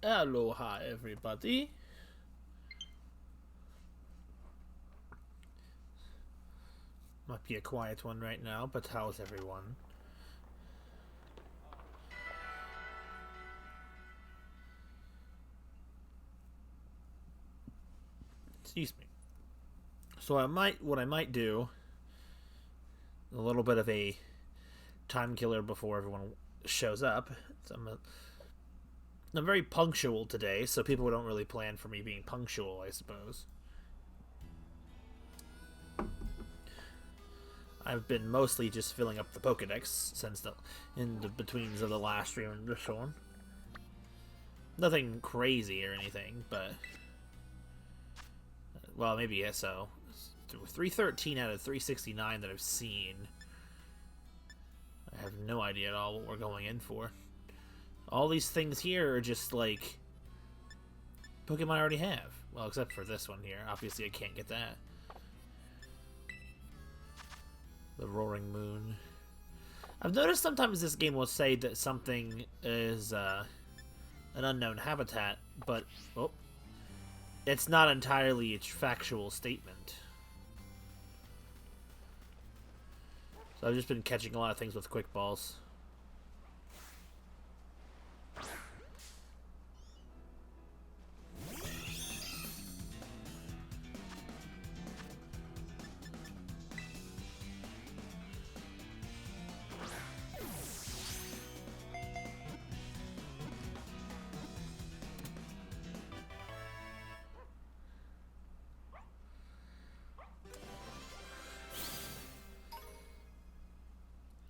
Aloha, everybody. Might be a quiet one right now, but how's everyone? Excuse me. So what I might do, a little bit of a time killer before everyone shows up. I'm very punctual today, so people don't really plan for me being punctual, I suppose. I've been mostly just filling up the Pokedex since in the betweens of the last stream and this one. Nothing crazy or anything, but well, maybe so. 313 out of 369 that I've seen. I have no idea at all what we're going in for. All these things here are just like Pokemon I already have. Well, except for this one here. Obviously, I can't get that. The Roaring Moon. I've noticed sometimes this game will say that something is an unknown habitat, but it's not entirely a factual statement. So I've just been catching a lot of things with quick balls.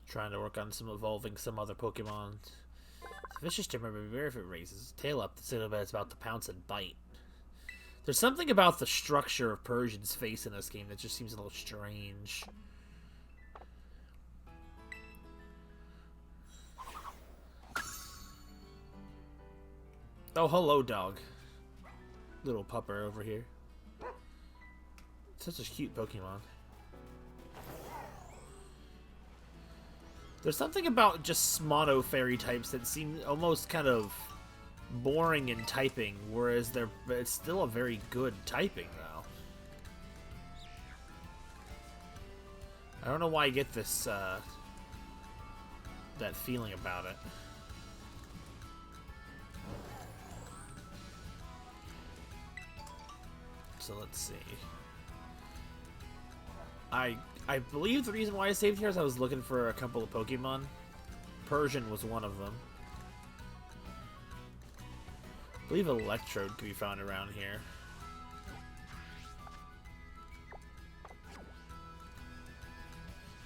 Trying to work on evolving some other Pokemon. It's vicious to remember if it raises tail up. The signal that it's about to pounce and bite. There's something about the structure of Persian's face in this game that just seems a little strange. Oh, hello, dog. Little pupper over here. Such a cute Pokemon. There's something about just mono fairy types that seem almost kind of boring in typing, whereas it's still a very good typing, though. I don't know why I get this, that feeling about it. So let's see. I believe the reason why I saved here is I was looking for a couple of Pokemon. Persian was one of them. I believe Electrode can be found around here.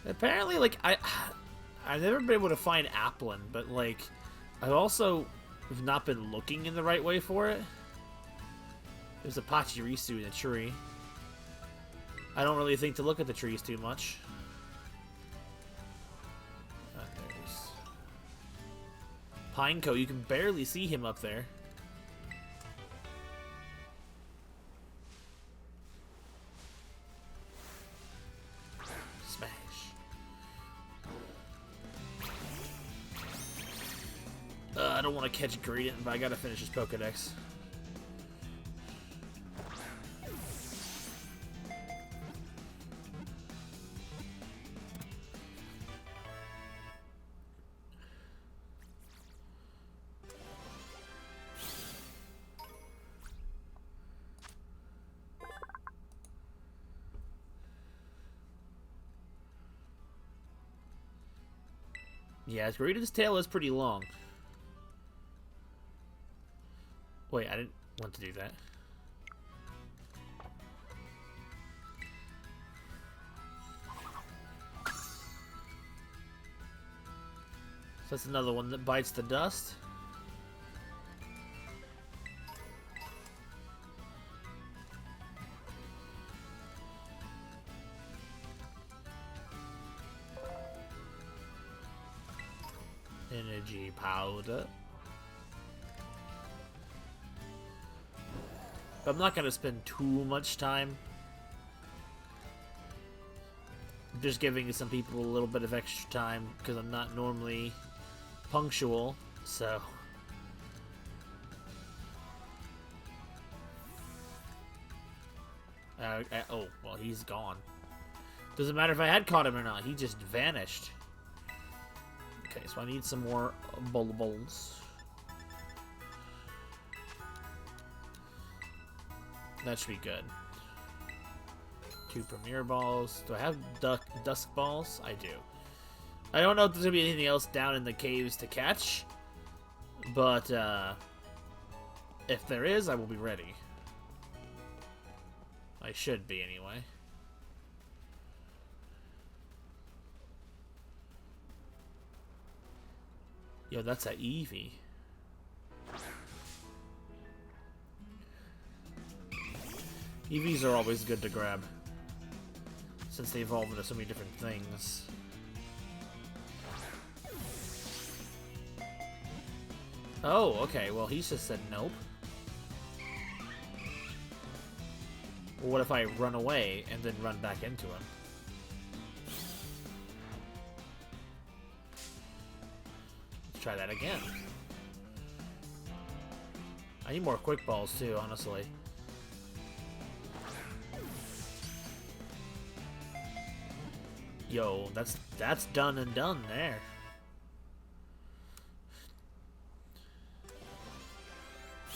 Apparently, like, I've never been able to find Applin, but, like, I've also not been looking in the right way for it. There's a Pachirisu in a tree. I don't really think to look at the trees too much. There's Pineco. You can barely see him up there. Smash. I don't want to catch Gradient, but I gotta finish his Pokedex. Yeah, Gradient's tail is pretty long. Wait, I didn't want to do that. So that's another one that bites the dust. Energy powder. But I'm not going to spend too much time. I'm just giving some people a little bit of extra time because I'm not normally punctual, so Oh, well, he's gone. Doesn't matter if I had caught him or not. He just vanished. Okay, so I need some more bubbles. That should be good. 2 Premier Balls. Do I have Dusk Balls? I do. I don't know if there's going to be anything else down in the caves to catch. But, if there is, I will be ready. I should be, anyway. Yo, that's a Eevee. EVs are always good to grab, since they evolve into so many different things. Oh, okay, well, he just said nope. Well, what if I run away and then run back into him? Let's try that again. I need more quick balls too, honestly. Yo, that's done and done there.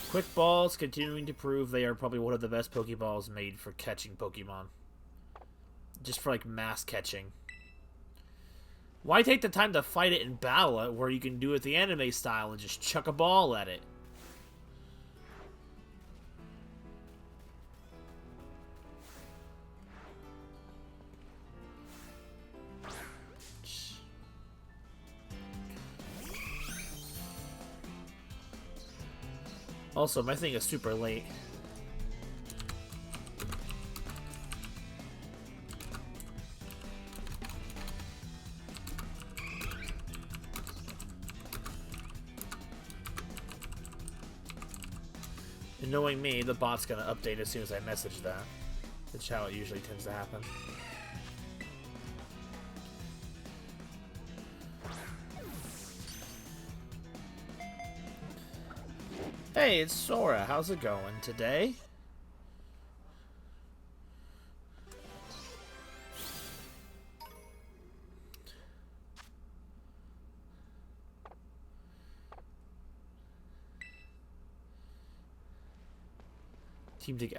Quick balls continuing to prove they are probably one of the best Pokeballs made for catching Pokemon. Just for like mass catching. Why take the time to fight it in battle where you can do it the anime style and just chuck a ball at it? Also, my thing is super late. And knowing me, the bot's gonna update as soon as I message that. That's how it usually tends to happen. Hey, it's Sora. How's it going today?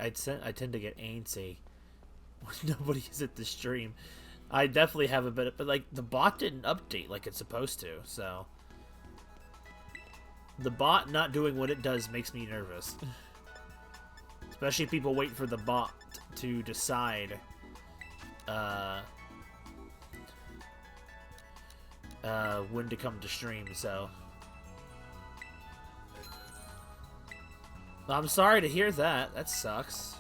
I tend to get antsy when nobody's at the stream. I definitely have a bit of, but like the bot didn't update like it's supposed to, so the bot not doing what it does makes me nervous. Especially if people wait for the bot to decide when to come to stream, so I'm sorry to hear that. That sucks.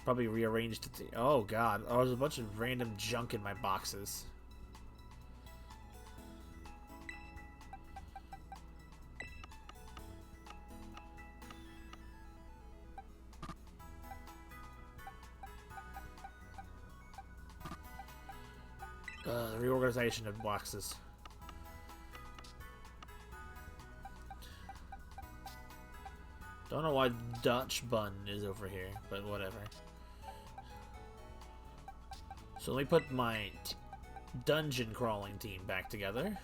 Probably rearranged it. Oh god, oh, there's a bunch of random junk in my boxes. The reorganization of boxes. Don't know why Dutch Bun is over here, but whatever. So let me put my dungeon crawling team back together.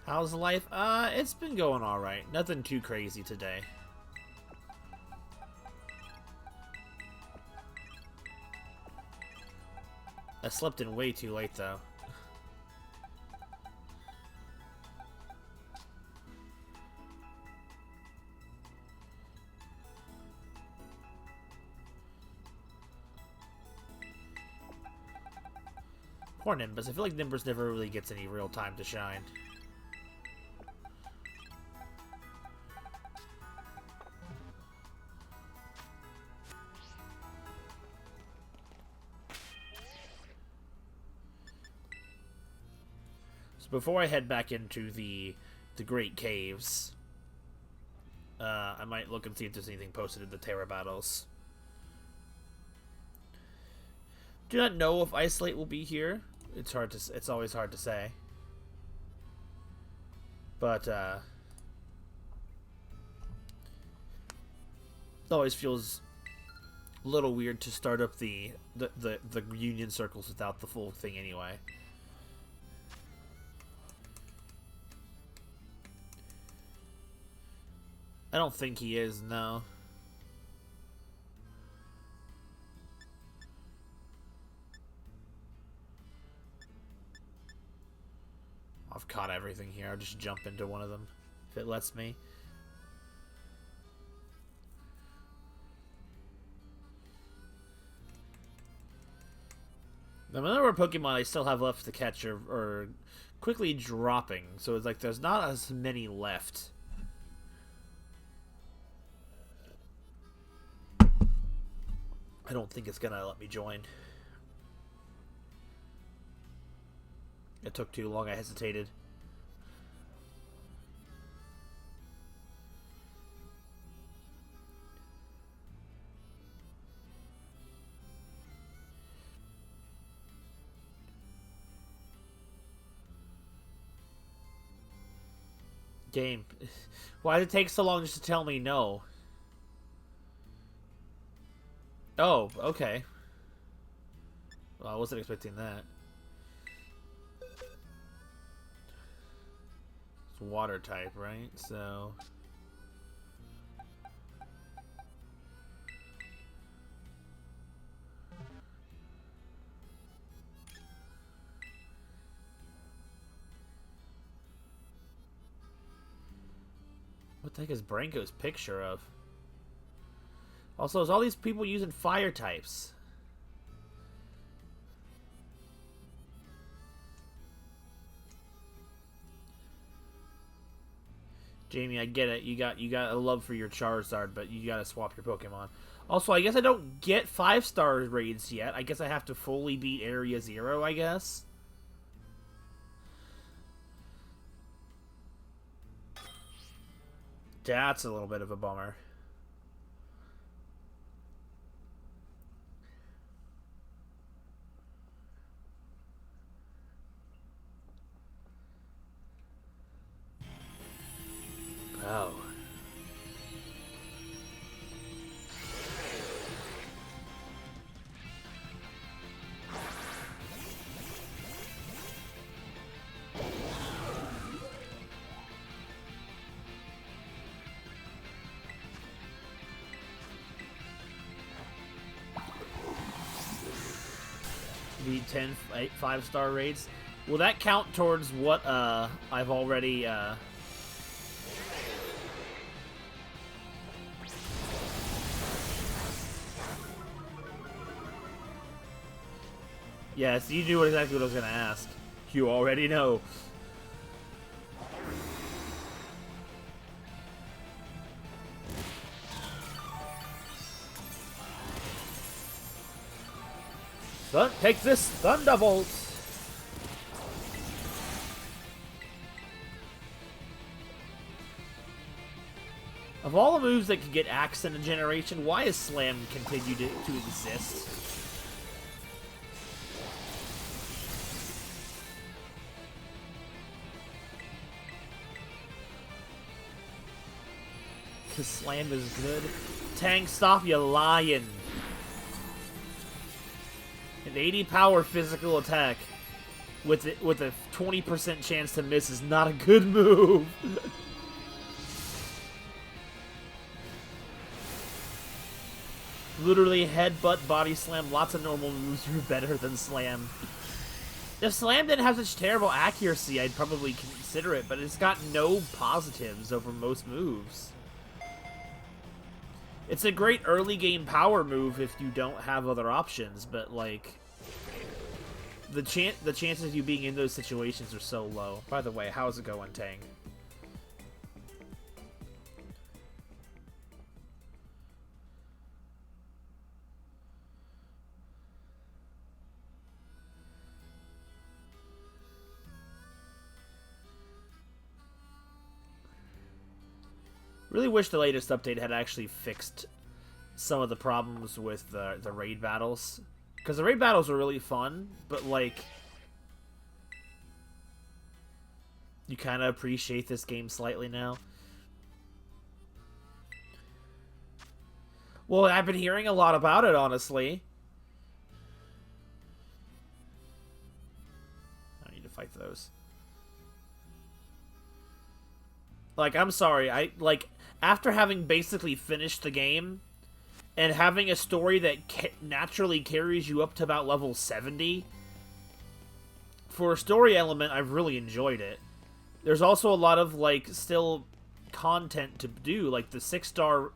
How's life? It's been going alright. Nothing too crazy today. I slept in way too late, though. Poor Nimbus. I feel like Nimbus never really gets any real time to shine. So before I head back into the Great Caves, I might look and see if there's anything posted in the Terra battles. Do not know if Isolate will be here. It's hard to. It's always hard to say. But it always feels a little weird to start up the union circles without the full thing anyway. I don't think he is, no. I've caught everything here. I'll just jump into one of them if it lets me. The number of Pokemon I still have left to catch are quickly dropping, so it's like there's not as many left. I don't think it's gonna let me join. It took too long, I hesitated. Game. Why did it take so long just to tell me no? Oh, okay. Well, I wasn't expecting that. It's water type, right? So... what the heck is Branko's picture of? Also, is all these people using fire types? Jamie, I get it. You got a love for your Charizard, but you gotta swap your Pokemon. Also, I guess I don't get 5-star raids yet. I guess I have to fully beat Area 0, I guess. That's a little bit of a bummer. Oh. The 10 5-star raids. Will that count towards what I've already Yes, you knew exactly what I was going to ask. You already know. Take this Thunderbolt! Of all the moves that could get axed in a generation, why has Slam continued to exist? Because Slam is good. Tank, stop, you lying! An 80 power physical attack with a 20% chance to miss is not a good move. Literally headbutt, body slam, lots of normal moves are better than Slam. If Slam didn't have such terrible accuracy, I'd probably consider it, but it's got no positives over most moves. It's a great early game power move if you don't have other options, but like the chances of you being in those situations are so low. By the way, how's it going, Tang? Really wish the latest update had actually fixed some of the problems with the raid battles. Because the raid battles were really fun, but, like, you kind of appreciate this game slightly now. Well, I've been hearing a lot about it, honestly. I need to fight those. Like, I'm sorry. After having basically finished the game, and having a story that naturally carries you up to about level 70, for a story element, I've really enjoyed it. There's also a lot of, like, still content to do, like the 6-star,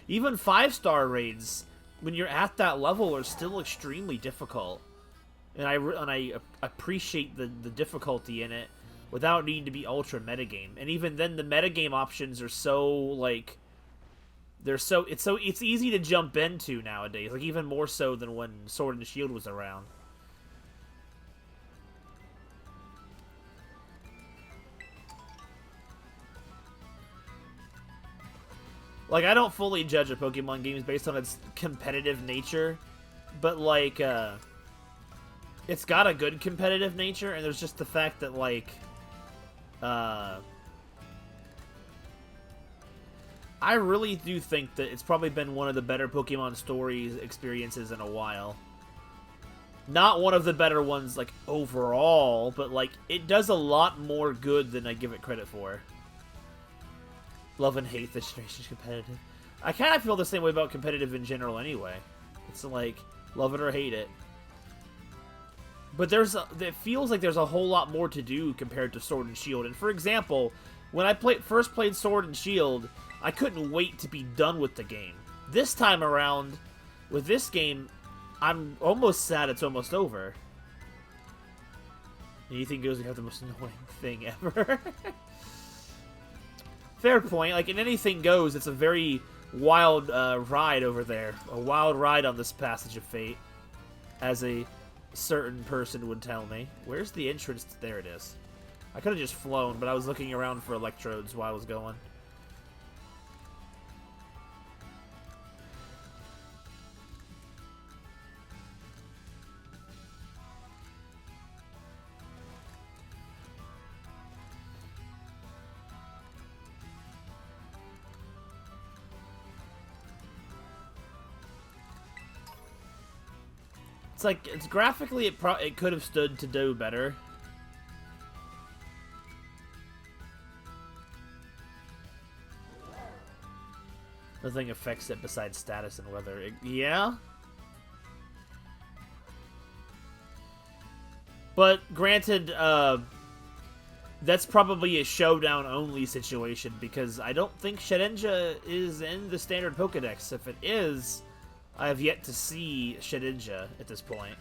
even 5-star raids, when you're at that level, are still extremely difficult. And I appreciate the difficulty in it without needing to be ultra metagame. And even then, the metagame options are so, like, it's easy to jump into nowadays, like even more so than when Sword and Shield was around. Like, I don't fully judge a Pokemon game based on its competitive nature, but, like, it's got a good competitive nature, and there's just the fact that, like, I really do think that it's probably been one of the better Pokemon stories experiences in a while. Not one of the better ones, like, overall, but, like, it does a lot more good than I give it credit for. Love and hate this generation's competitive. I kind of feel the same way about competitive in general anyway. It's like, love it or hate it. But it feels like there's a whole lot more to do compared to Sword and Shield. And for example, when I first played Sword and Shield, I couldn't wait to be done with the game. This time around, with this game, I'm almost sad it's almost over. Anything goes, you have the most annoying thing ever. Fair point. Like, in Anything Goes, it's a very wild ride over there. A wild ride on this Passage of Fate, as a certain person would tell me. Where's the entrance? There it is. I could have just flown, but I was looking around for electrodes while I was going. It's like, it's graphically, it could have stood to do better. Nothing affects it besides status and weather. Yeah? But, granted, that's probably a showdown-only situation, because I don't think Shedinja is in the standard Pokedex. If it is, I have yet to see Shedinja at this point.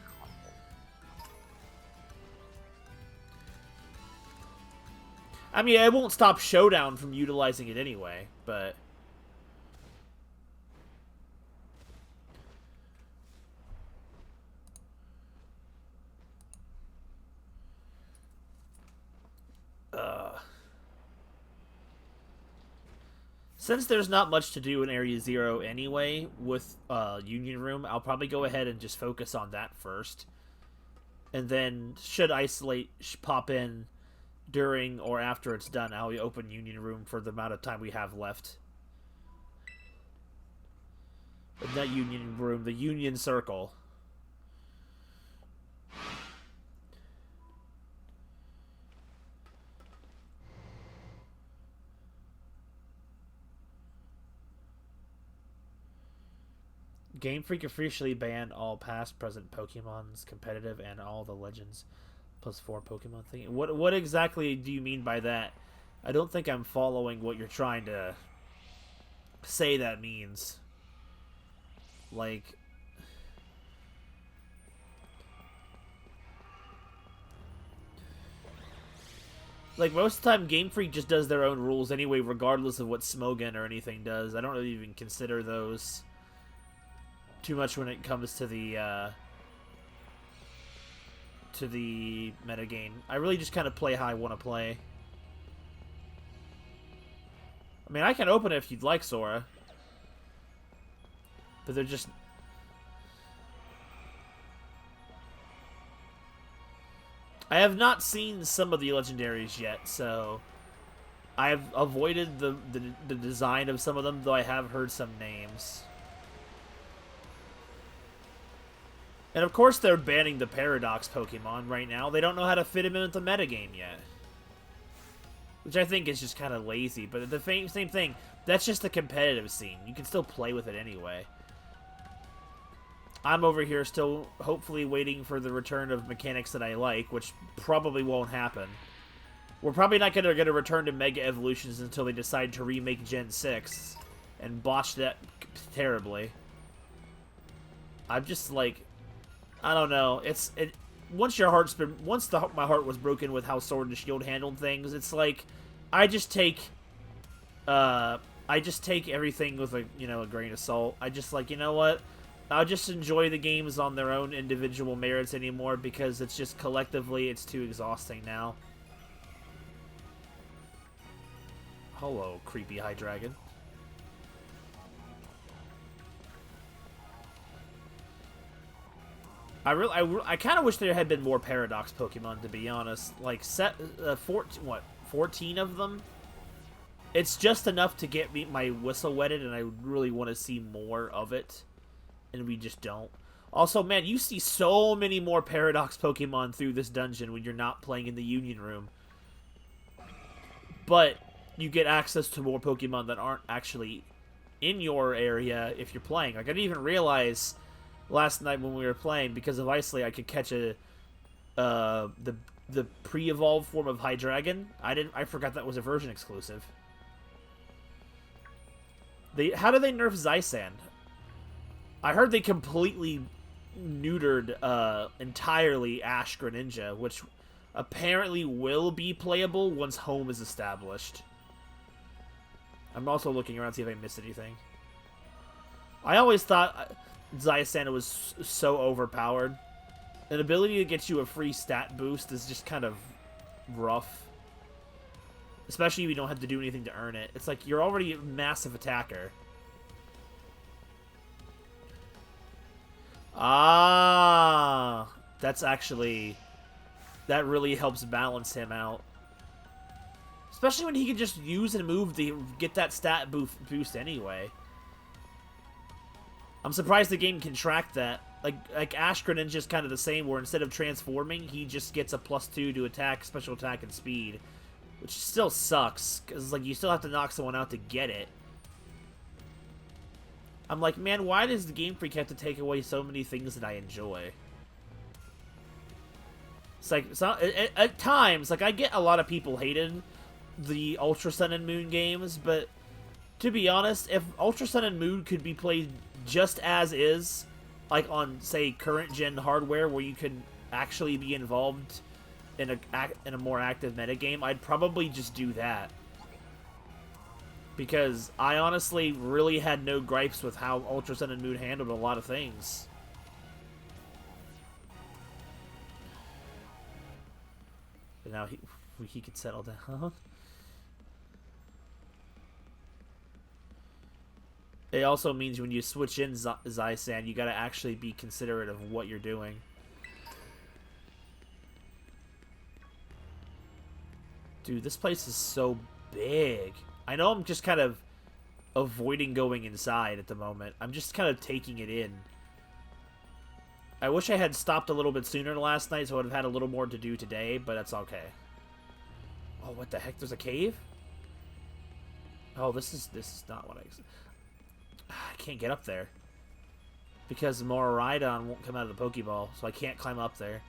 I mean, it won't stop Showdown from utilizing it anyway, but... Since there's not much to do in Area 0 anyway with Union Room, I'll probably go ahead and just focus on that first. And then, should Isolate pop in during or after it's done, I'll open Union Room for the amount of time we have left. But not Union Room, the Union Circle. Game Freak officially banned all past, present Pokemon's competitive and all the Legends +4 Pokemon thing. What exactly do you mean by that? I don't think I'm following what you're trying to say that means. Like... Like, most of the time, Game Freak just does their own rules anyway, regardless of what Smogon or anything does. I don't really even consider those too much when it comes to the metagame. I really just kind of play how I want to play. I mean, I can open it if you'd like, Sora. But they're just... I have not seen some of the legendaries yet, so... I have avoided the design of some of them, though I have heard some names. And of course they're banning the Paradox Pokemon right now. They don't know how to fit him in with the metagame yet. Which I think is just kind of lazy, but the same thing, that's just the competitive scene. You can still play with it anyway. I'm over here still hopefully waiting for the return of mechanics that I like, which probably won't happen. We're probably not going to get a return to Mega Evolutions until they decide to remake Gen 6 and botch that terribly. I'm just like, I don't know. Once my heart was broken with how Sword and Shield handled things, it's like I just take everything with a grain of salt. I just like, you know what? I'll just enjoy the games on their own individual merits anymore because it's just collectively it's too exhausting now. Hello, creepy High Dragon. I kind of wish there had been more Paradox Pokemon, to be honest. Like, 14 of them? It's just enough to get my whistle wetted, and I really want to see more of it. And we just don't. Also, man, you see so many more Paradox Pokemon through this dungeon when you're not playing in the Union Room. But you get access to more Pokemon that aren't actually in your area if you're playing. Like, I didn't even realize last night when we were playing, because of Isley, I could catch the pre-evolved form of Hydreigon. I forgot that was a version exclusive. How do they nerf Zysand? I heard they completely neutered entirely Ash Greninja, which apparently will be playable once home is established. I'm also looking around to see if I missed anything. I always thought Zysand was so overpowered. An ability to get you a free stat boost is just kind of rough. Especially if you don't have to do anything to earn it. It's like you're already a massive attacker. Ah, that's actually... That really helps balance him out. Especially when he can just use and move to get that stat boost anyway. I'm surprised the game can track that. Like Ash Greninja is kind of the same, where instead of transforming, he just gets a +2 to attack, special attack, and speed. Which still sucks, because like you still have to knock someone out to get it. I'm like, man, why does the Game Freak have to take away so many things that I enjoy? It's like, at times, like, I get a lot of people hating the Ultra Sun and Moon games, but to be honest, if Ultra Sun and Moon could be played just as is, like on, say, current-gen hardware, where you could actually be involved in a more active metagame, I'd probably just do that. Because I honestly really had no gripes with how Ultra Sun and Moon handled a lot of things. But now he could settle down. It also means when you switch in Zysand, you gotta actually be considerate of what you're doing. Dude, this place is so big. I know I'm just kind of avoiding going inside at the moment. I'm just kind of taking it in. I wish I had stopped a little bit sooner last night so I would have had a little more to do today, but that's okay. Oh, what the heck? There's a cave? Oh, this is not what I can't get up there. Because Miraidon won't come out of the Pokeball, so I can't climb up there.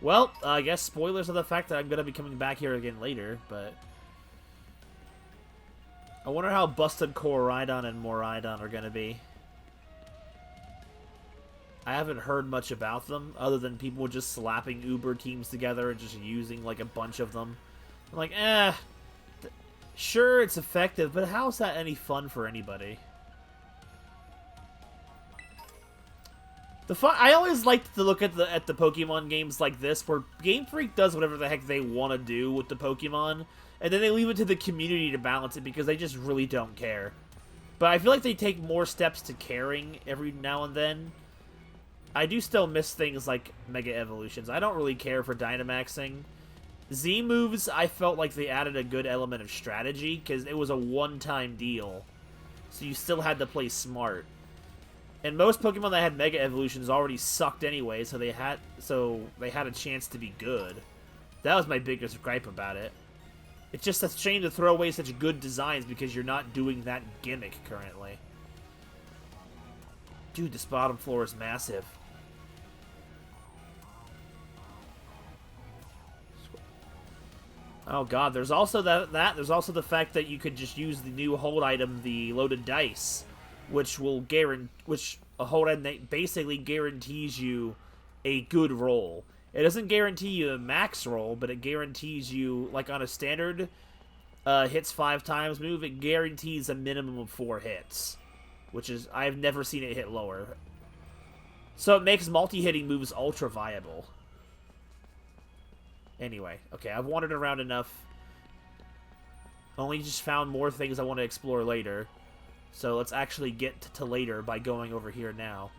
Well, I guess spoilers of the fact that I'm going to be coming back here again later, but... I wonder how busted Koraidon and Miraidon are going to be. I haven't heard much about them, other than people just slapping Uber teams together and just using, like, a bunch of them. I'm like, sure, it's effective, but how's that any fun for anybody? I always like to look at the Pokemon games like this, where Game Freak does whatever the heck they want to do with the Pokemon, and then they leave it to the community to balance it because they just really don't care. But I feel like they take more steps to caring every now and then. I do still miss things like Mega Evolutions. I don't really care for Dynamaxing. Z moves, I felt like they added a good element of strategy because it was a one-time deal. So you still had to play smart. And most Pokemon that had Mega Evolutions already sucked anyway, so they had a chance to be good. That was my biggest gripe about it. It's just a shame to throw away such good designs because you're not doing that gimmick currently. Dude, this bottom floor is massive. Oh god, there's also there's also the fact that you could just use the new hold item, the loaded dice, which a hold item that basically guarantees you a good roll. It doesn't guarantee you a max roll, but it guarantees you, like on a standard hits 5 times move, it guarantees a minimum of 4 hits, which is, I've never seen it hit lower. So it makes multi-hitting moves ultra viable. Anyway, okay, I've wandered around enough. Only just found more things I want to explore later. So let's actually get to later by going over here now.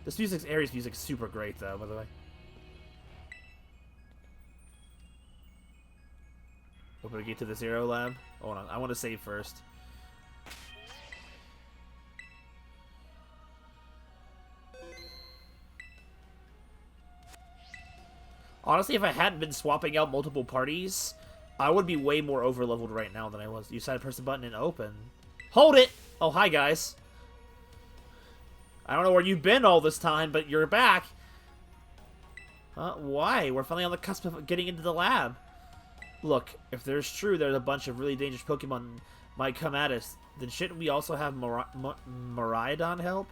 This area's music is super great, though, by the way. Open a gate to the Zero Lab. Hold on, I want to save first. Honestly, if I hadn't been swapping out multiple parties, I would be way more overleveled right now than I was. You decided to press the button and open. Hold it! Oh, hi, guys. I don't know where you've been all this time, but you're back. Why? We're finally on the cusp of getting into the lab. Look, if there's true there's a bunch of really dangerous Pokemon might come at us, then shouldn't we also have Miraidon help?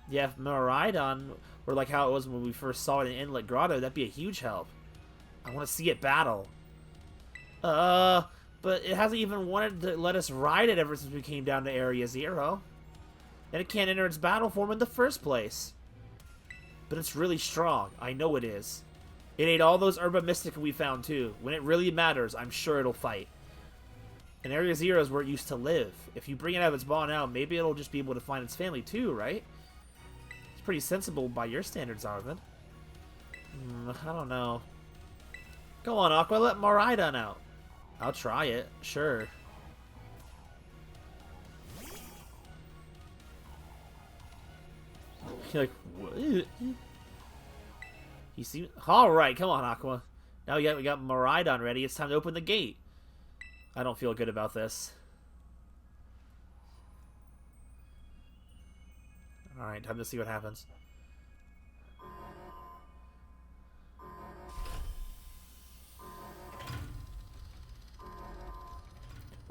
Yeah, if Miraidon were like how it was when we first saw it in Inlet Grotto, that'd be a huge help. I want to see it battle. But it hasn't even wanted to let us ride it ever since we came down to Area Zero. And it can't enter its battle form in the first place. But it's really strong. I know it is. It ate all those Herba Mystica we found too. When it really matters, I'm sure it'll fight. And Area Zero is where it used to live. If you bring it out of its ball now, maybe it'll just be able to find its family too, right? It's pretty sensible by your standards, Arvin. I don't know. Go on, Aqua, let Miraidon out. I'll try it, sure. You're like, what? You see? Alright, come on, Aqua. Now we got Miraidon ready. It's time to open the gate. I don't feel good about this. Alright, time to see what happens.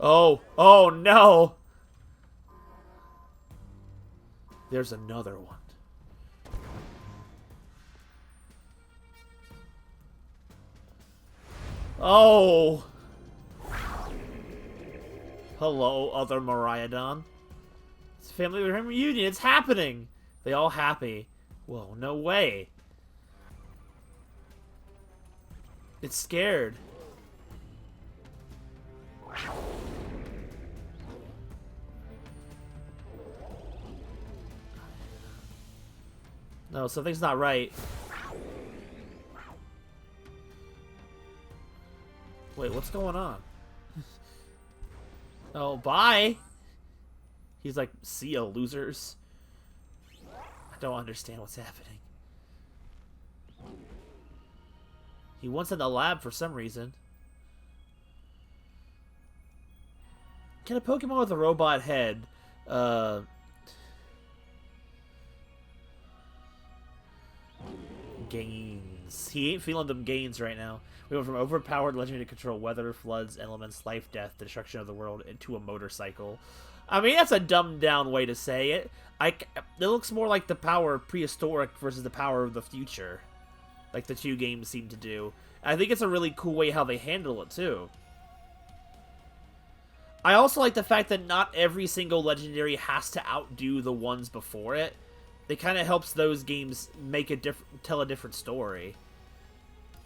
Oh no! There's another one. Oh! Hello, other Miraidon. It's family reunion. It's happening. They all happy. Whoa, no way. It's scared. No, something's not right. Wait, what's going on? Oh, bye! He's like, see ya, losers. I don't understand what's happening. He wants in the lab for some reason. Can a Pokemon with a robot head, gains. He ain't feeling them gains right now. We went from overpowered legendary to control weather, floods, elements, life, death, the destruction of the world, into a motorcycle. I mean, that's a dumbed down way to say it. It looks more like the power of prehistoric versus the power of the future. Like the two games seem to do. I think it's a really cool way how they handle it, too. I also like the fact that not every single legendary has to outdo the ones before it. It kind of helps those games make tell a different story.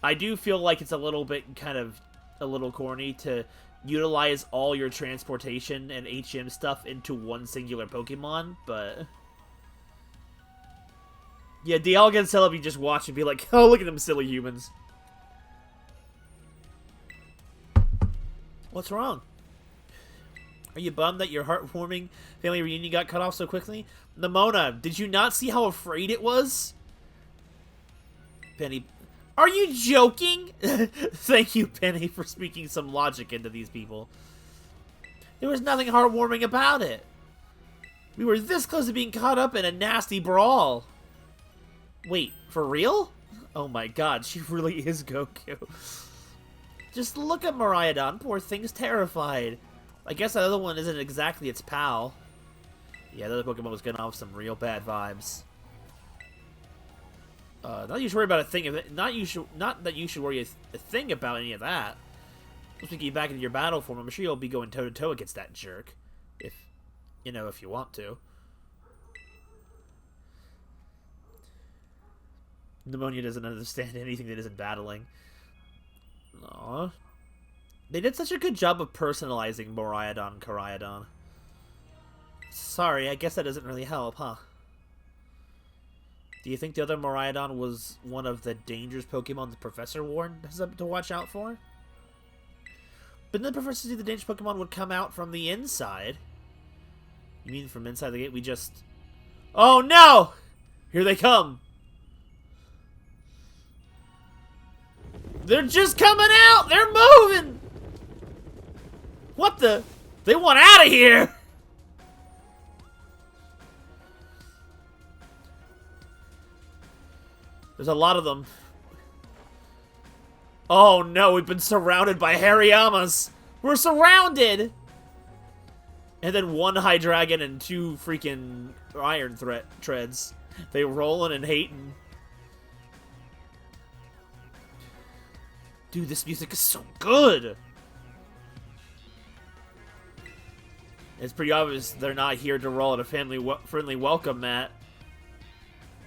I do feel like it's a little bit kind of a little corny to utilize all your transportation and HM stuff into one singular Pokemon, but yeah, Dialga and Celebi just watch and be like, oh, look at them silly humans. What's wrong? Are you bummed that your heartwarming family reunion got cut off so quickly? Nimona, did you not see how afraid it was? Penny, are you joking? Thank you, Penny, for speaking some logic into these people. There was nothing heartwarming about it. We were this close to being caught up in a nasty brawl. Wait, for real? Oh my god, she really is Goku. Just look at Miraidon. Poor thing's terrified. I guess that other one isn't exactly its pal. Yeah, the other Pokemon was getting off some real bad vibes. Not that you should worry about a thing. Not that you should worry a thing about any of that. Once we get you back into your battle form, I'm sure you'll be going toe to toe against that jerk, if you want to. Pneumonia doesn't understand anything that isn't battling. Aww. They did such a good job of personalizing Miraidon and Koraidon. Sorry, I guess that doesn't really help, huh? Do you think the other Miraidon was one of the dangerous Pokemon the Professor warned us to watch out for? But then the Professor said the dangerous Pokemon would come out from the inside. You mean from inside the gate? We just... Oh no! Here they come! They're just coming out! They're moving! What the? They want out of here! There's a lot of them. Oh no, we've been surrounded by Harayamas! We're surrounded! And then one Hydreigon and two freaking Iron Treads. They rolling and hating. Dude, this music is so good! It's pretty obvious they're not here to roll at a friendly welcome mat.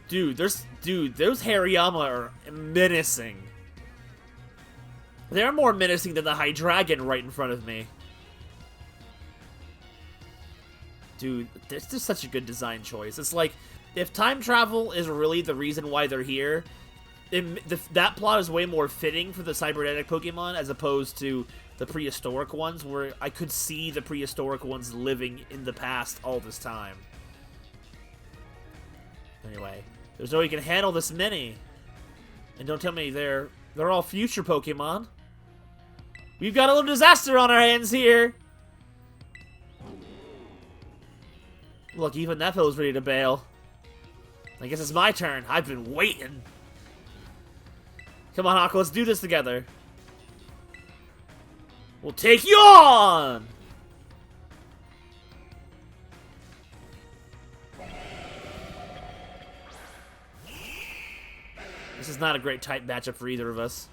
Dude, those Hariyama are menacing. They're more menacing than the Hydreigon right in front of me. Dude, this is such a good design choice. It's like, if time travel is really the reason why they're here, that plot is way more fitting for the cybernetic Pokemon as opposed to the prehistoric ones, where I could see the prehistoric ones living in the past all this time. Anyway, there's no way you can handle this many. And don't tell me they're all future Pokemon. We've got a little disaster on our hands here. Look, even that fellow's ready to bail. I guess it's my turn. I've been waiting. Come on, Aqua, let's do this together. We'll take you on! This is not a great type matchup for either of us.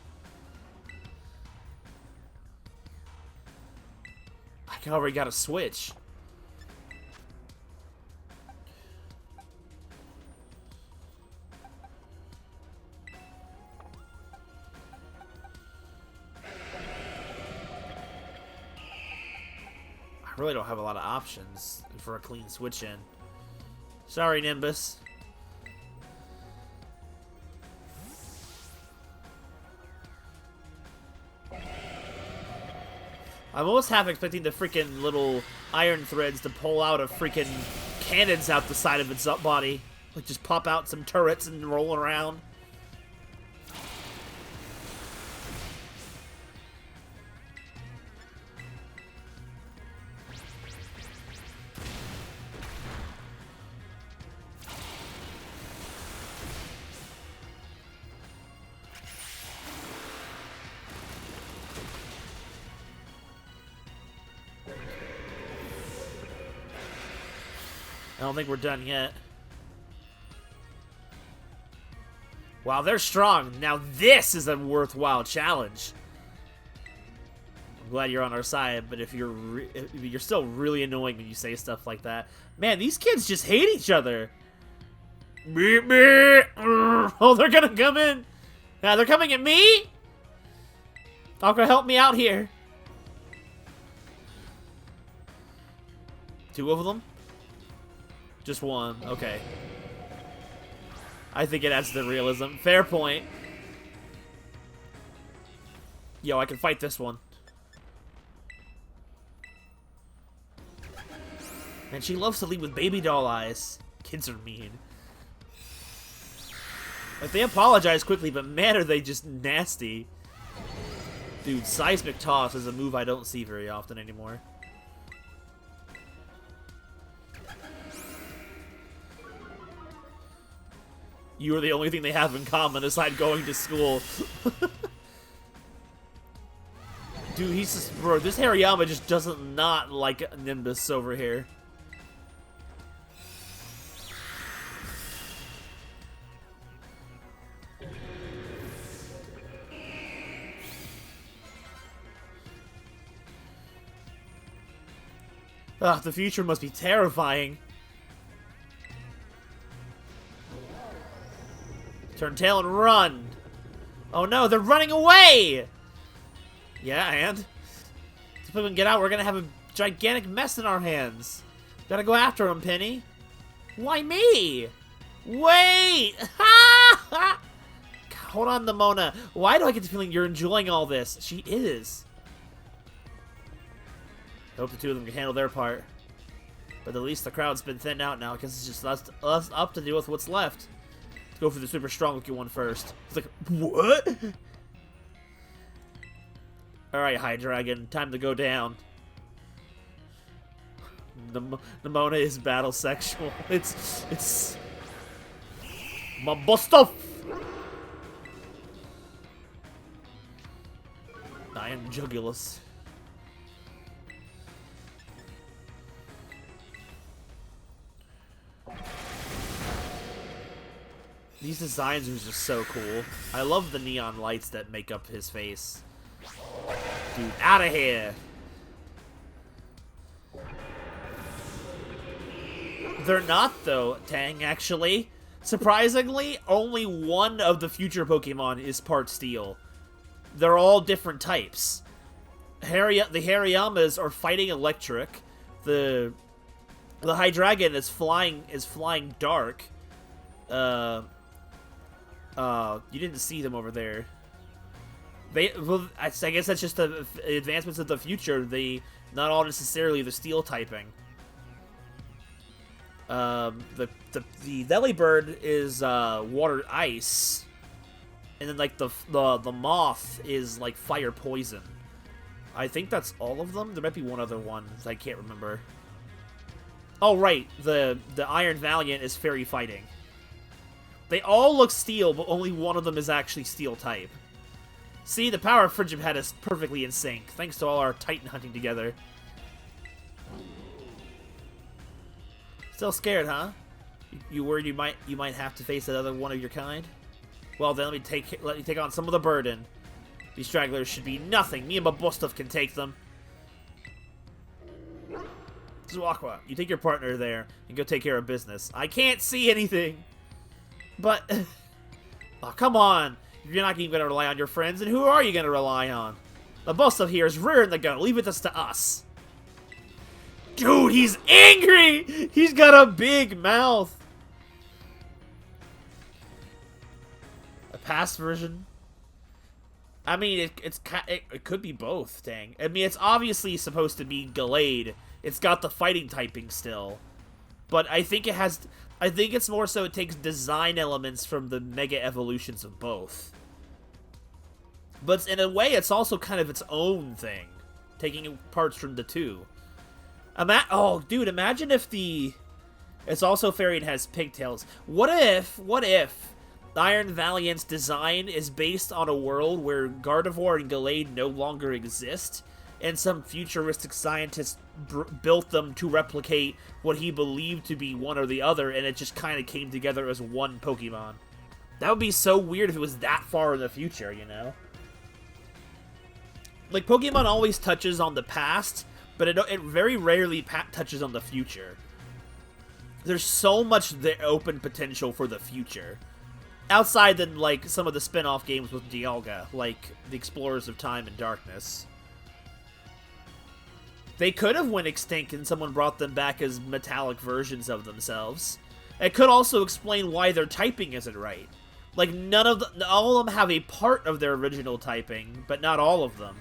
I already got a switch. I really don't have a lot of options for a clean switch in. Sorry, Nimbus. I'm almost half expecting the freaking little iron threads to pull out a freaking cannons out the side of its body. Like, just pop out some turrets and roll around. I don't think we're done yet. Wow, they're strong. Now this is a worthwhile challenge. I'm glad you're on our side, but if you're still really annoying when you say stuff like that. Man, these kids just hate each other. Oh, they're gonna come in. Now they're coming at me? Aqua, help me out here. 2 of them? Just 1. Okay. I think it adds to the realism. Fair point. Yo, I can fight this one. And she loves to lead with baby doll eyes. Kids are mean. Like, they apologize quickly, but man, are they just nasty. Dude, seismic toss is a move I don't see very often anymore. You are the only thing they have in common aside going to school. Dude, he's just... Bro, this Hariyama just doesn't not like Nimbus over here. Ugh, the future must be terrifying. Turn tail and run. Oh no, they're running away! Yeah, and? If we can get out, we're gonna have a gigantic mess in our hands. Gotta go after him, Penny. Why me? Wait! Hold on, Nimona. Why do I get the feeling you're enjoying all this? She is. I hope the 2 of them can handle their part. But at least the crowd's been thinned out now, because it's just us up to deal with what's left. Let's go for the super strong looking one first. It's like, what? Alright, High Dragon, time to go down. Nimona is battle sexual. It's... my bustuff! Iron Jugulus. These designs are just so cool. I love the neon lights that make up his face. Dude, out of here! They're not, though, Tang, actually. Surprisingly, only one of the future Pokemon is part Steel. They're all different types. The Hariyamas are fighting electric. The High Dragon is flying dark. You didn't see them over there. Well, I guess that's just the advancements of the future. Not all necessarily the steel typing. The Delibird is water ice, and then like the moth is like fire poison. I think that's all of them. There might be one other one I can't remember. Oh right, the Iron Valiant is fairy fighting. They all look steel, but only one of them is actually steel type. See, the power of Friendship had us perfectly in sync, thanks to all our Titan hunting together. Still scared, huh? You worried you might have to face another one of your kind? Well, then let me take on some of the burden. These stragglers should be nothing. Me and my Bustov can take them. Zuakwa, you take your partner there and go take care of business. I can't see anything. But, oh, come on. If you're not even going to rely on your friends, then who are you going to rely on? The Bustov here is rearing the gun. Leave it to us. Dude, he's angry! He's got a big mouth. A past version? I mean, it could be both, dang. I mean, it's obviously supposed to be Gallade. It's got the fighting typing still. But I think it's more so it takes design elements from the Mega Evolutions of both. But in a way, it's also kind of its own thing. Taking parts from the two. Oh, dude, imagine if it's also fairy and has pigtails. What if Iron Valiant's design is based on a world where Gardevoir and Gallade no longer exist, and some futuristic scientist built them to replicate what he believed to be one or the other, and it just kind of came together as one Pokemon? That would be so weird if it was that far in the future, you know? Like, Pokemon always touches on the past, but it very rarely touches on the future. There's so much open potential for the future. Outside than, like, some of the spin-off games with Dialga, like the Explorers of Time and Darkness. They could have went extinct and someone brought them back as metallic versions of themselves. It could also explain why their typing isn't right. Like, all of them have a part of their original typing, but not all of them.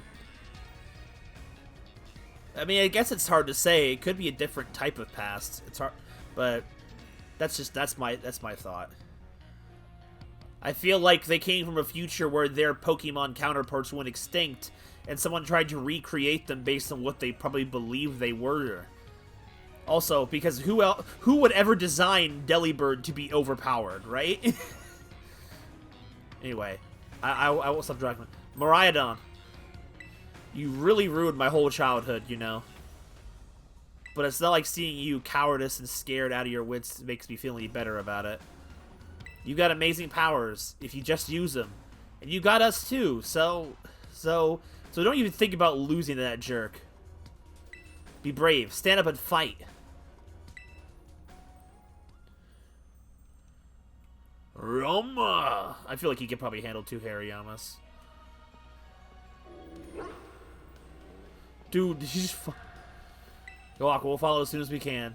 I mean, I guess it's hard to say. It could be a different type of past. It's hard, but that's my thought. I feel like they came from a future where their Pokemon counterparts went extinct, and someone tried to recreate them based on what they probably believed they were. Also, because who would ever design Delibird to be overpowered, right? Anyway, I won't stop dragging. Miraidon, you really ruined my whole childhood, you know. But it's not like seeing you cowardice and scared out of your wits makes me feel any better about it. You got amazing powers if you just use them. And you got us too, so don't even think about losing to that jerk. Be brave. Stand up and fight. Roma! I feel like he could probably handle 2 Harayamas. Dude, he's just... Go, Aqua, we'll follow as soon as we can.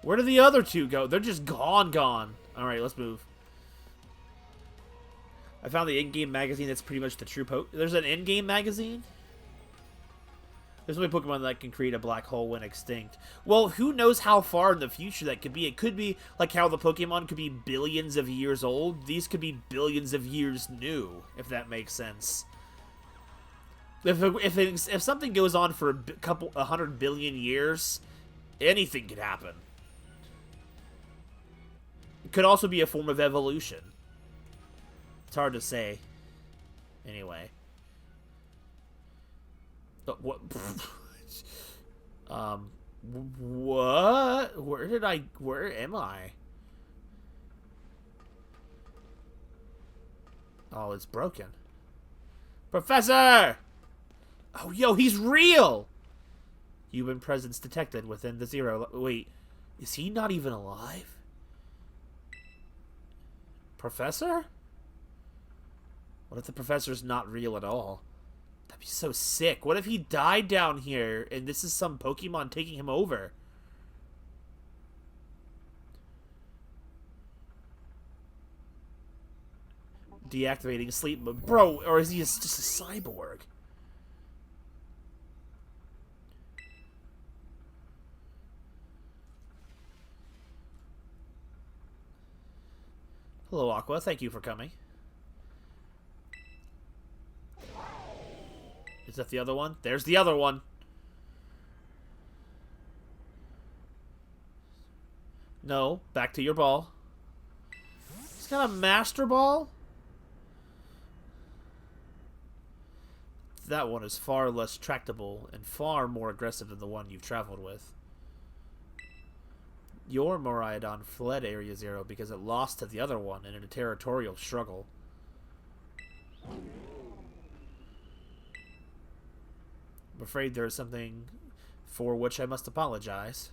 Where did the other 2 go? They're just gone. Alright, let's move. I found the in-game magazine that's pretty much the true There's an in-game magazine? There's only Pokemon that can create a black hole when extinct. Well, who knows how far in the future that could be? It could be like how the Pokemon could be billions of years old. These could be billions of years new, if that makes sense. If something goes on for a 100 billion years, anything could happen. It could also be a form of evolution. It's hard to say. Anyway. What? What? Where am I? Oh, it's broken. Professor! Oh, yo, he's real! Human presence detected within the 0. Wait, is he not even alive? Professor? What if the professor's not real at all? That'd be so sick. What if he died down here and this is some Pokemon taking him over? Deactivating sleep mode. Bro, or is he just a cyborg? Hello, Aqua. Thank you for coming. Is that the other one? There's the other one. No, back to your ball. He's got a Master Ball? That one is far less tractable and far more aggressive than the one you've traveled with. Your Miraidon fled Area 0 because it lost to the other one in a territorial struggle. I'm afraid there is something for which I must apologize.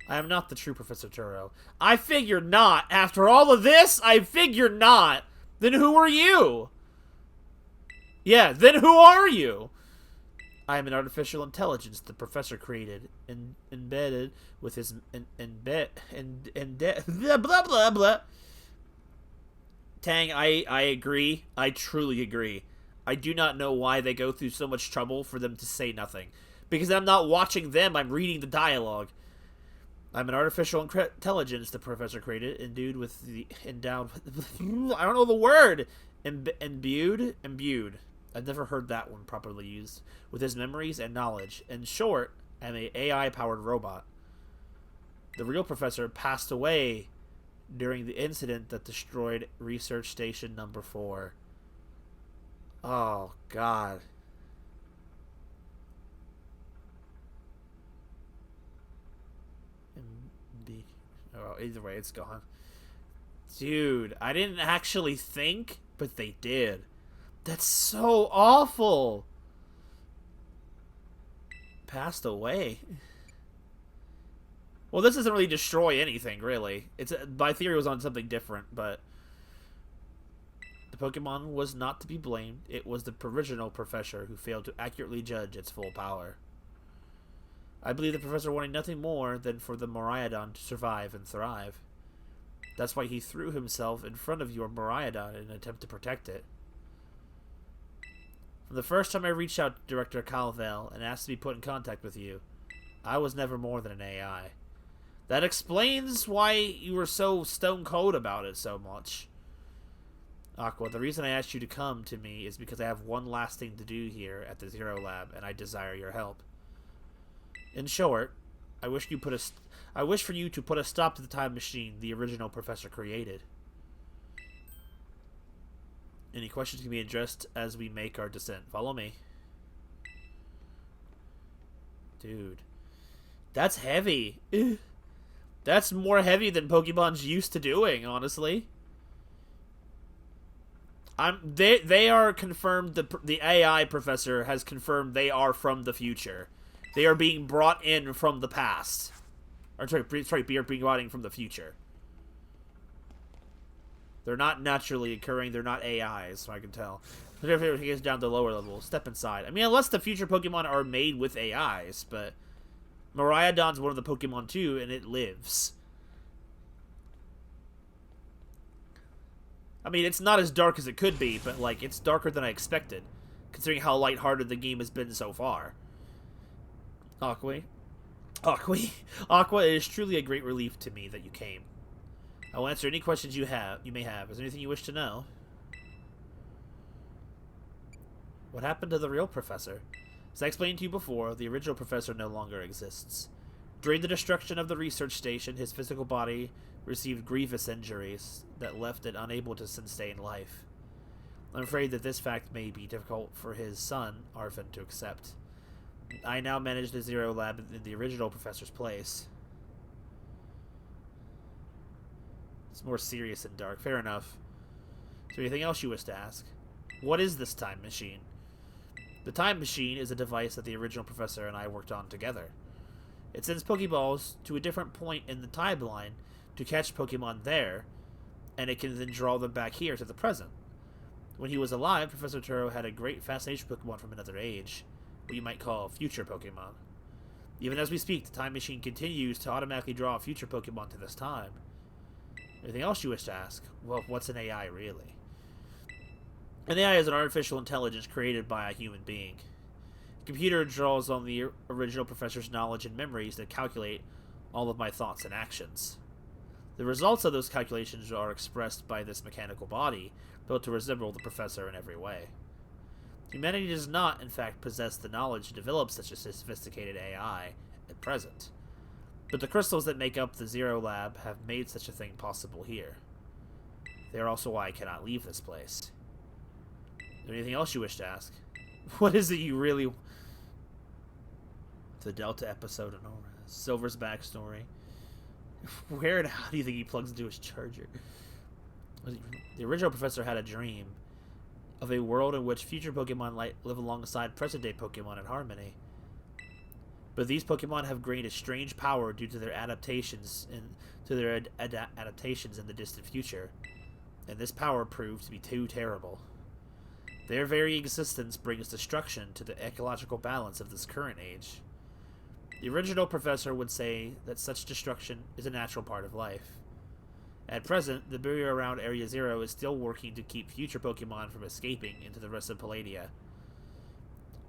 I am not the true Professor Turo. I figure not. After all of this, I figure not. Then who are you? Yeah, then who are you? I am an artificial intelligence the professor created, embedded with his blah blah blah. Tang, I agree. I truly agree. I do not know why they go through so much trouble for them to say nothing. Because I'm not watching them, I'm reading the dialogue. I'm an artificial intelligence the professor created, endowed with I don't know the word. Imbued. I've never heard that one properly used. With his memories and knowledge. In short, I'm an AI-powered robot. The real professor passed away during the incident that destroyed Research Station number 4. Oh, God. Oh, either way, it's gone. Dude, I didn't actually think, but they did. That's so awful. Passed away. Well, this doesn't really destroy anything, really. My theory was on something different, but The Pokemon was not to be blamed. It was the original professor who failed to accurately judge its full power. I believe the professor wanted nothing more than for the Miraidon to survive and thrive. That's why he threw himself in front of your Miraidon in an attempt to protect it. From the first time I reached out to Director Calvale and asked to be put in contact with you, I was never more than an AI. That explains why you were so stone cold about it so much. Aqua, the reason I asked you to come to me is because I have one last thing to do here at the Zero Lab, and I desire your help. In short, I wish for you to put a stop to the time machine the original professor created. Any questions can be addressed as we make our descent. Follow me. Dude. That's heavy. That's more heavy than Pokemon's used to doing, honestly. They are confirmed, the AI professor has confirmed they are from the future. They are being brought in from the past. Or sorry, being brought in from the future. They're not naturally occurring, they're not AIs, so I can tell. If everything is down to lower level, step inside. I mean, unless the future Pokemon are made with AIs, but Miraidon's one of the Pokemon too, and it lives. I mean, it's not as dark as it could be, but, like, it's darker than I expected, considering how lighthearted the game has been so far. Aqua, it is truly a great relief to me that you came. I will answer any questions you may have. Is there anything you wish to know? What happened to the real professor? As I explained to you before, the original professor no longer exists. During the destruction of the research station, his physical body received grievous injuries that left it unable to sustain life. I'm afraid that this fact may be difficult for his son, Arvin, to accept. I now manage the Zero Lab in the original professor's place. It's more serious and dark. Fair enough. Is there anything else you wish to ask? What is this time machine? The time machine is a device that the original professor and I worked on together. It sends Pokeballs to a different point in the timeline to catch Pokemon there, and it can then draw them back here to the present. When he was alive, Professor Turo had a great fascination with Pokemon from another age, what you might call future Pokemon. Even as we speak, the time machine continues to automatically draw future Pokemon to this time. Anything else you wish to ask? Well, what's an AI, really? An AI is an artificial intelligence created by a human being. The computer draws on the original professor's knowledge and memories to calculate all of my thoughts and actions. The results of those calculations are expressed by this mechanical body, built to resemble the professor in every way. Humanity does not, in fact, possess the knowledge to develop such a sophisticated AI at present. But the crystals that make up the Zero Lab have made such a thing possible here. They are also why I cannot leave this place. Is there anything else you wish to ask? What is it you really... The Delta episode and all that. Silver's backstory. Where and how do you think he plugs into his charger? The original professor had a dream of a world in which future Pokemon live alongside present-day Pokemon in harmony. But these Pokemon have gained a strange power due to their adaptations in the distant future, and this power proved to be too terrible. Their very existence brings destruction to the ecological balance of this current age. The original professor would say that such destruction is a natural part of life. At present, the barrier around Area Zero is still working to keep future Pokemon from escaping into the rest of Palladia.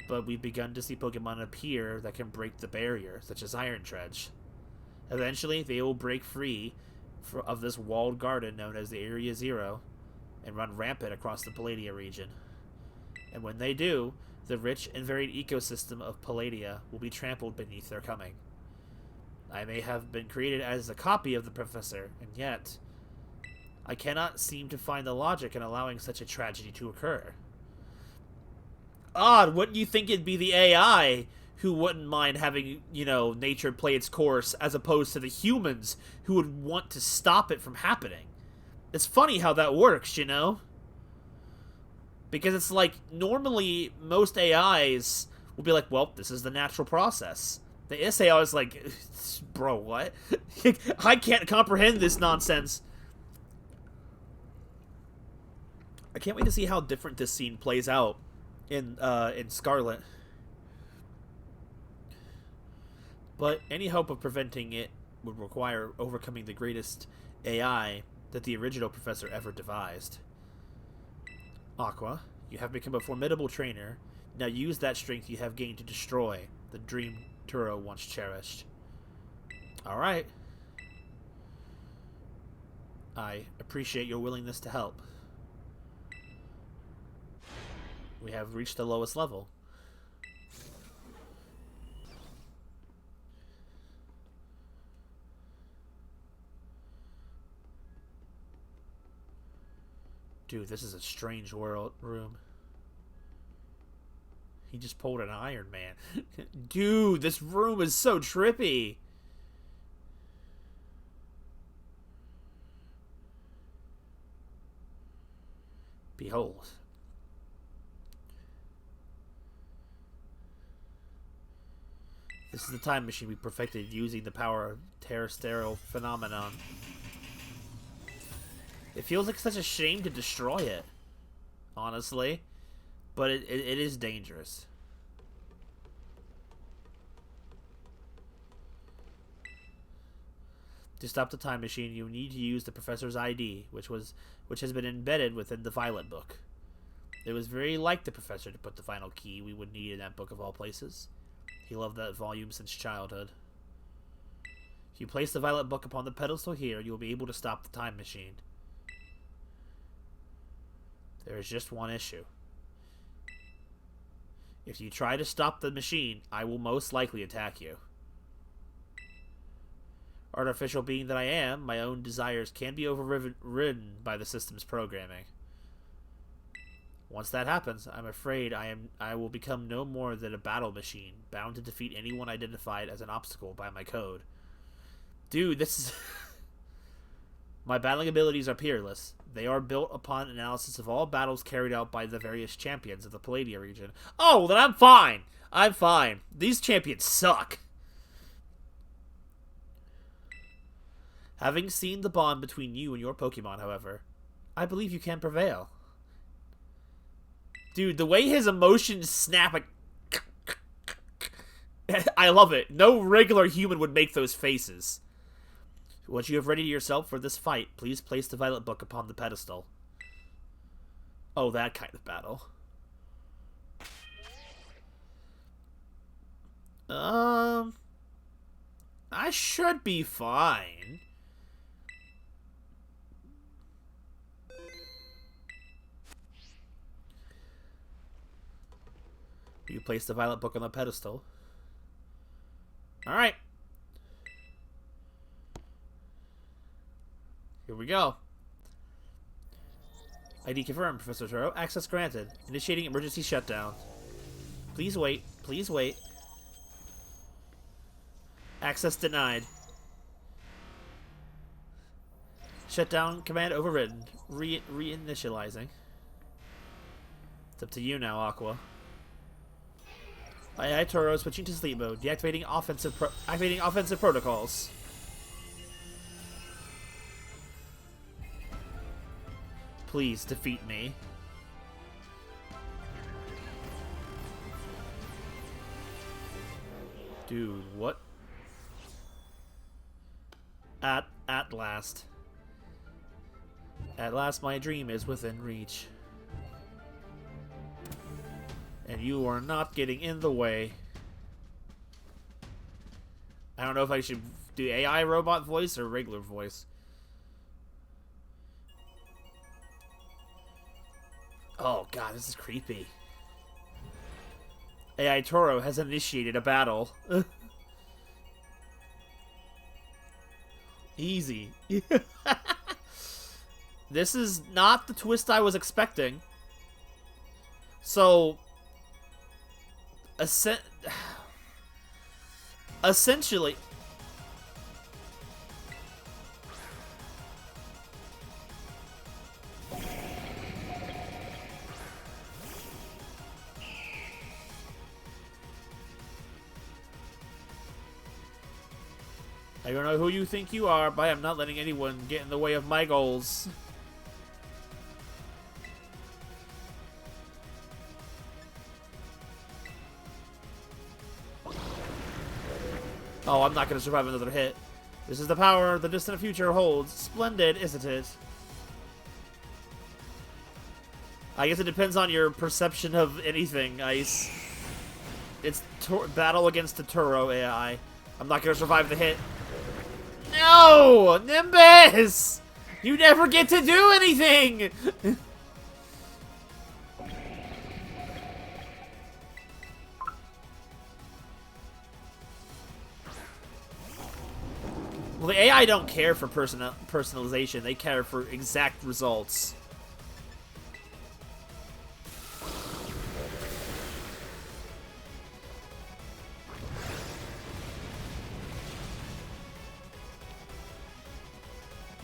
But we've begun to see Pokemon appear that can break the barrier, such as Iron Dredge. Eventually, they will break free of this walled garden known as the Area Zero and run rampant across the Palladia region. And when they do, the rich and varied ecosystem of Palladia will be trampled beneath their coming. I may have been created as a copy of the professor, and yet I cannot seem to find the logic in allowing such a tragedy to occur. Odd, wouldn't you think it'd be the AI who wouldn't mind having, nature play its course, as opposed to the humans who would want to stop it from happening? It's funny how that works, Because it's like, normally, most AIs will be like, well, this is the natural process. The SAI is like, bro, what? I can't comprehend this nonsense. I can't wait to see how different this scene plays out in Scarlet. But any hope of preventing it would require overcoming the greatest AI that the original professor ever devised. Aqua, you have become a formidable trainer. Now use that strength you have gained to destroy the dream Turo once cherished. Alright. I appreciate your willingness to help. We have reached the lowest level. Dude, this is a strange room. He just pulled an Iron Man. Dude, this room is so trippy. Behold. This is the time machine we perfected using the power of terrestrial phenomenon. It feels like such a shame to destroy it, honestly, but it is dangerous. To stop the time machine, you need to use the professor's ID, which has been embedded within the Violet book. It was very like the professor to put the final key we would need in that book of all places. He loved that volume since childhood. If you place the Violet book upon the pedestal here, you will be able to stop the time machine. There is just one issue. If you try to stop the machine, I will most likely attack you. Artificial being that I am, my own desires can be overridden by the system's programming. Once that happens, I'm afraid I will become no more than a battle machine, bound to defeat anyone identified as an obstacle by my code. Dude, this is... My battling abilities are peerless. They are built upon analysis of all battles carried out by the various champions of the Palladia region. Oh, then I'm fine! I'm fine. These champions suck. Having seen the bond between you and your Pokemon, however, I believe you can prevail. Dude, the way his emotions snap, like... I love it. No regular human would make those faces. Once you have readied yourself for this fight, please place the Violet book upon the pedestal. Oh, that kind of battle. I should be fine. You place the Violet book on the pedestal. Alright. Here we go. ID confirmed, Professor Turo. Access granted. Initiating emergency shutdown. Please wait. Please wait. Access denied. Shutdown command overridden. Reinitializing. It's up to you now, Aqua. Aye, Turo, switching to sleep mode. Deactivating offensive protocols. Please defeat me. Dude, what? At last. At last my dream is within reach. And you are not getting in the way. I don't know if I should do AI robot voice or regular voice. Oh god, this is creepy. AI Turo has initiated a battle. Easy. This is not the twist I was expecting. So... essentially... I don't know who you think you are, but I am not letting anyone get in the way of my goals. Oh, I'm not going to survive another hit. This is the power the distant future holds. Splendid, isn't it? I guess it depends on your perception of anything, Ice. It's battle against the Turo AI. I'm not going to survive the hit. No! Nimbus! You never get to do anything! Well, the AI don't care for personalization. They care for exact results.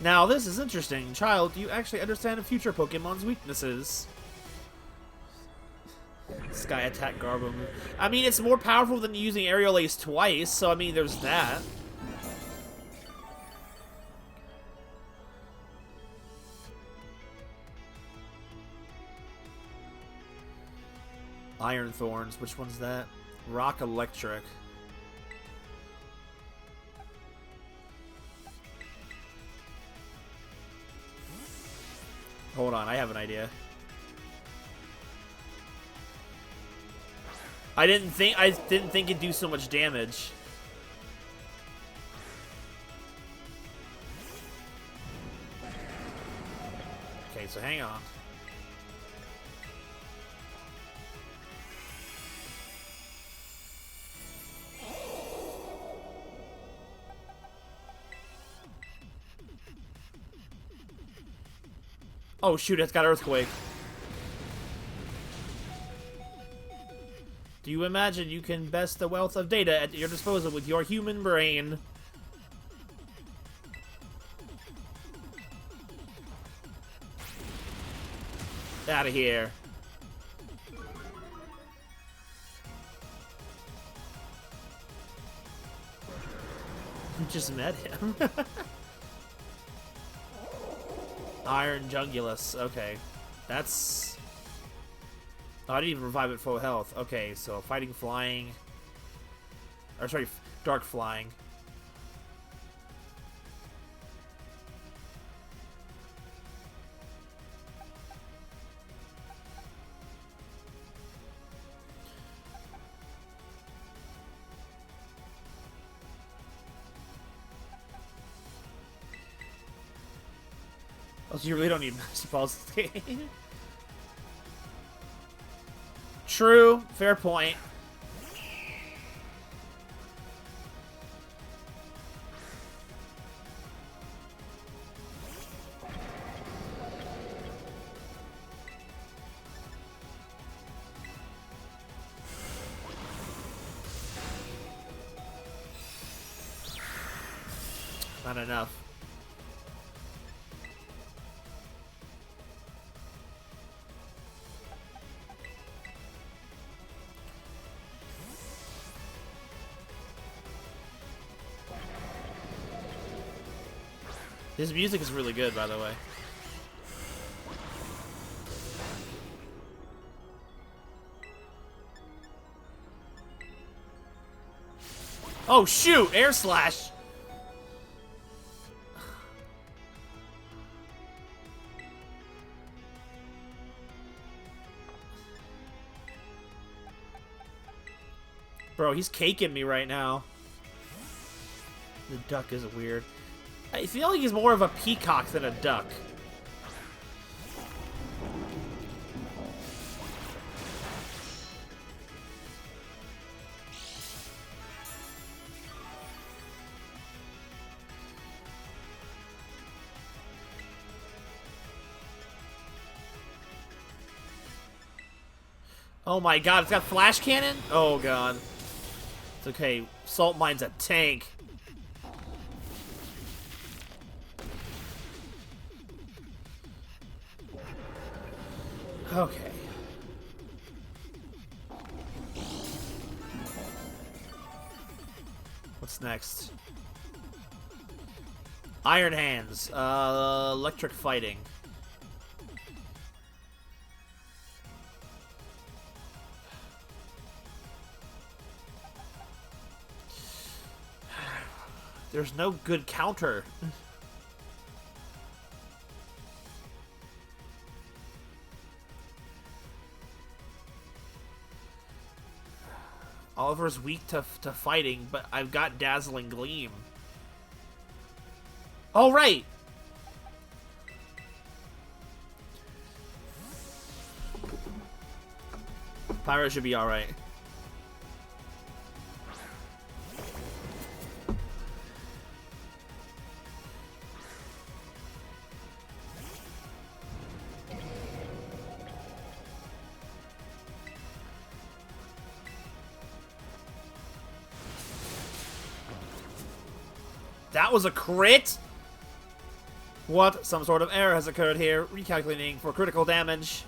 Now, this is interesting. Child, do you actually understand a future Pokemon's weaknesses? Sky Attack Garbo move. I mean, it's more powerful than using Aerial Ace twice, so I mean, there's that. Iron Thorns, which one's that? Rock Electric. Hold on, I have an idea. I didn't think it'd do so much damage. Okay, so hang on. Oh shoot, it's got Earthquake. Do you imagine you can best the wealth of data at your disposal with your human brain? Out of here. You just met him. Iron Jungulus. Okay. That's... Oh, I didn't even revive it full health. Okay, so fighting flying. Or sorry, dark flying. Oh, so you really don't need Master Balls in this game. True. Fair point. Not enough. His music is really good, by the way. Oh shoot! Air Slash! Bro, he's caking me right now. The duck is weird. I feel like he's more of a peacock than a duck. Oh my god, it's got flash cannon? Oh god. It's okay. Salt Mine's a tank. Okay. What's next? Iron Hands. Electric Fighting. There's no good counter. Oliver's weak to fighting, but I've got Dazzling Gleam. Oh, right! Pyro should be alright. That was a crit? What? Some sort of error has occurred here. Recalculating for critical damage.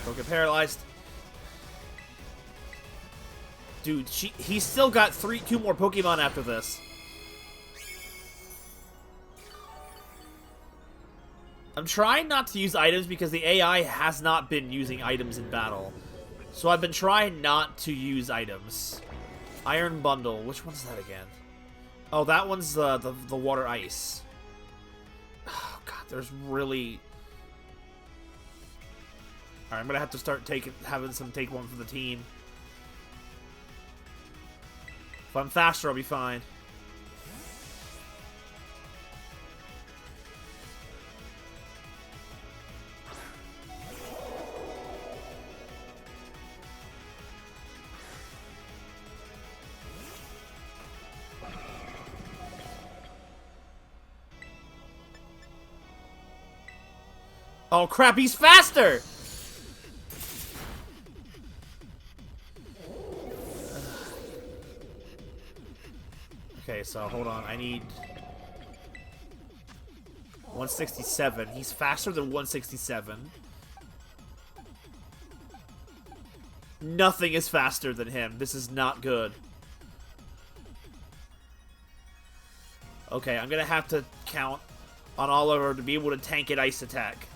Don't get paralyzed. Dude, he's still got two more Pokemon after this. I'm trying not to use items because the AI has not been using items in battle. So I've been trying not to use items. Iron Bundle. Which one's that again? Oh, that one's the water ice. Oh, God, there's really... Alright, I'm gonna have to start having some take one for the team. If I'm faster, I'll be fine. Oh crap, he's faster! Okay, so hold on. I need 167. He's faster than 167. Nothing is faster than him. This is not good. Okay, I'm gonna have to count on Oliver to be able to tank an ice attack.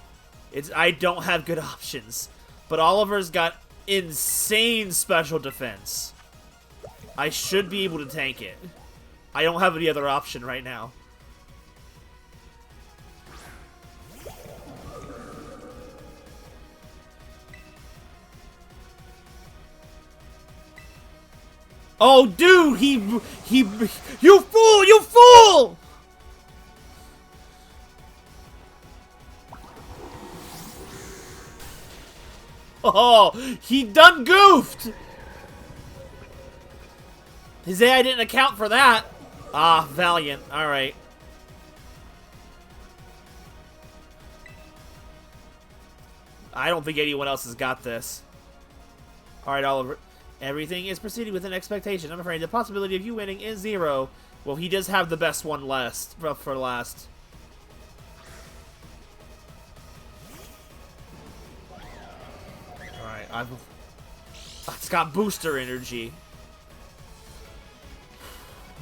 I don't have good options. But Oliver's got insane special defense. I should be able to tank it. I don't have any other option right now. Oh, dude, you fool, you fool! Oh, he done goofed! His AI didn't account for that. Ah, Valiant. Alright. I don't think anyone else has got this. Alright, Oliver. Everything is proceeding within expectation. I'm afraid the possibility of you winning is 0. Well, he does have the best one for last. Alright, it's got booster energy.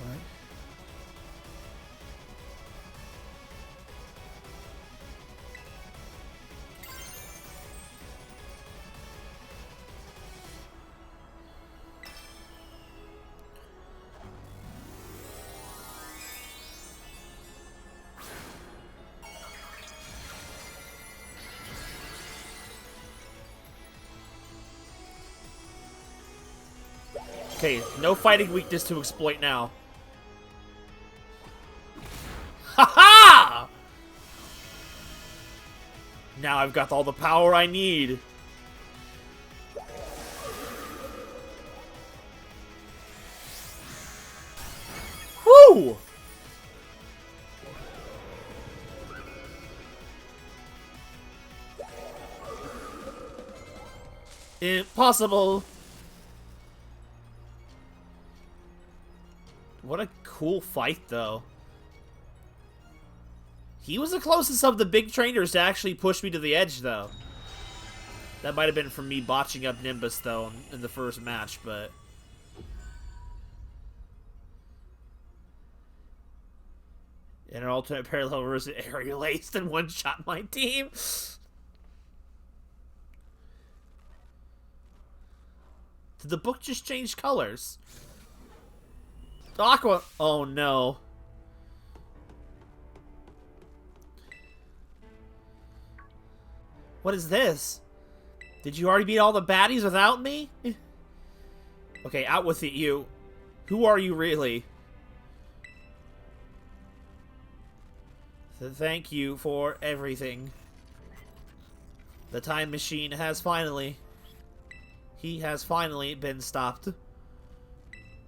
Alright. Okay, no fighting weakness to exploit now. Ha-ha! Now I've got all the power I need. Whew! Impossible. What a cool fight, though. He was the closest of the big trainers to actually push me to the edge, though. That might have been from me botching up Nimbus, though, in the first match, but... In an alternate parallel version, aerial aced and one-shot my team. Did the book just change colors? Aqua. Oh no. What is this? Did you already beat all the baddies without me? Okay, out with it, you. Who are you really? Thank you for everything. The time machine has finally... He has finally been stopped.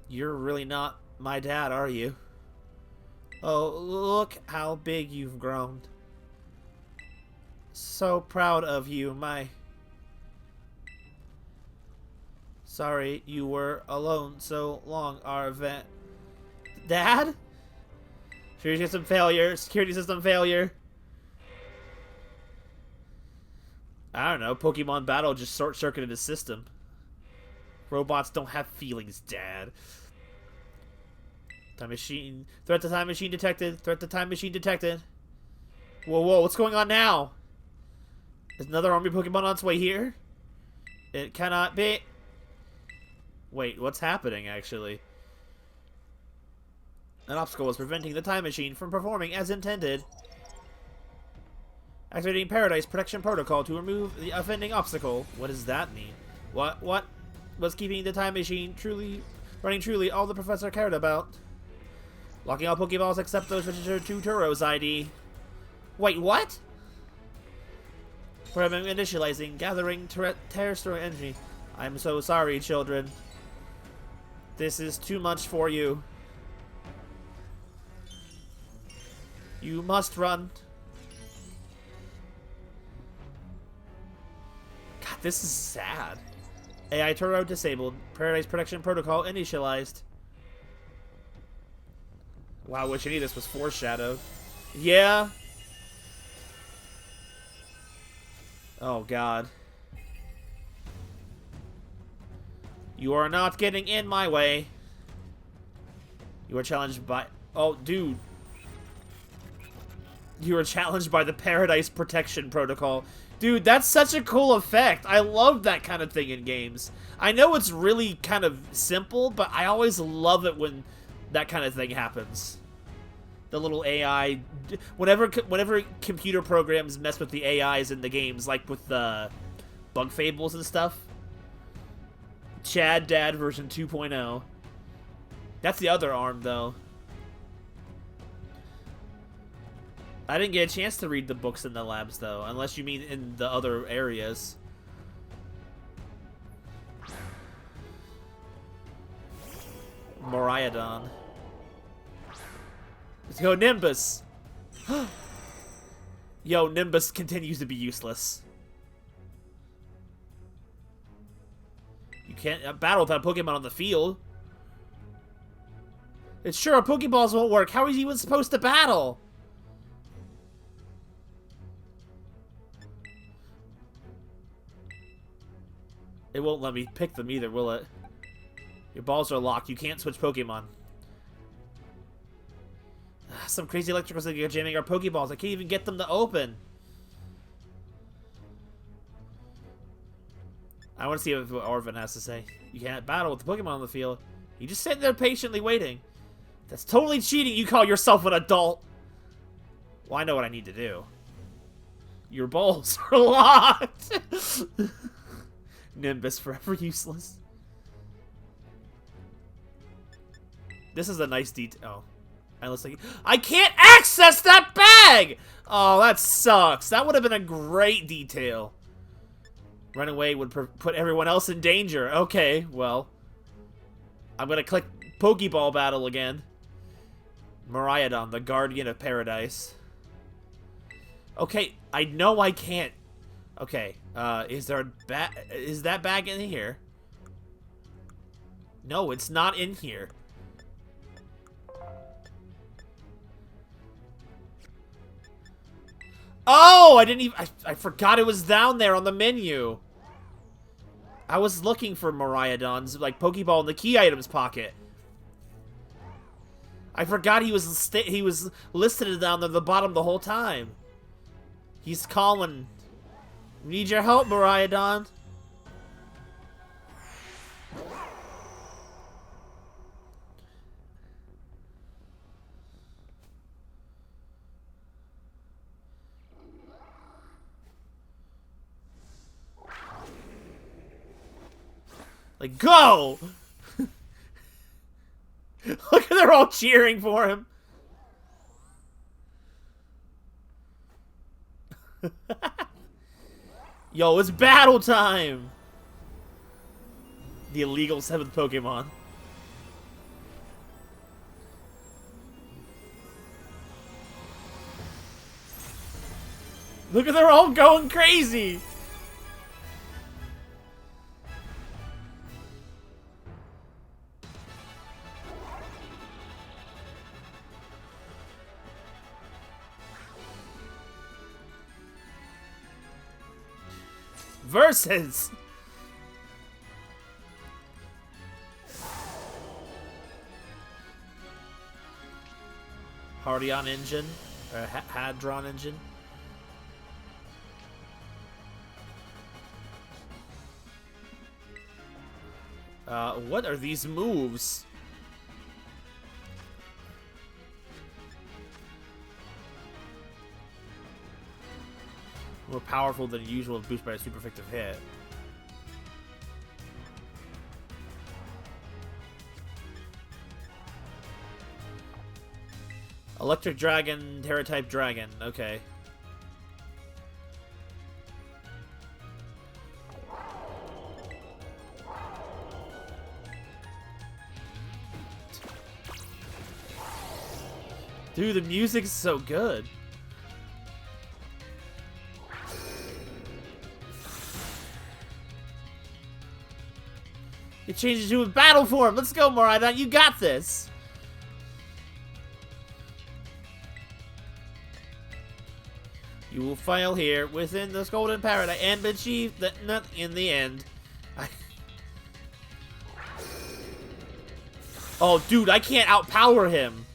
You're really not my dad, are you? Oh, look how big you've grown. So proud of you, my... Sorry you were alone so long, our event. Dad? Security system failure. Security system failure. I don't know. Pokemon Battle just short-circuited the system. Robots don't have feelings, Dad. Time machine. Threat to time machine detected. Threat to time machine detected. Whoa, whoa. What's going on now? Is another army Pokemon on its way here? It cannot be. Wait, what's happening, actually? An obstacle is preventing the time machine from performing as intended. Activating Paradise Protection Protocol to remove the offending obstacle. What does that mean? What was keeping the time machine running all the professor cared about? Locking all Pokeballs except those registered to Turo's ID. Wait, what? Programming initializing, gathering terrestrial energy. I'm so sorry, children. This is too much for you. You must run. God, this is sad. AI Turo disabled. Paradise Protection Protocol initialized. Wow, wish any of this was foreshadowed. Yeah. Oh, God. You are not getting in my way. You are challenged by... Oh, dude. You are challenged by the Paradise Protection Protocol. Dude, that's such a cool effect. I love that kind of thing in games. I know it's really kind of simple, but I always love it when that kind of thing happens. The little AI... Whenever computer programs mess with the AIs in the games, like with the Bug Fables and stuff. Chad Dad version 2.0. That's the other arm, though. I didn't get a chance to read the books in the labs, though, unless you mean in the other areas. Moriadon. Let's go, Nimbus! Yo, Nimbus continues to be useless. You can't battle without a Pokemon on the field. It's sure our Pokeballs won't work. How are you even supposed to battle? It won't let me pick them either, will it? Your balls are locked. You can't switch Pokemon. Some crazy electrical thing are jamming our Pokeballs. I can't even get them to open. I want to see what Orvin has to say. You can't battle with the Pokemon on the field. You just sit there patiently waiting. That's totally cheating. You call yourself an adult. Well, I know what I need to do. Your balls are locked. Nimbus forever useless. This is a nice detail. Oh. I can't access that bag! Oh, that sucks. That would have been a great detail. Run away would put everyone else in danger. Okay, well. I'm gonna click Pokeball Battle again. Moriadon, the Guardian of Paradise. Okay, I know I can't. Okay, is there a bag? Is that bag in here? No, it's not in here. Oh, I didn't even... I forgot it was down there on the menu. I was looking for Moriadon's, like, Pokeball in the key items pocket. I forgot he was listed down there at the bottom the whole time. He's calling. Need your help, Miraidon. Like, go! Look, they're all cheering for him. Yo, it's battle time! The illegal 7th Pokemon. Look, they're all going crazy! Versus Hardion engine, or Hadron engine. What are these moves? More powerful than usual if boosted by a super effective hit. Electric Dragon, Terra-type Dragon. Okay. Dude, the music's so good. It changes to a battle form. Let's go, Miraidon. You got this. You will fail here within this golden paradise and achieve that nut in the end. Oh, dude, I can't outpower him.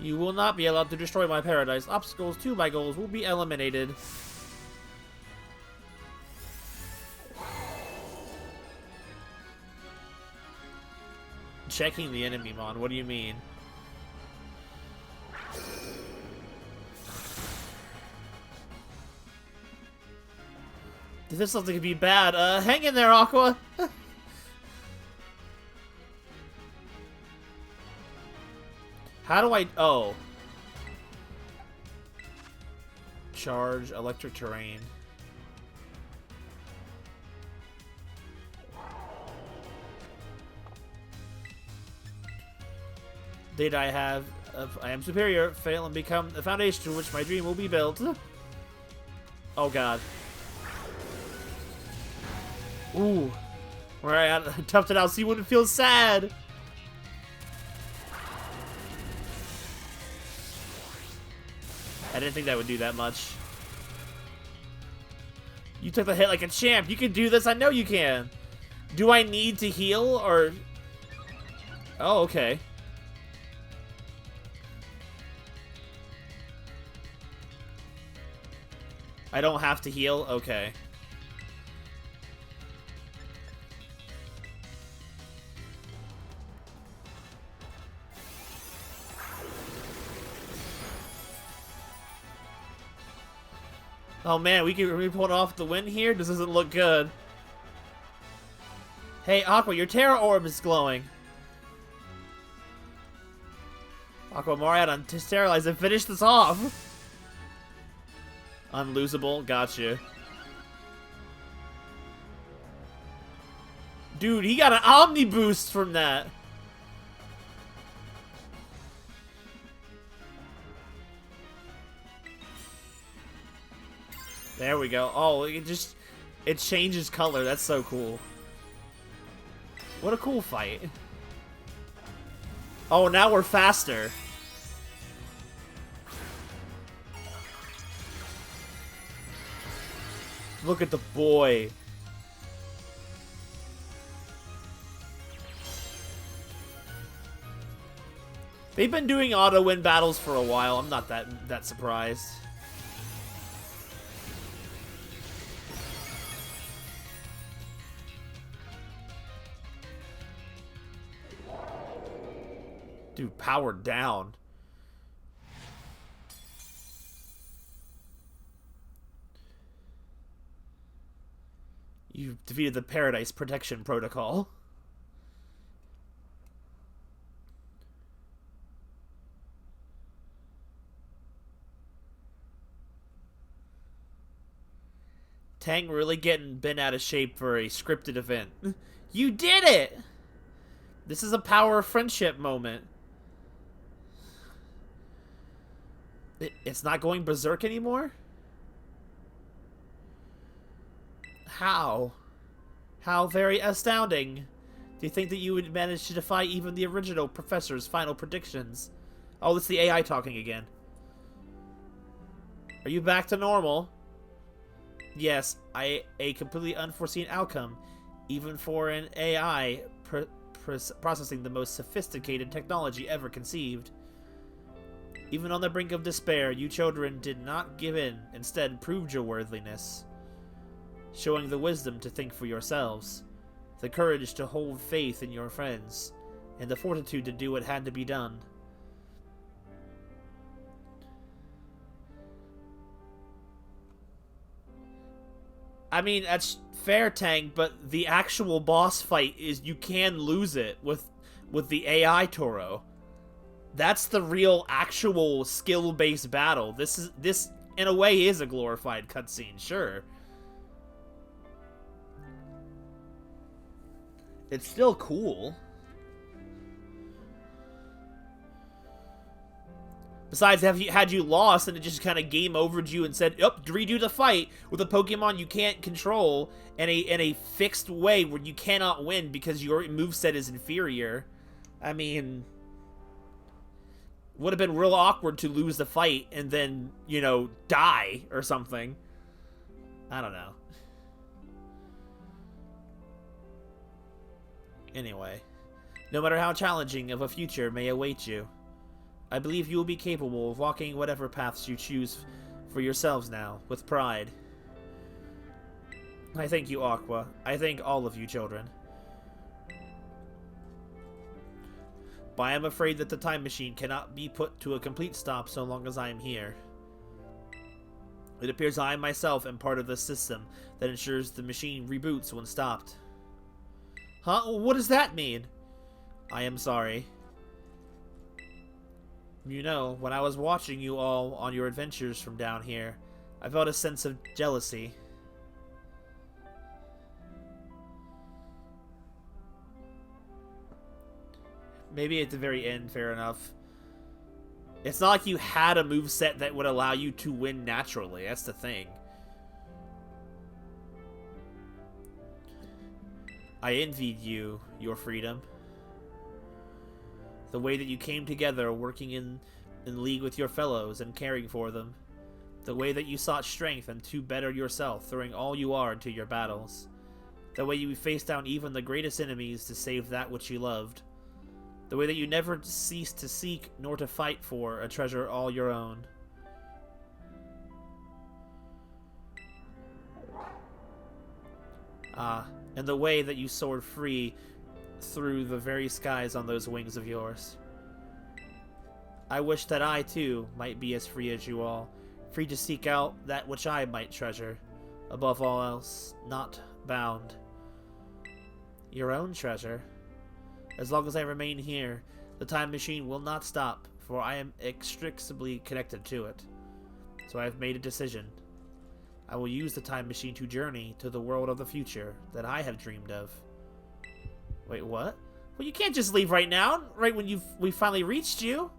You will not be allowed to destroy my paradise. Obstacles to my goals will be eliminated. Checking the enemy mon. What do you mean? This something could be bad. Hang in there, Aqua. How do I... Oh. Charge electric terrain. Data I have of I am superior, fail and become the foundation to which my dream will be built. Oh god. Ooh. Right, I toughed it out so you wouldn't feel sad. I didn't think that would do that much. You took the hit like a champ. You can do this. I know you can. Do I need to heal or... Oh, okay. I don't have to heal? Okay. Oh man, we pulled off the win here? This doesn't look good. Hey, Aqua, your Terra Orb is glowing. Aqua, Miraidon, to sterilize and finish this off. Unlosable, gotcha. Dude, he got an Omni Boost from that. There we go. Oh, it changes color. That's so cool. What a cool fight. Oh, now we're faster. Look at the boy. They've been doing auto-win battles for a while. I'm not that surprised. Dude, powered down. You've defeated the Paradise Protection Protocol. Tang really getting bent out of shape for a scripted event. You did it! This is a power of friendship moment. It's not going berserk anymore? How? How very astounding. Do you think that you would manage to defy even the original professor's final predictions? Oh, it's the AI talking again. Are you back to normal? Yes, a completely unforeseen outcome, even for an AI processing the most sophisticated technology ever conceived. Even on the brink of despair, you children did not give in, instead proved your worthiness, showing the wisdom to think for yourselves, the courage to hold faith in your friends, and the fortitude to do what had to be done. I mean, that's fair, Tang, but the actual boss fight is you can lose it with the AI Toro. That's the real, actual skill-based battle. This in a way is a glorified cutscene, sure. It's still cool. Besides, had you lost and it just kind of game overed you and said, "Yep, redo the fight with a Pokemon you can't control in a fixed way where you cannot win because your moveset is inferior," I mean, would have been real awkward to lose the fight and then, you know, die or something. I don't know. Anyway, no matter how challenging of a future may await you, I believe you will be capable of walking whatever paths you choose for yourselves now, with pride. I thank you, Aqua. I thank all of you, children. But I am afraid that the time machine cannot be put to a complete stop so long as I am here. It appears I myself am part of the system that ensures the machine reboots when stopped. Huh? What does that mean? I am sorry. You know, when I was watching you all on your adventures from down here, I felt a sense of jealousy. Maybe at the very end, fair enough. It's not like you had a moveset that would allow you to win naturally, that's the thing. I envied you, your freedom. The way that you came together, working in league with your fellows and caring for them. The way that you sought strength and to better yourself, throwing all you are into your battles. The way you faced down even the greatest enemies to save that which you loved. The way that you never ceased to seek nor to fight for a treasure all your own. And the way that you soared free through the very skies on those wings of yours. I wish that I, too, might be as free as you all, free to seek out that which I might treasure, above all else, not bound. Your own treasure? As long as I remain here, the time machine will not stop, for I am inextricably connected to it. So I have made a decision. I will use the time machine to journey to the world of the future that I have dreamed of. Wait, what? Well, you can't just leave right now, right when we finally reached you.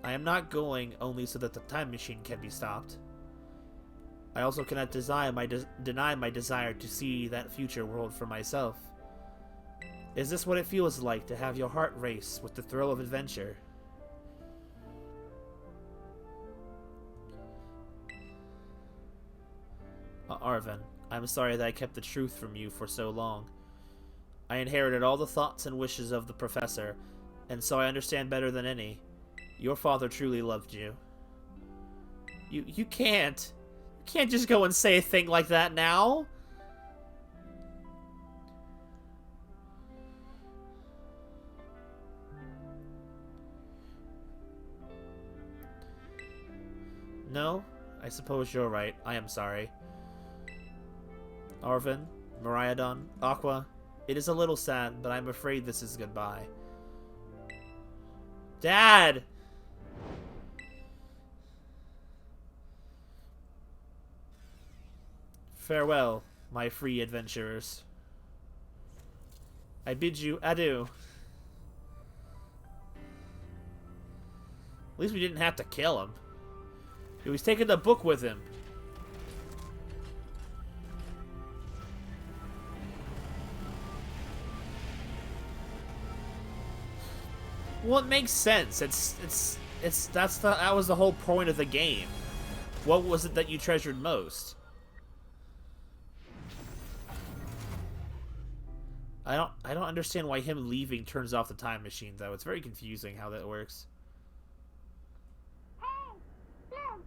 I am not going only so that the time machine can be stopped. I also cannot deny my desire to see that future world for myself. Is this what it feels like to have your heart race with the thrill of adventure? Arvin, I'm sorry that I kept the truth from you for so long. I inherited all the thoughts and wishes of the professor, and so I understand better than any. Your father truly loved you. You can't. You can't just go and say a thing like that now. No, I suppose you're right. I am sorry. Arvin, Miraidon, Aqua, it is a little sad, but I'm afraid this is goodbye. Dad! Farewell, my free adventurers. I bid you adieu. At least we didn't have to kill him. He was taking the book with him. Well, it makes sense. That was the whole point of the game. What was it that you treasured most? I don't understand why him leaving turns off the time machine, though. It's very confusing how that works. Hey, look.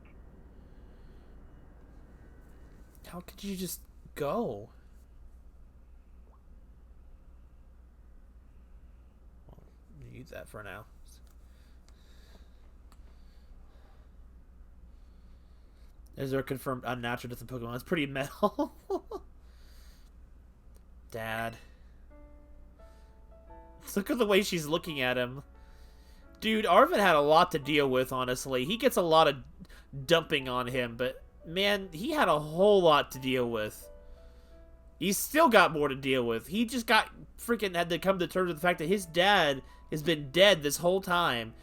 How could you just go? Well, use that for now. Is there a confirmed unnatural death in Pokemon? That's pretty metal. Dad. Look at the way she's looking at him. Dude, Arvin had a lot to deal with, honestly. He gets a lot of dumping on him, but man, he had a whole lot to deal with. He's still got more to deal with. He just had to come to terms with the fact that his dad has been dead this whole time,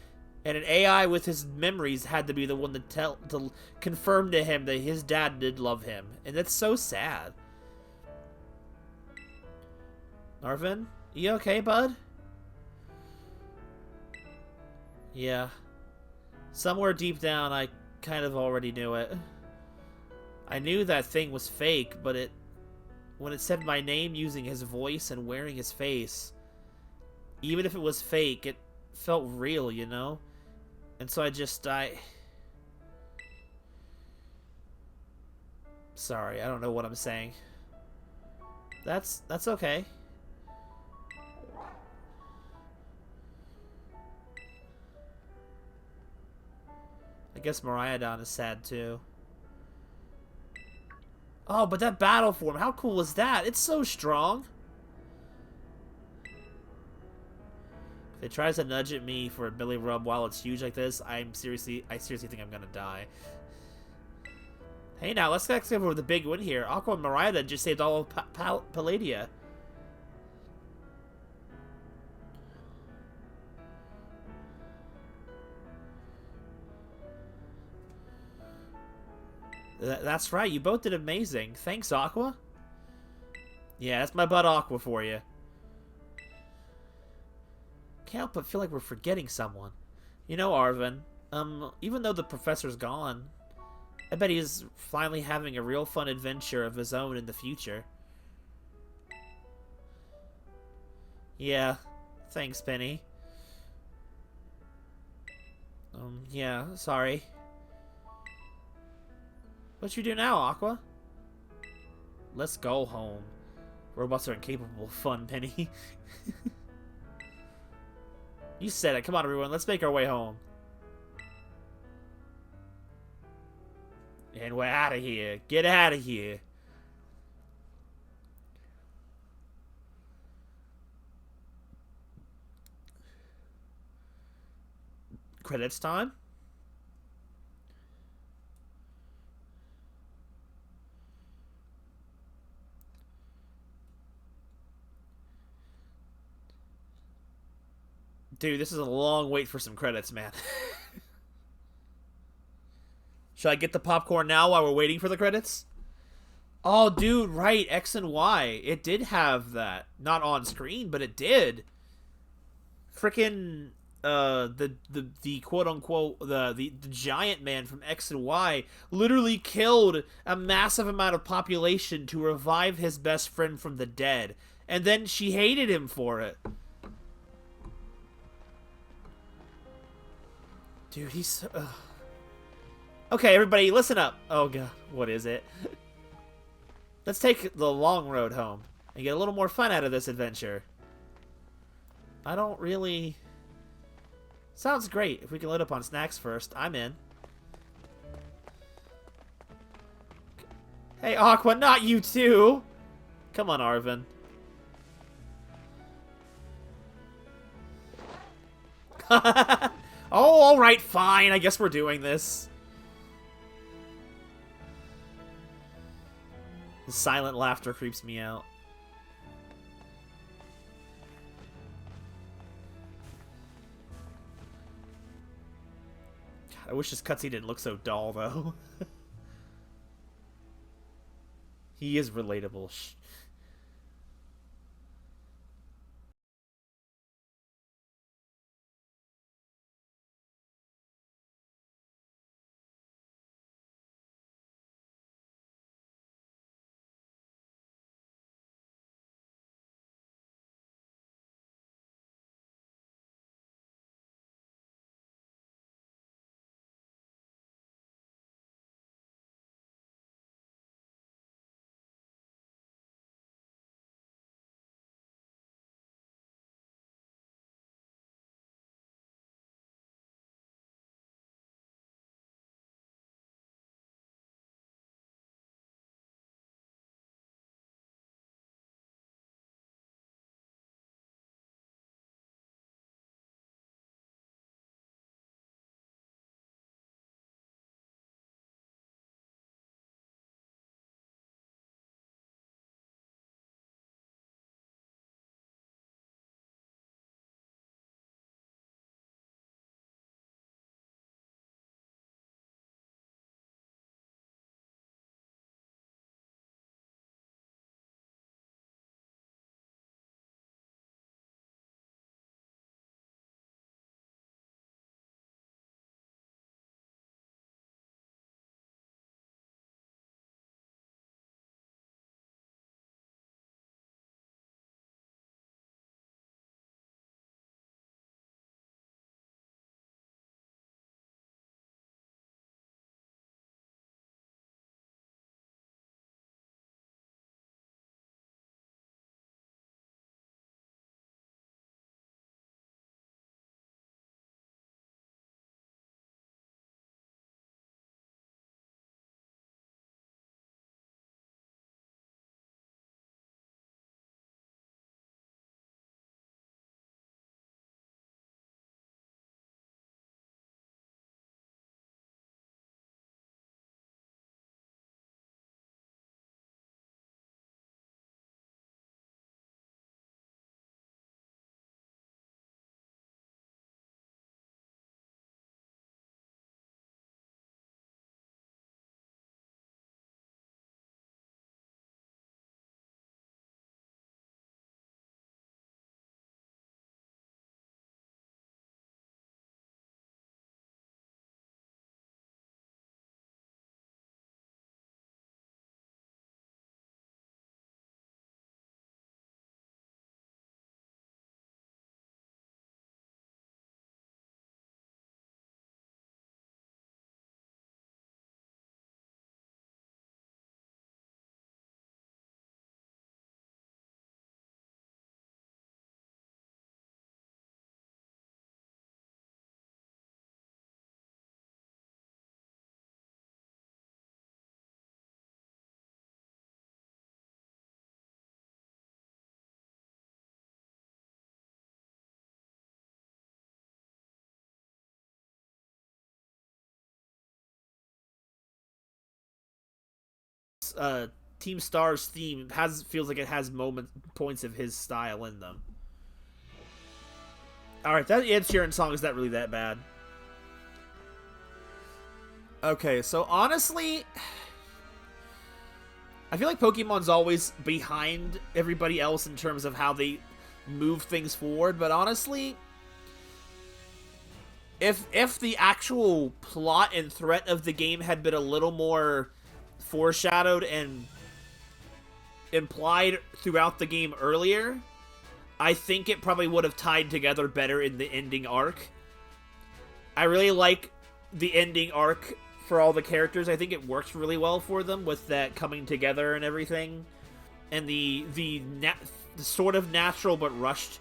and an AI with his memories had to be the one to confirm to him that his dad did love him, and that's so sad. Arvin, you okay, bud? Yeah. Somewhere deep down, I kind of already knew it. I knew that thing was fake, but when it said my name using his voice and wearing his face, even if it was fake, it felt real, you know? And so Sorry, I don't know what I'm saying. That's okay. I guess Miraidon is sad too. Oh, but that battle form, how cool is that? It's so strong. If it tries to nudge at me for a Billy Rub while it's huge like this, I seriously think I'm gonna die. Hey now, let's get over the big win here. Aqua and Miraidon just saved all of Palladia. That's right, you both did amazing. Thanks, Aqua. Yeah, that's my butt Aqua for you. Can't help but feel like we're forgetting someone. You know, Arvin, even though the professor's gone, I bet he's finally having a real fun adventure of his own in the future. Yeah, thanks, Penny. Yeah, sorry. What you do now, Aqua? Let's go home. Robots are incapable of fun, Penny. You said it. Come on, everyone. Let's make our way home. And we're out of here. Get out of here. Credits time? Dude, this is a long wait for some credits, man. Should I get the popcorn now while we're waiting for the credits? Oh, dude, right. X and Y. It did have that. Not on screen, but it did. Frickin' the quote unquote the giant man from X and Y literally killed a massive amount of population to revive his best friend from the dead, and then she hated him for it. Dude, he's okay. Everybody, listen up. Oh god, what is it? Let's take the long road home and get a little more fun out of this adventure. I don't really... Sounds great. If we can load up on snacks first, I'm in. Hey, Aqua, not you too! Come on, Arvin. Oh, alright, fine. I guess we're doing this. The silent laughter creeps me out. God, I wish this cutscene didn't look so dull, though. He is relatable. uh, Team Star's theme feels like it has points of his style in them. All right, that Ed Sheeran song is not really that bad. Okay, so honestly, I feel like Pokemon's always behind everybody else in terms of how they move things forward, but honestly, if the actual plot and threat of the game had been a little more foreshadowed and implied throughout the game earlier, I think it probably would have tied together better in the ending arc. I really like the ending arc for all the characters. I think it works really well for them with that coming together and everything. And the sort of natural but rushed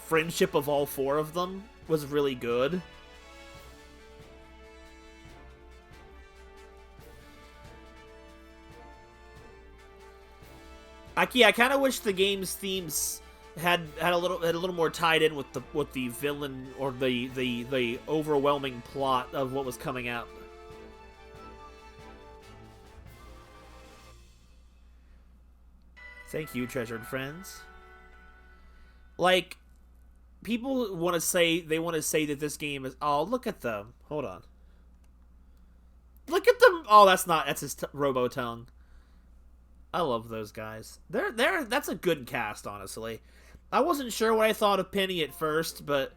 friendship of all four of them was really good. I kind of wish the game's themes had a little more tied in with the villain or the overwhelming plot of what was coming out. Thank you, treasured friends. Like, people want to say that this game is. Oh, look at them. Hold on. Look at them. Oh, that's his robo tongue. I love those guys. That's a good cast, honestly. I wasn't sure what I thought of Penny at first, but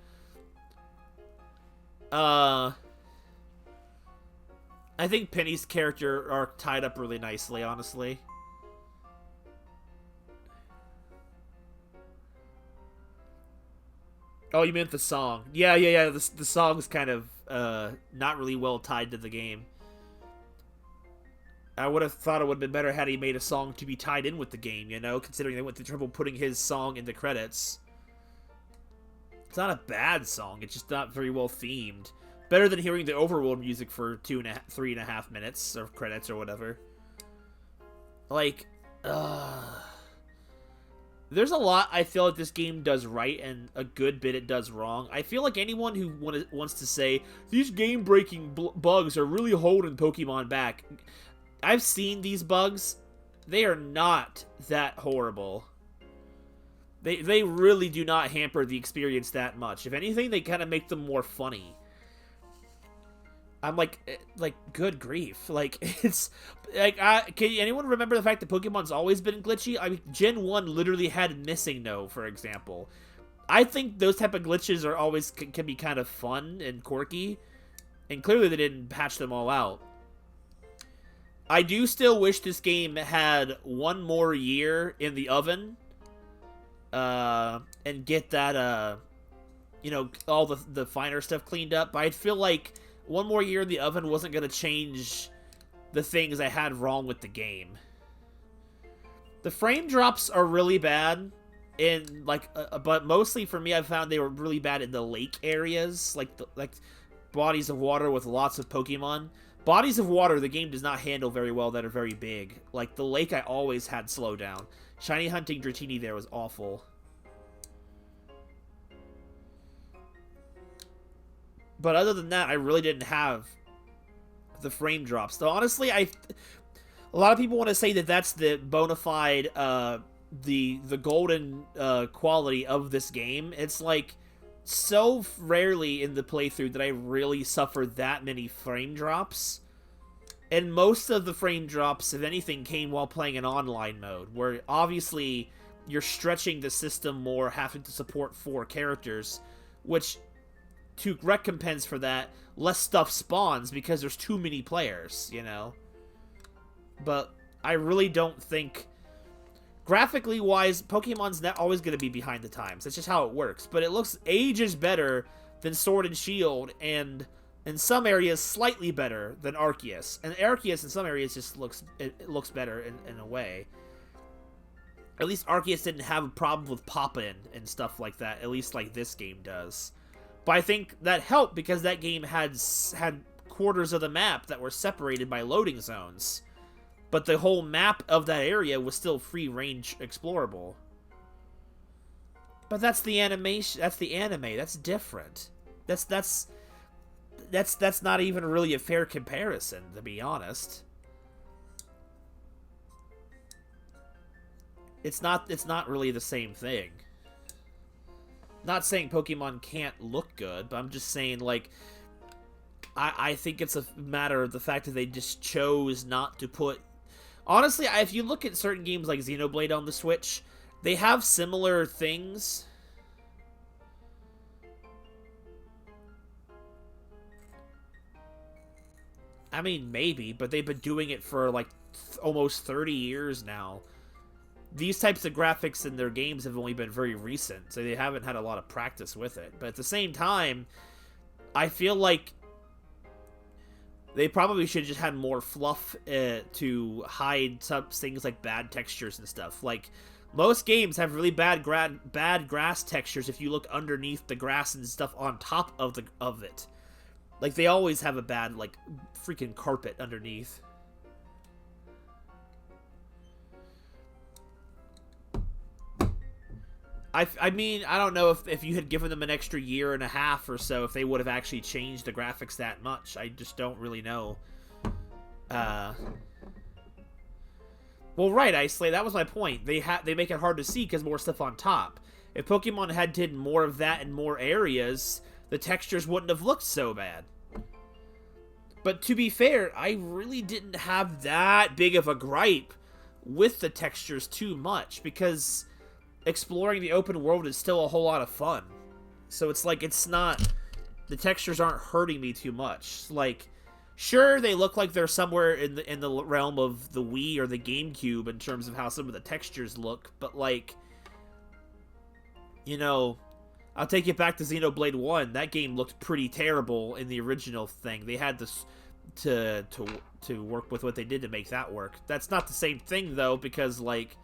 I think Penny's character arc tied up really nicely, honestly. Oh, you meant the song. Yeah. The song's kind of not really well tied to the game. I would have thought it would have been better had he made a song to be tied in with the game, you know, considering they went through trouble putting his song in the credits. It's not a bad song, it's just not very well themed. Better than hearing the overworld music for 3.5 minutes of credits or whatever. Like, there's a lot I feel like this game does right and a good bit it does wrong. I feel like anyone who wants to say, these game-breaking bugs are really holding Pokemon back. I've seen these bugs. They are not that horrible. They really do not hamper the experience that much. If anything, they kind of make them more funny. I'm like, good grief. Like, it's like, can anyone remember the fact that Pokemon's always been glitchy? I mean, Gen 1 literally had Missing No, for example. I think those type of glitches are always can be kind of fun and quirky, and clearly they didn't patch them all out. I do still wish this game had one more year in the oven, and get that, you know, all the finer stuff cleaned up. But I feel like one more year in the oven wasn't going to change the things I had wrong with the game. The frame drops are really bad, but mostly for me, I found they were really bad in the lake areas, like bodies of water with lots of Pokemon. Bodies of water, the game does not handle very well that are very big. Like, the lake I always had slow down. Shiny hunting Dratini there was awful. But other than that, I really didn't have the frame drops. Though, honestly, a lot of people want to say that that's the bona fide, the golden quality of this game. It's like, so rarely in the playthrough that I really suffered that many frame drops. And most of the frame drops, if anything, came while playing an online mode, where obviously you're stretching the system more, having to support 4 characters, which, to recompense for that, less stuff spawns because there's too many players, you know? But I really don't think, graphically wise, Pokemon's not always going to be behind the times. That's just how it works. But it looks ages better than Sword and Shield, and in some areas slightly better than Arceus. And Arceus in some areas just looks better in a way. At least Arceus didn't have a problem with pop-in and stuff like that, at least like this game does. But I think that helped because that game had quarters of the map that were separated by loading zones. But the whole map of that area was still free-range explorable. But that's the animation. That's the anime. That's different. That's not even really a fair comparison, to be honest. It's not really the same thing. Not saying Pokemon can't look good, but I'm just saying, like, I think it's a matter of the fact that they just chose not to put... Honestly, if you look at certain games like Xenoblade on the Switch, they have similar things. I mean, maybe, but they've been doing it for like almost 30 years now. These types of graphics in their games have only been very recent, so they haven't had a lot of practice with it. But at the same time, I feel like they probably should have just had more fluff to hide some things like bad textures and stuff. Like, most games have really bad grass textures if you look underneath the grass and stuff on top of it. Like, they always have a bad, like, freaking carpet underneath. I mean, I don't know if you had given them an extra year and a half or so, if they would have actually changed the graphics that much. I just don't really know. Well, right, Islay, that was my point. They make it hard to see because more stuff on top. If Pokemon had did more of that in more areas, the textures wouldn't have looked so bad. But to be fair, I really didn't have that big of a gripe with the textures too much, because exploring the open world is still a whole lot of fun. So it's like, it's not, the textures aren't hurting me too much. Like, sure, they look like they're somewhere in the realm of the Wii or the GameCube in terms of how some of the textures look, but like, you know, I'll take it back to Xenoblade 1. That game looked pretty terrible in the original thing. They had this to work with what they did to make that work. That's not the same thing though, because like,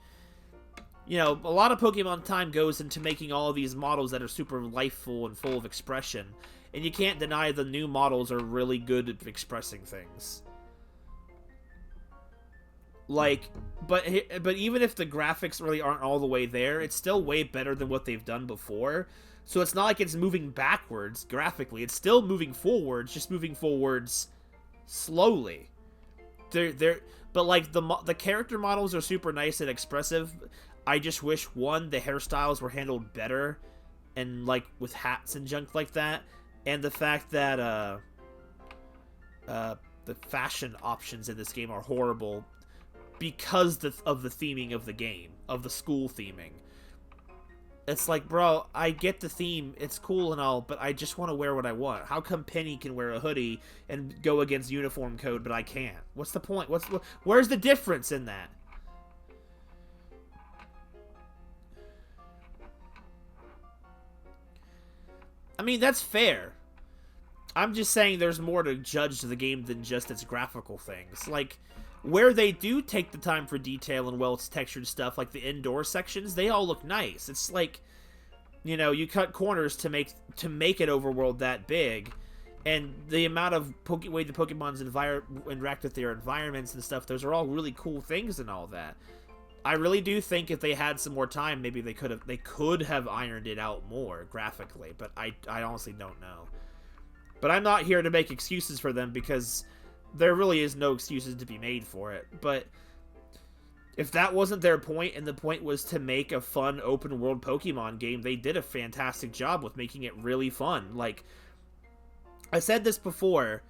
you know, a lot of Pokemon time goes into making all of these models that are super lifeful and full of expression. And you can't deny the new models are really good at expressing things. Like, but even if the graphics really aren't all the way there, it's still way better than what they've done before. So it's not like it's moving backwards graphically. It's still moving forwards, just moving forwards slowly. But like the character models are super nice and expressive. I just wish, one, the hairstyles were handled better, and like with hats and junk like that, and the fact that the fashion options in this game are horrible because of the theming of the game, of the school theming. It's like, bro, I get the theme, it's cool and all, but I just want to wear what I want. How come Penny can wear a hoodie and go against uniform code, but I can't? What's the point? Where's the difference in that? I mean, that's fair. I'm just saying there's more to judge the game than just its graphical things. Like, where they do take the time for detail and well-textured stuff, like the indoor sections, they all look nice. It's like, you know, you cut corners to make it overworld that big, and the amount of way the Pokemon's interact with their environments and stuff, those are all really cool things and all that. I really do think if they had some more time, maybe they could have ironed it out more graphically, but I honestly don't know. But I'm not here to make excuses for them, because there really is no excuses to be made for it. But if that wasn't their point, and the point was to make a fun open world Pokemon game, they did a fantastic job with making it really fun. Like, I said this before,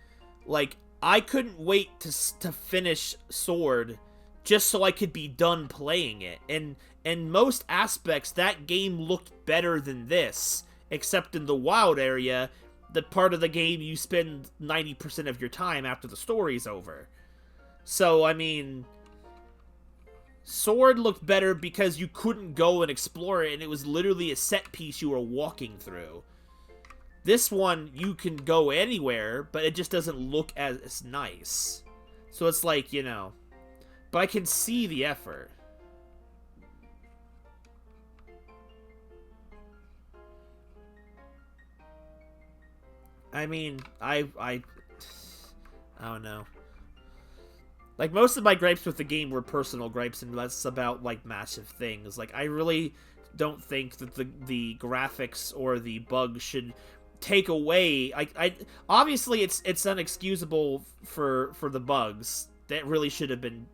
like, I couldn't wait to finish Sword just so I could be done playing it. And in most aspects, that game looked better than this, except in the wild area, the part of the game you spend 90% of your time after the story's over. So, I mean, Sword looked better because you couldn't go and explore it, and it was literally a set piece you were walking through. This one, you can go anywhere, but it just doesn't look as nice. So it's like, you know, but I can see the effort. I mean, I don't know. Like, most of my gripes with the game were personal gripes and less about, like, massive things. Like, I really don't think that the graphics or the bugs should take away... obviously, it's unexcusable for the bugs. That really should have been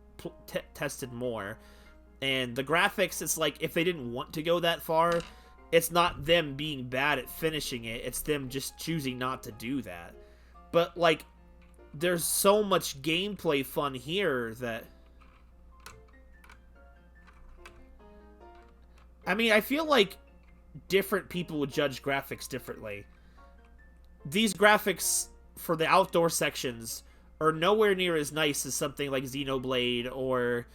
tested more. And the graphics, it's like, if they didn't want to go that far, it's not them being bad at finishing it, it's them just choosing not to do that. But, like, there's so much gameplay fun here that... I mean, I feel like different people would judge graphics differently. These graphics for the outdoor sections are nowhere near as nice as something like Xenoblade or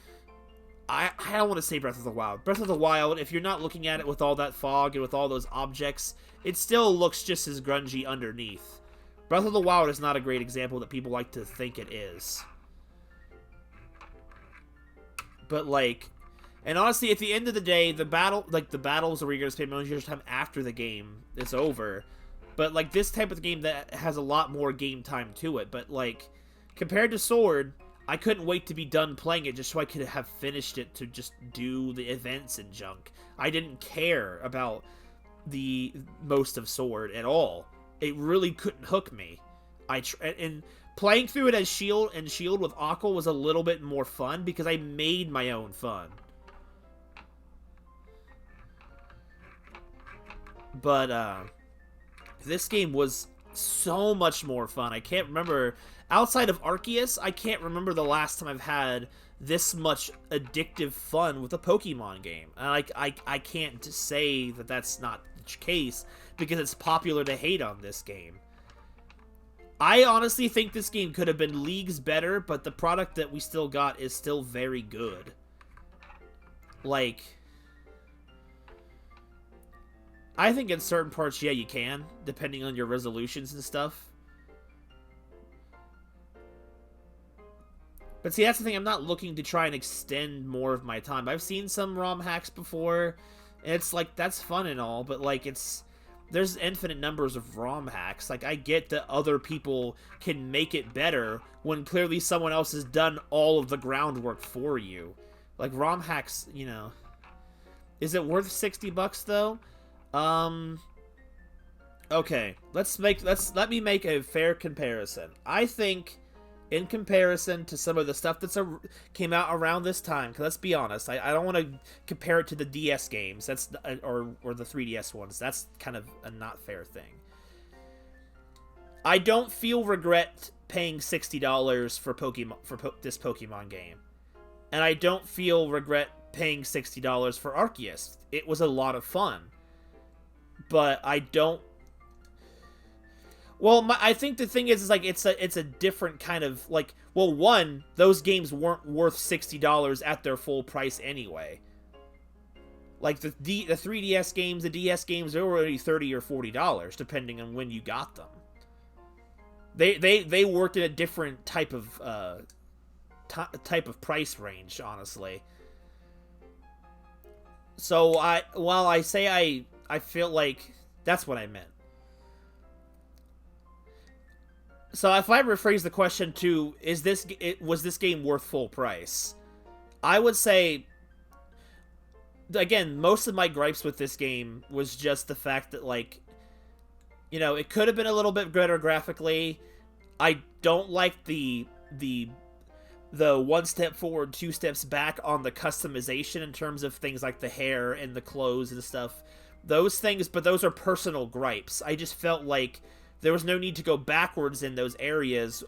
I don't want to say Breath of the Wild. Breath of the Wild, if you're not looking at it with all that fog and with all those objects, it still looks just as grungy underneath. Breath of the Wild is not a great example that people like to think it is. But, like, and honestly, at the end of the day, the battles are where you're going to spend most of your time after the game is over. But, like, this type of game that has a lot more game time to it. But, like, compared to Sword, I couldn't wait to be done playing it just so I could have finished it to just do the events and junk. I didn't care about the most of Sword at all. It really couldn't hook me. And playing through it as Shield with Aqua was a little bit more fun because I made my own fun. But this game was so much more fun. I can't remember, outside of Arceus, I can't remember the last time I've had this much addictive fun with a Pokemon game. And I can't say that that's not the case because it's popular to hate on this game. I honestly think this game could have been leagues better, but the product that we still got is still very good. Like, I think in certain parts, yeah, you can, depending on your resolutions and stuff. But see, that's the thing, I'm not looking to try and extend more of my time. I've seen some ROM hacks before, and it's like, that's fun and all, but like, there's infinite numbers of ROM hacks. Like, I get that other people can make it better when clearly someone else has done all of the groundwork for you. Like, ROM hacks, you know. Is it worth $60 though? Okay. Let me make a fair comparison. I think, in comparison to some of the stuff that's came out around this time, because let's be honest, I don't want to compare it to the DS games, that's or the 3DS ones. That's kind of a not fair thing. I don't feel regret paying $60 for this Pokemon game, and I don't feel regret paying $60 for Arceus. It was a lot of fun, but I don't. Well, I think the thing is like it's a different kind of, like, well, one, those games weren't worth $60 at their full price anyway. Like the 3DS games, the DS games, they were already $30 or $40 depending on when you got them. They worked in a different type of price range, honestly. So while I say I feel like that's what I meant. So if I rephrase the question to, was this game worth full price? I would say, again, most of my gripes with this game was just the fact that, like, you know, it could have been a little bit better graphically. I don't like the one step forward, two steps back on the customization in terms of things like the hair and the clothes and stuff. Those things, but those are personal gripes. I just felt like there was no need to go backwards in those areas,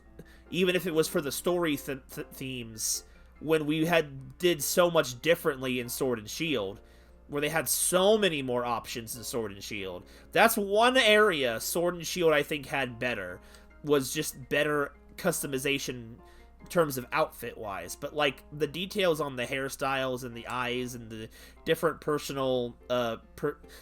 even if it was for the story themes, when we did so much differently in Sword and Shield, where they had so many more options in Sword and Shield. That's one area Sword and Shield I think had better, was just better customization in terms of outfit-wise. But, like, the details on the hairstyles and the eyes and the different personal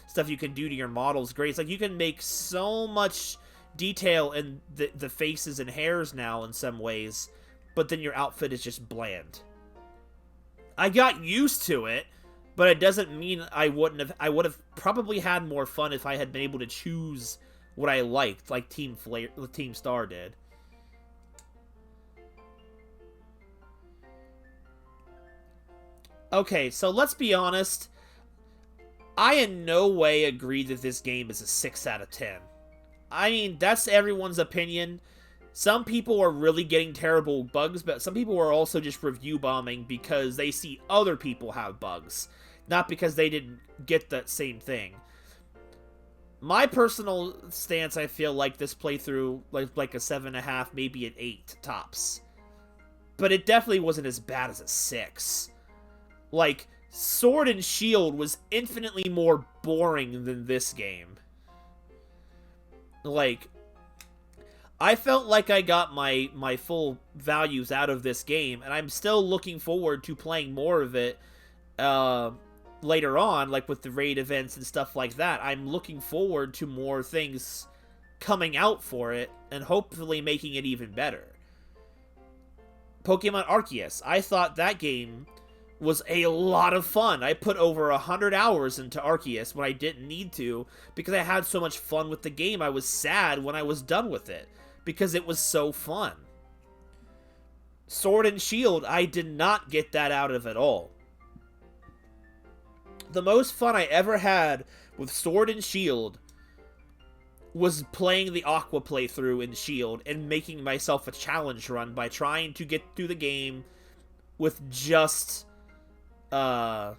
stuff you can do to your models, great. It's like you can make so much detail in the faces and hairs now in some ways, but then your outfit is just bland. I got used to it, but it doesn't mean I would have probably had more fun if I had been able to choose what I liked, like Team Star did. Okay, so let's be honest. I in no way agree that this game is a 6 out of 10. I mean, that's everyone's opinion. Some people are really getting terrible bugs, but some people are also just review bombing because they see other people have bugs, not because they didn't get that same thing. My personal stance, I feel like this playthrough, like a 7.5, maybe an 8 tops. But it definitely wasn't as bad as a 6. Like, Sword and Shield was infinitely more boring than this game. Like, I felt like I got my full values out of this game, and I'm still looking forward to playing more of it uh, later on, like with the raid events and stuff like that. I'm looking forward to more things coming out for it, and hopefully making it even better. Pokemon Arceus. I thought that game was a lot of fun. I put over 100 hours into Arceus when I didn't need to because I had so much fun with the game. I was sad when I was done with it because it was so fun. Sword and Shield, I did not get that out of at all. The most fun I ever had with Sword and Shield was playing the Aqua playthrough in Shield and making myself a challenge run by trying to get through the game with just they're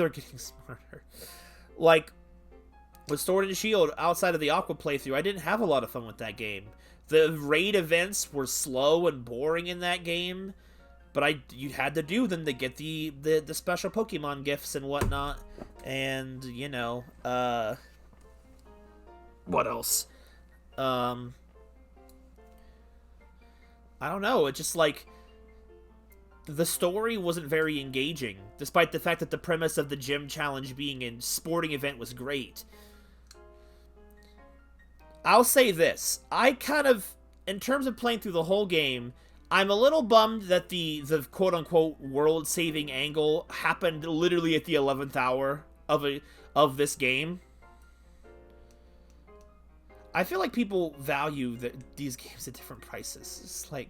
getting smarter. Like with Sword and Shield, outside of the Aqua playthrough, I didn't have a lot of fun with that game. The raid events were slow and boring in that game, but you had to do them to get the special Pokemon gifts and whatnot. And, you know, what else? I don't know, it just, like, the story wasn't very engaging, despite the fact that the premise of the gym challenge being a sporting event was great. I'll say this, I kind of, in terms of playing through the whole game, I'm a little bummed that the quote-unquote world-saving angle happened literally at the 11th hour of this game. I feel like people value these games at different prices. It's like,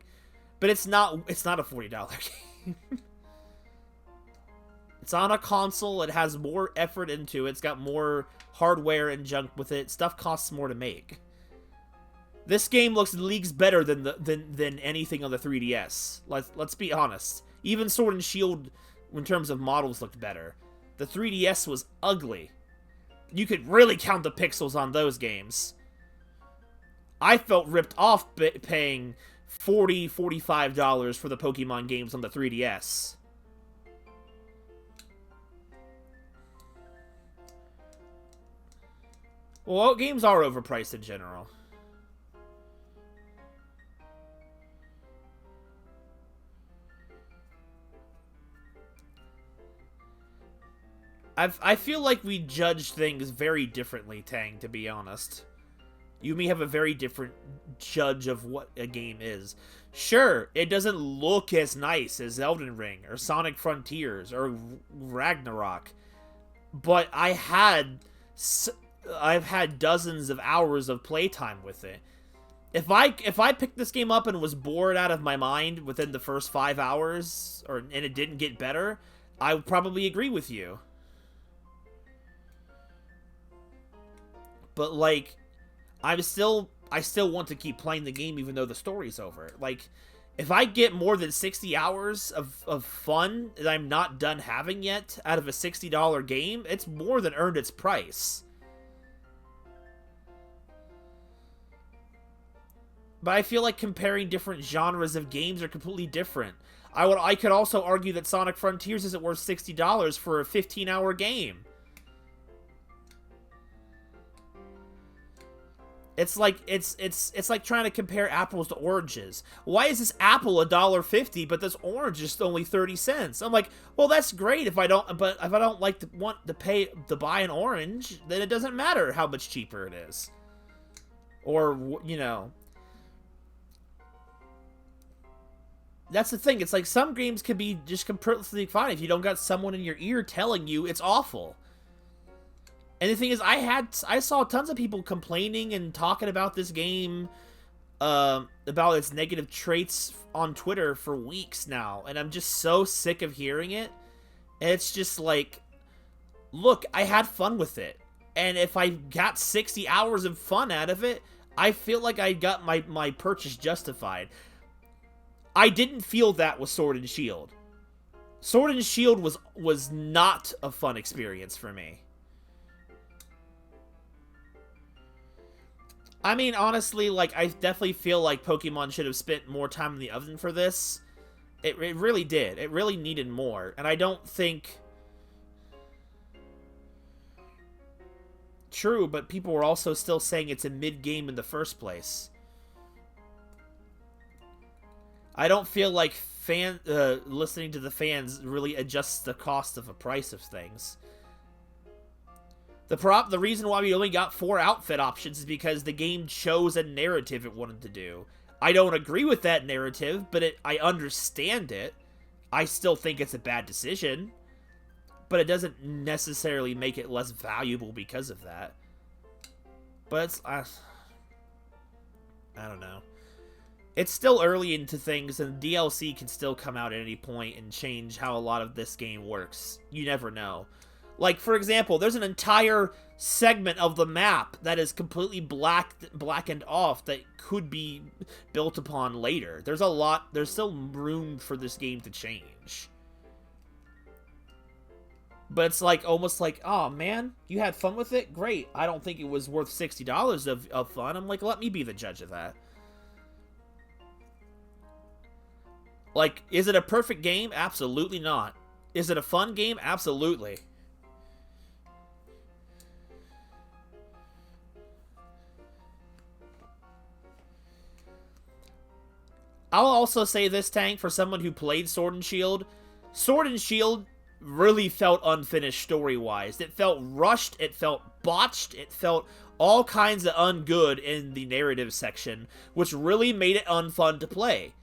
but it's not a $40 game. It's on a console. It has more effort into it. It's got more hardware and junk with it. Stuff costs more to make. This game looks leagues better than anything on the 3DS. Let's be honest. Even Sword and Shield, in terms of models, looked better. The 3DS was ugly. You could really count the pixels on those games. I felt ripped off paying $40, $45 for the Pokemon games on the 3DS. Well, games are overpriced in general. I feel like we judge things very differently, Tang, to be honest. You may have a very different judge of what a game is. Sure, it doesn't look as nice as Elden Ring, or Sonic Frontiers, or Ragnarok. But I've had dozens of hours of playtime with it. If I picked this game up and was bored out of my mind within the first 5 hours, and it didn't get better, I would probably agree with you. But, like, I still want to keep playing the game even though the story's over. Like, if I get more than 60 hours of fun that I'm not done having yet out of a $60 game, it's more than earned its price. But I feel like comparing different genres of games are completely different. I could also argue that Sonic Frontiers isn't worth $60 for a 15-hour game. It's like it's like trying to compare apples to oranges. Why is this apple $1.50 but this orange is only 30 cents? I'm like, well, that's great if I don't like to want to buy an orange, then it doesn't matter how much cheaper it is. Or, you know, that's the thing. It's like some games can be just completely fine if you don't got someone in your ear telling you it's awful. And the thing is, I saw tons of people complaining and talking about this game, about its negative traits on Twitter for weeks now, and I'm just so sick of hearing it. And it's just like, look, I had fun with it, and if I got 60 hours of fun out of it, I feel like I got my purchase justified. I didn't feel that with Sword and Shield. Sword and Shield was not a fun experience for me. I mean, honestly, like, I definitely feel like Pokemon should have spent more time in the oven for this. It really did. It really needed more. And I don't think... True, but people were also still saying it's a mid-game in the first place. I don't feel like listening to the fans really adjusts the cost of a price of things. The reason why we only got 4 outfit options is because the game chose a narrative it wanted to do. I don't agree with that narrative, but I understand it. I still think it's a bad decision, but it doesn't necessarily make it less valuable because of that. But it's, I don't know. It's still early into things, and DLC can still come out at any point and change how a lot of this game works. You never know. Like, for example, there's an entire segment of the map that is completely blackened off that could be built upon later. There's still room for this game to change. But it's like, almost like, oh man, you had fun with it? Great. I don't think it was worth $60 of fun. I'm like, let me be the judge of that. Like, is it a perfect game? Absolutely not. Is it a fun game? Absolutely. I'll also say this, Tank, for someone who played Sword and Shield. Sword and Shield really felt unfinished story-wise. It felt rushed, it felt botched, it felt all kinds of ungood in the narrative section, which really made it unfun to play.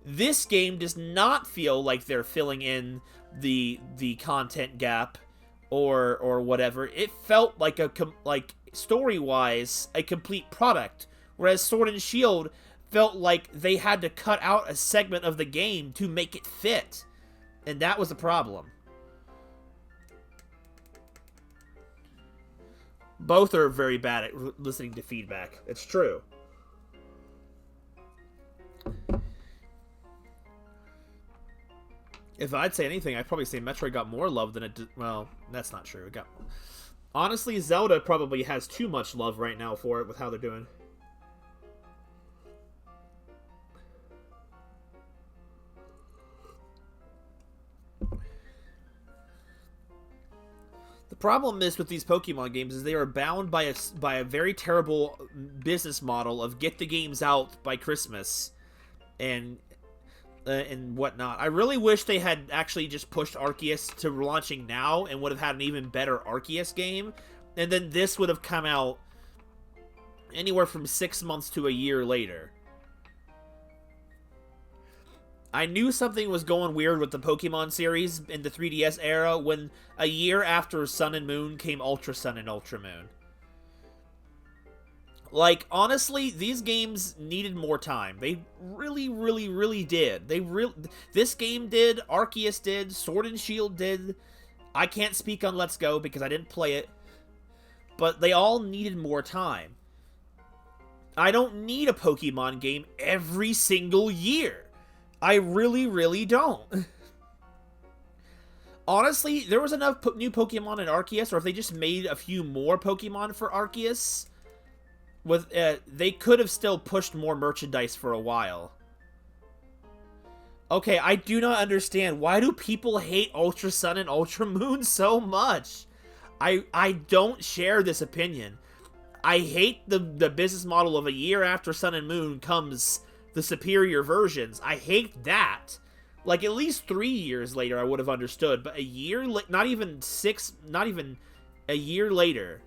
This game does not feel like they're filling in the content gap or whatever. It felt like story-wise a complete product, whereas Sword and Shield felt like they had to cut out a segment of the game to make it fit, and that was a problem. Both are very bad at listening to feedback. It's true. If I'd say anything, I'd probably say Metroid got more love than it did. Well, that's not true. Honestly, Zelda probably has too much love right now for it with how they're doing. The problem is with these Pokemon games is they are bound by a very terrible business model of get the games out by Christmas and whatnot. I really wish they had actually just pushed Arceus to launching now and would have had an even better Arceus game, and then this would have come out anywhere from 6 months to a year later. I knew something was going weird with the Pokemon series in the 3DS era when a year after Sun and Moon came Ultra Sun and Ultra Moon. Like, honestly, these games needed more time. They really, really, really did. This game did, Arceus did, Sword and Shield did. I can't speak on Let's Go because I didn't play it. But they all needed more time. I don't need a Pokemon game every single year. I really, really don't. Honestly, there was enough new Pokemon in Arceus, or if they just made a few more Pokemon for Arceus, they could have still pushed more merchandise for a while. Okay, I do not understand. Why do people hate Ultra Sun and Ultra Moon so much? I don't share this opinion. I hate the business model of a year after Sun and Moon comes the superior versions. I hate that. Like, at least 3 years later I would have understood, but a year, not even a year later.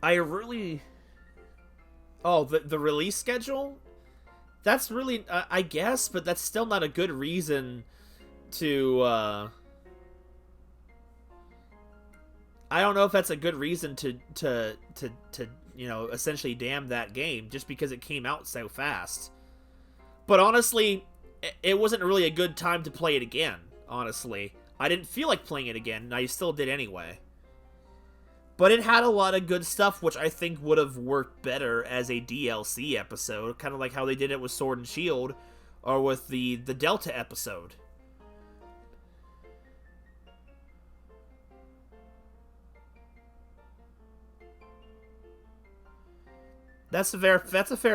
I really... Oh, the release schedule? That's really, I guess, but that's still not a good reason to, I don't know if that's a good reason to you know, essentially damn that game just because it came out so fast. But honestly, it wasn't really a good time to play it again, honestly. I didn't feel like playing it again, and I still did anyway. But it had a lot of good stuff, which I think would have worked better as a DLC episode, kind of like how they did it with Sword and Shield, or with the Delta episode. That's a fair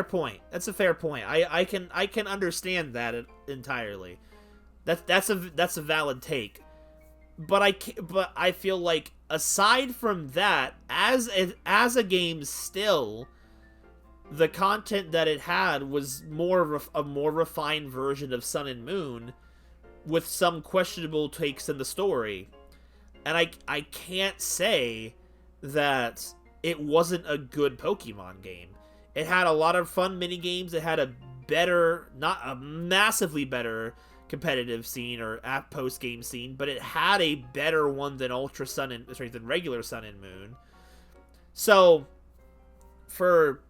point. That's a fair point. I can understand that entirely. That's a valid take. but I feel like aside from that, as a game still, the content that it had was a more refined version of Sun and Moon with some questionable takes in the story. And I can't say that it wasn't a good Pokemon game. It had a lot of fun mini games. It had a better, not a massively better competitive scene or post game scene, but it had a better one than than regular Sun and Moon. So for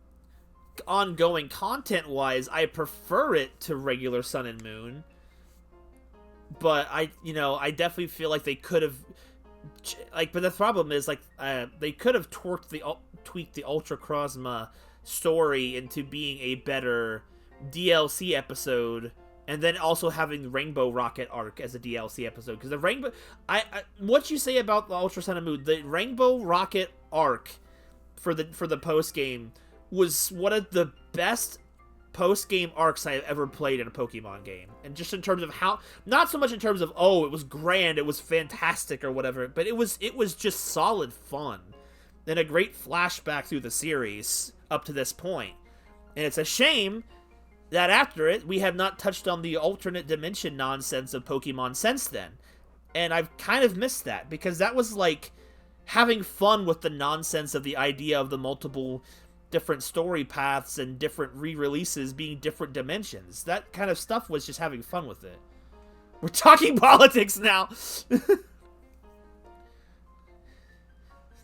ongoing content wise, I prefer it to regular Sun and Moon. But I definitely feel like they could have, but the problem is, they could have tweaked the Ultra Chrosma story into being a better DLC episode, and then also having the Rainbow Rocket arc as a DLC episode. Because the Rainbow, what you say about the Ultra Sun and Moon, the Rainbow Rocket arc for the post game was one of the best post-game arcs I have ever played in a Pokemon game. And just in terms of how, not so much in terms of, oh, it was grand, it was fantastic or whatever, but it was just solid fun. And a great flashback through the series up to this point. And it's a shame that after it, we have not touched on the alternate dimension nonsense of Pokemon since then. And I've kind of missed that, because that was like having fun with the nonsense of the idea of the multiple different story paths and different re-releases being different dimensions. That kind of stuff was just having fun with it. We're talking politics now!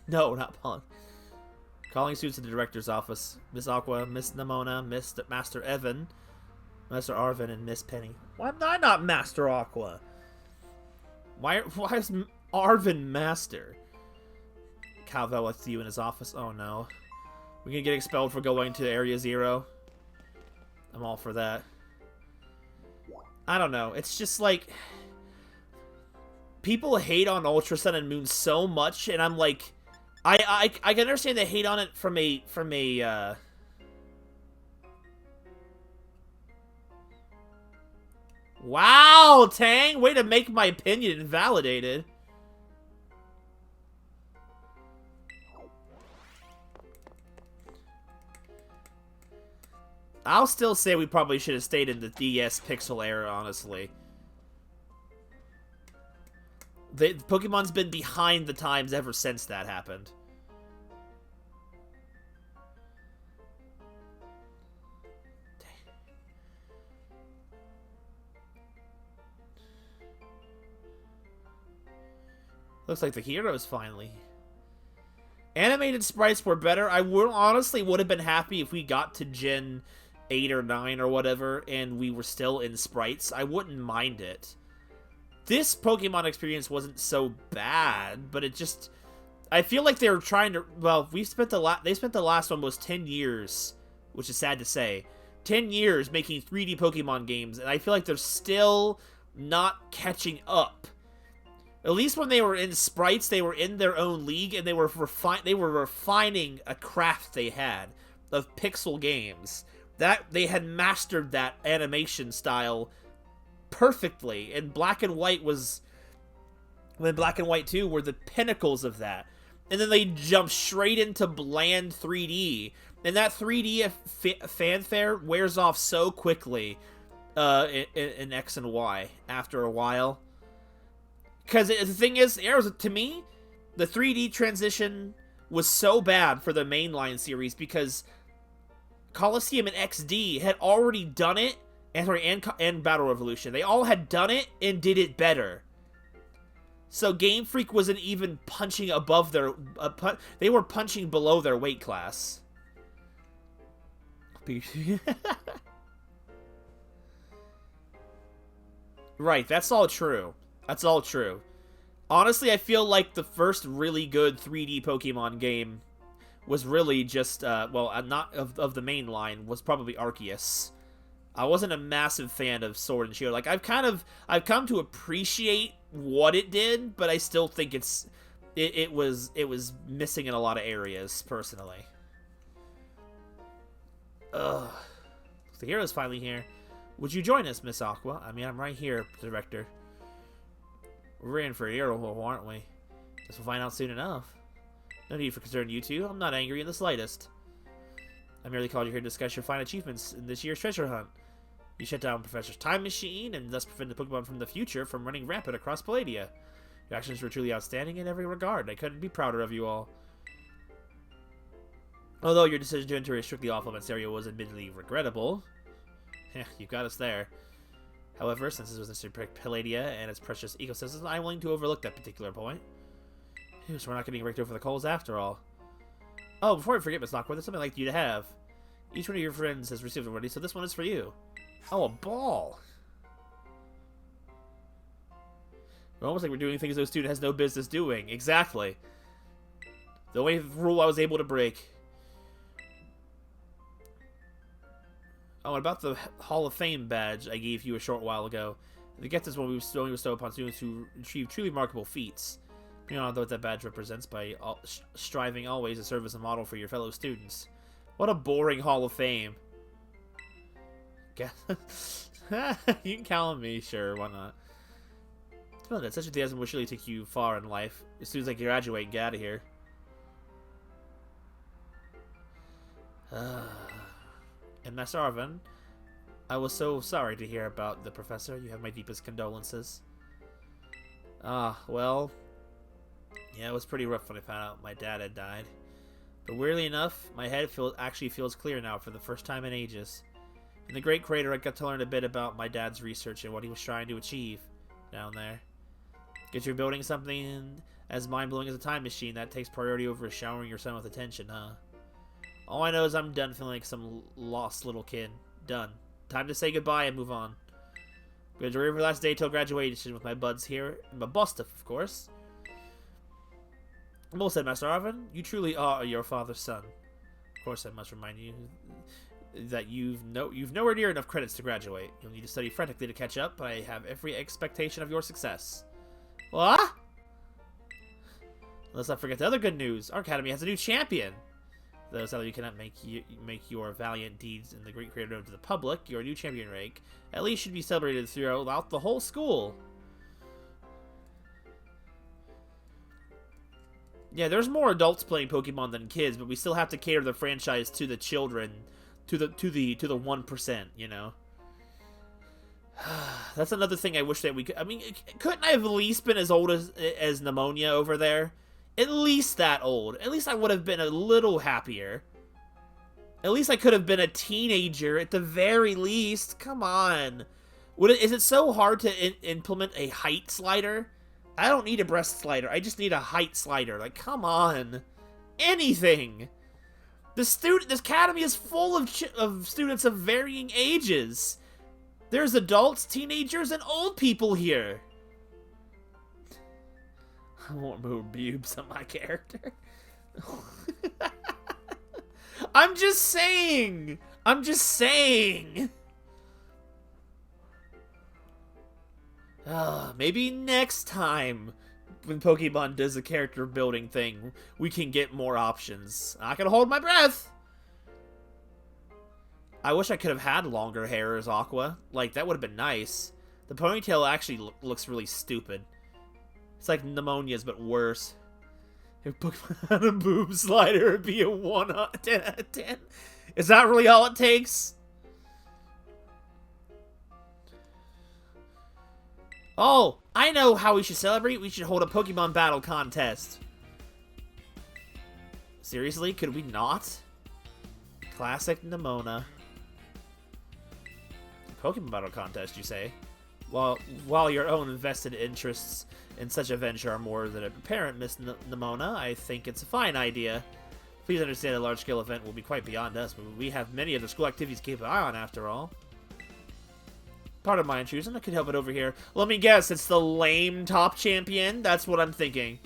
No, not politics. Calling students in the director's office. Miss Aqua, Miss Nimona, Master Evan, Master Arvin, and Miss Penny. Why am I not Master Aqua? Why is Arvin Master? Calvel with you in his office. Oh no. We're gonna get expelled for going to Area Zero. I'm all for that. I don't know. It's just like, people hate on Ultra Sun and Moon so much, and I'm like, I can understand they hate on it from a Wow, Tang! Way to make my opinion invalidated. I'll still say we probably should have stayed in the DS pixel era, honestly. Pokemon's been behind the times ever since that happened. Looks like the heroes finally. Animated sprites were better. I honestly would have been happy if we got to Gen 8 or 9 or whatever and we were still in sprites. I wouldn't mind it. This Pokemon experience wasn't so bad, but it just, I feel like they were trying to, well, they spent the last one was 10 years, which is sad to say. 10 years making 3D Pokemon games, and I feel like they're still not catching up. At least when they were in sprites, they were in their own league, and they were refining a craft they had of pixel games. That they had mastered that animation style perfectly, and Black and White was, when Black and White 2 were the pinnacles of that. And then they jumped straight into bland 3D, and that 3D fanfare wears off so quickly in X and Y after a while. Because the thing is, to me, the 3D transition was so bad for the mainline series because Coliseum and XD had already done it, and Battle Revolution. They all had done it and did it better. So Game Freak wasn't even punching above their... they were punching below their weight class. Right, that's all true. That's all true. Honestly, I feel like the first really good 3D Pokemon game was really just, not of the main line, was probably Arceus. I wasn't a massive fan of Sword and Shield. Like, I've come to appreciate what it did, but I still think it was missing in a lot of areas, personally. Ugh. The hero's finally here. Would you join us, Miss Aqua? I mean, I'm right here, Director. We're in for a ear hole, aren't we? Guess we'll find out soon enough. No need for concern, you two. I'm not angry in the slightest. I merely called you here to discuss your fine achievements in this year's treasure hunt. You shut down Professor's time machine and thus prevented Pokemon from the future from running rampant across Palladia. Your actions were truly outstanding in every regard. I couldn't be prouder of you all. Although your decision to enter a strictly off-limits area was admittedly regrettable, you got us there. However, since this was necessary to protect Palladia and its precious ecosystems, I'm willing to overlook that particular point. So we're not getting raked over the coals after all. Oh, before I forget, Miss Lockwood, there's something I'd like you to have. Each one of your friends has received it already, so this one is for you. Oh, a ball! We're almost like we're doing things those student has no business doing. Exactly. The only rule I was able to break. Oh, and about the Hall of Fame badge I gave you a short while ago. The gift is one we only bestow upon students who achieve truly remarkable feats. You know what that badge represents by striving always to serve as a model for your fellow students. What a boring Hall of Fame. You can count on me, sure, why not? Well, that such enthusiasm will surely take you far in life. As soon as I graduate and get out of here. And Master Arvin, I was so sorry to hear about the professor. You have my deepest condolences. Well, yeah, it was pretty rough when I found out my dad had died. But weirdly enough, my head actually feels clear now for the first time in ages. In the Great Crater, I got to learn a bit about my dad's research and what he was trying to achieve down there. Guess you're building something as mind-blowing as a time machine that takes priority over showering your son with attention, huh? All I know is I'm done feeling like some lost little kid. Done. Time to say goodbye and move on. I'm gonna enjoy every last day till graduation with my buds here, and my boss stuff, of course. Well said, Master Arvin. You truly are your father's son. Of course, I must remind you that you've nowhere near enough credits to graduate. You'll need to study frantically to catch up, but I have every expectation of your success. What? Let's not forget the other good news. Our academy has a new champion. Though sadly you cannot make your valiant deeds in the Great Crater known to the public, your new champion rank at least should be celebrated throughout the whole school. Yeah, there's more adults playing Pokemon than kids, but we still have to cater the franchise to the children, to the 1%, you know. That's another thing I wish that we could. I mean, couldn't I have at least been as old as Pneumonia over there? At least that old. At least I would have been a little happier. At least I could have been a teenager at the very least. Come on. Is it so hard to implement a height slider? I don't need a breast slider. I just need a height slider. Like, come on. Anything. This academy is full of students of varying ages. There's adults, teenagers, and old people here. I want more boobs on my character. I'm just saying. Maybe next time when Pokemon does a character building thing, we can get more options. I'm not gonna hold my breath. I wish I could have had longer hair as Aqua. Like, that would have been nice. The ponytail actually looks really stupid. It's like Pneumonia's, but worse. If Pokemon had a boob slider, it'd be a 1 out of 10 out of 10. Is that really all it takes? Oh, I know how we should celebrate. We should hold a Pokemon battle contest. Seriously? Could we not? Classic Nemona. Pokemon battle contest, you say? While your own invested interests in such a venture are more than apparent, Miss Nemona, I think it's a fine idea. Please understand a large-scale event will be quite beyond us, but we have many other school activities to keep an eye on, after all. Pardon my intrusion, I could help it over here. Let me guess, it's the lame top champion? That's what I'm thinking.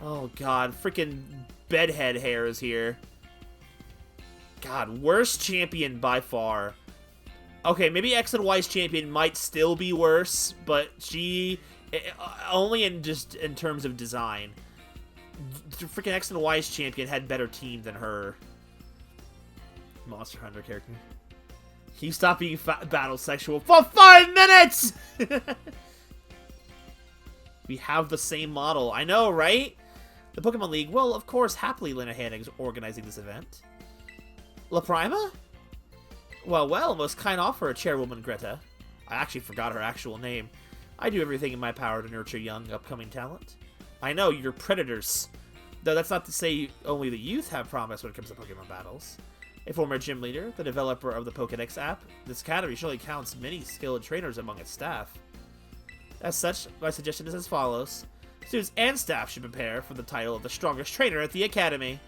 Oh god, freaking bedhead hair is here. God, worst champion by far. Okay, maybe X and Y's champion might still be worse, but she... only in terms of design. Freaking X and Y's champion had better team than her. Monster Hunter character. Can you stop being battle sexual for 5 minutes?! We have the same model. I know, right? The Pokemon League will, of course, happily lend a hand in organizing this event. La Prima? Well, most kind offer, Chairwoman Greta. I actually forgot her actual name. I do everything in my power to nurture young, upcoming talent. I know, you're predators. Though that's not to say only the youth have promise when it comes to Pokemon battles. A former gym leader, the developer of the Pokedex app, this academy surely counts many skilled trainers among its staff. As such, my suggestion is as follows. Students and staff should prepare for the title of the strongest trainer at the academy.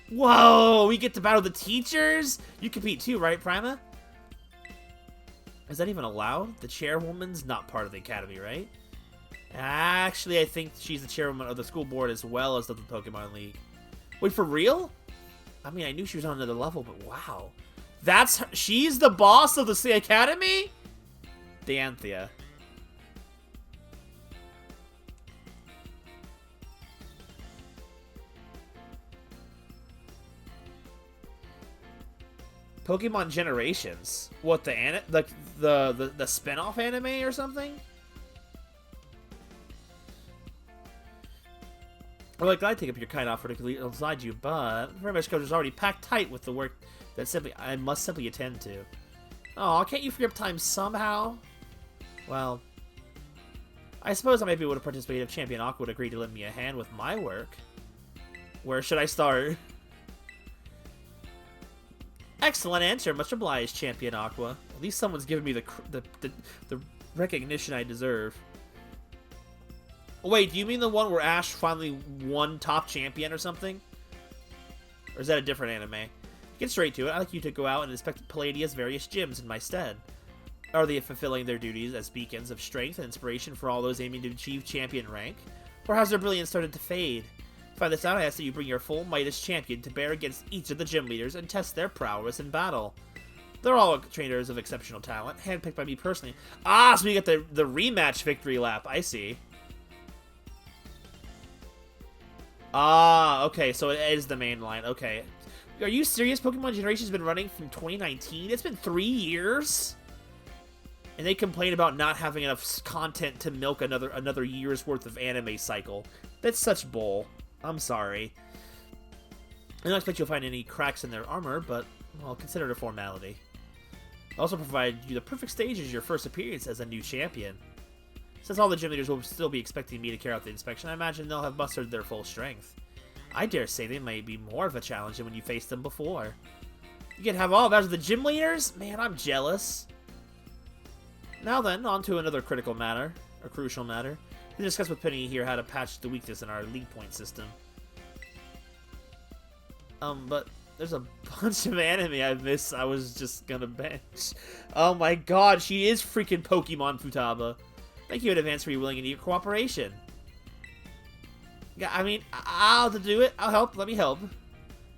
Whoa, we get to battle the teachers? You compete too, right, Prima? Is that even allowed? The chairwoman's not part of the academy, right? Actually, I think she's the chairwoman of the school board as well as of the Pokemon League. Wait, for real? I mean, I knew she was on another level, but wow. That's her. She's the boss of the academy? Dianthea. Pokemon Generations. What, the spin-off anime or something? Well, like, I'd take up your kind offer to complete alongside you, but very much coach is already packed tight with the work that I must simply attend to. Oh, can't you free up time somehow? Well, I suppose I might be able to participate if Champion Aqua would agree to lend me a hand with my work. Where should I start? Excellent answer. Much obliged, Champion Aqua. At least someone's giving me the recognition I deserve. Wait, do you mean the one where Ash finally won top champion or something? Or is that a different anime? Get straight to it. I'd like you to go out and inspect Palladia's various gyms in my stead. Are they fulfilling their duties as beacons of strength and inspiration for all those aiming to achieve champion rank? Or has their brilliance started to fade? To find this out, I ask that you bring your full might as champion to bear against each of the gym leaders and test their prowess in battle. They're all trainers of exceptional talent, handpicked by me personally. Ah, so we get the rematch victory lap. I see. Ah, okay, so it is the main line. Okay. Are you serious? Pokemon Generation's been running from 2019? It's been 3 years? And they complain about not having enough content to milk another year's worth of anime cycle. That's such bull. I'm sorry. I don't expect you'll find any cracks in their armor, but, well, consider it a formality. I also provide you the perfect stage as your first appearance as a new champion. Since all the gym leaders will still be expecting me to carry out the inspection, I imagine they'll have mustered their full strength. I dare say they might be more of a challenge than when you faced them before. You can have all of the gym leaders? Man, I'm jealous. Now then, on to another crucial matter. We discussed with Penny here how to patch the weakness in our league point system. But there's a bunch of anime I missed I was just gonna bench. Oh my god, she is freaking Pokemon Futaba. Thank you in advance for your willing and eager cooperation. Yeah, I mean, I'll do it. I'll help. Let me help.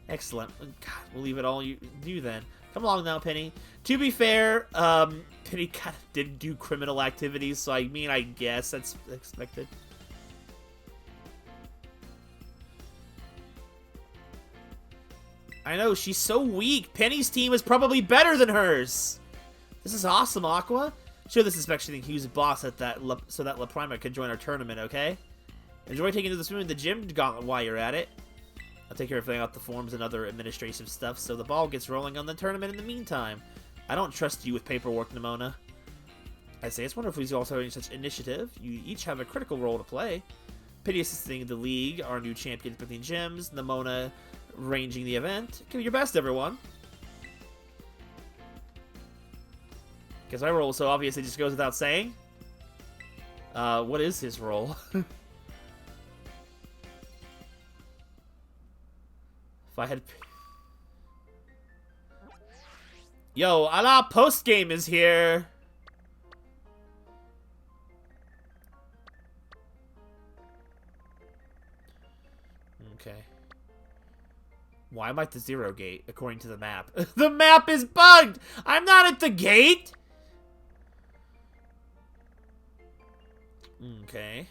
Excellent. God, we'll leave it all you do then. Come along now, Penny. To be fair, Penny kind of did do criminal activities, so I mean, I guess that's expected. I know, she's so weak. Penny's team is probably better than hers. This is awesome, Aqua. Show this inspection and use boss at that so that La Prima can join our tournament, okay? Enjoy taking to the swim in the gym gauntlet while you're at it. I'll take care of filling out the forms and other administrative stuff so the ball gets rolling on the tournament in the meantime. I don't trust you with paperwork, Nimona. I say it's wonderful you also having such initiative. You each have a critical role to play. Penny assisting the league, our new champions between gyms, Nimona arranging the event. Give it your best, everyone. Because my role so obviously just goes without saying. What is his role? If I had... Yo, ala post-game is here! Okay. Why am I at the 0 gate, according to the map? The map is bugged! I'm not at the gate! Okay.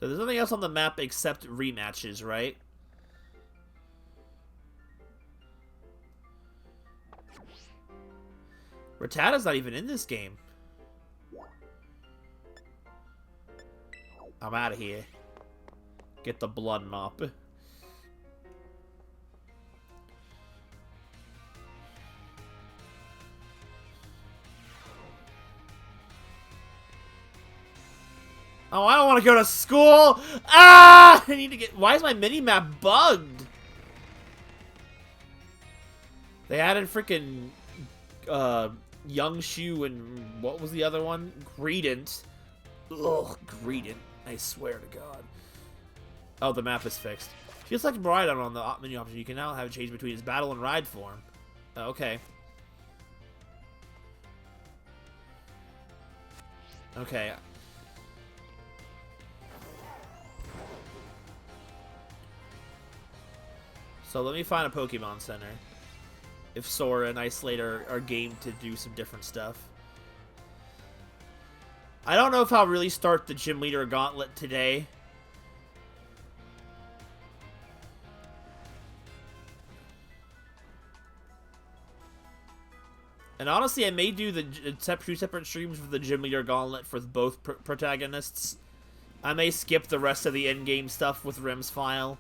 So there's nothing else on the map except rematches, right? Rattata's not even in this game. I'm out of here. Get the blood mop. Oh, I don't want to go to school! Ah! I need to get... Why is my mini-map bugged? They added freaking... Young Shu and... What was the other one? Greedent. Ugh, Greedent. I swear to God. Oh, the map is fixed. If you select Ride on the menu option, you can now have it change between its battle and ride form. Oh, okay. Okay. So let me find a Pokemon Center. If Sora and Isolate are game to do some different stuff. I don't know if I'll really start the Gym Leader Gauntlet today. And honestly, I may do the two separate streams for the Gym Leader Gauntlet for both protagonists. I may skip the rest of the in-game stuff with Rim's file.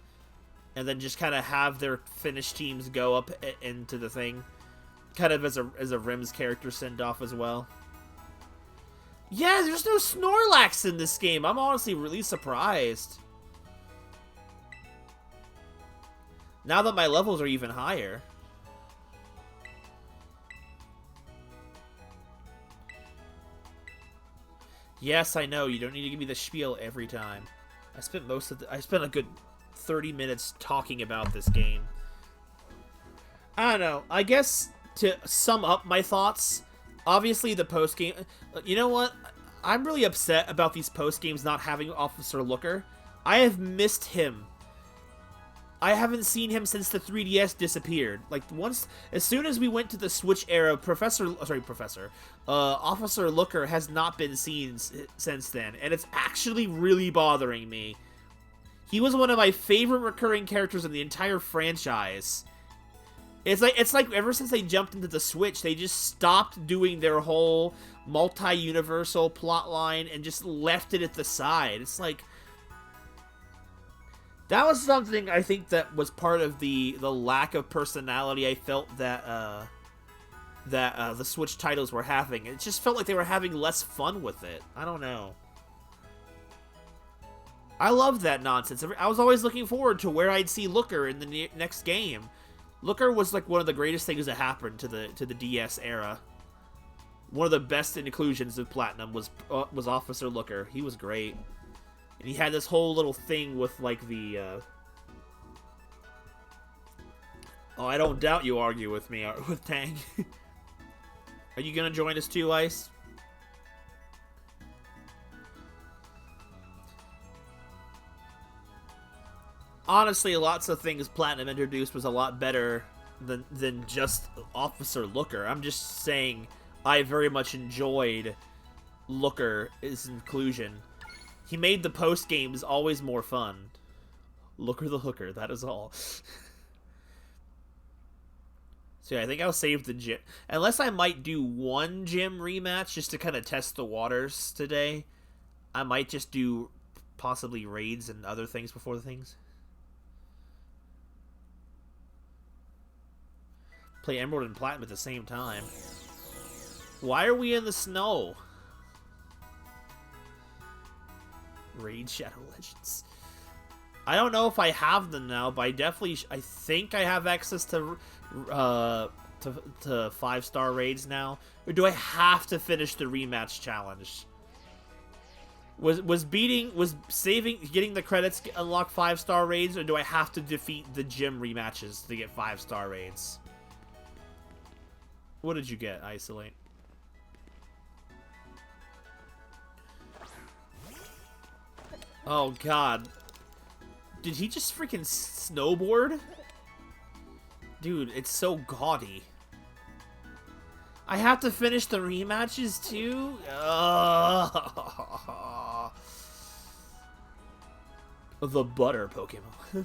And then just kind of have their finished teams go up into the thing. Kind of as a Rim's character send-off as well. Yeah, there's no Snorlax in this game. I'm honestly really surprised. Now that my levels are even higher. Yes, I know. You don't need to give me the spiel every time. I spent a good 30 minutes talking about this game. I don't know. I guess to sum up my thoughts, obviously the post-game... You know what? I'm really upset about these post-games not having Officer Looker. I have missed him. I haven't seen him since the 3DS disappeared. Like, as soon as we went to the Switch era, Officer Looker has not been seen since then, and it's actually really bothering me. He was one of my favorite recurring characters in the entire franchise. It's like ever since they jumped into the Switch, they just stopped doing their whole multi-universal plotline and just left it at the side. It's like... That was something I think that was part of the lack of personality I felt that the Switch titles were having. It just felt like they were having less fun with it. I don't know. I loved that nonsense. I was always looking forward to where I'd see Looker in the next game. Looker was like one of the greatest things that happened to the DS era. One of the best inclusions of Platinum was Officer Looker. He was great. And he had this whole little thing with, like, the, Oh, I don't doubt you argue with me, with Tang. Are you gonna join us too, Ice? Honestly, lots of things Platinum introduced was a lot better than just Officer Looker. I'm just saying I very much enjoyed Looker's inclusion. He made the post-games always more fun. Looker the Hooker, that is all. So yeah, I think I'll save the gym. Unless I might do one gym rematch just to kind of test the waters today. I might just do possibly raids and other things before the things. Play Emerald and Platinum at the same time. Why are we in the snow? Raid Shadow Legends. I don't know if I have them now, but I think I have access to 5-star raids now. Or do I have to finish the rematch challenge? Was getting the credits unlock 5-star raids, or do I have to defeat the gym rematches to get 5-star raids? What did you get, Isolate? Oh, God. Did he just freaking snowboard? Dude, it's so gaudy. I have to finish the rematches, too? The butter Pokemon.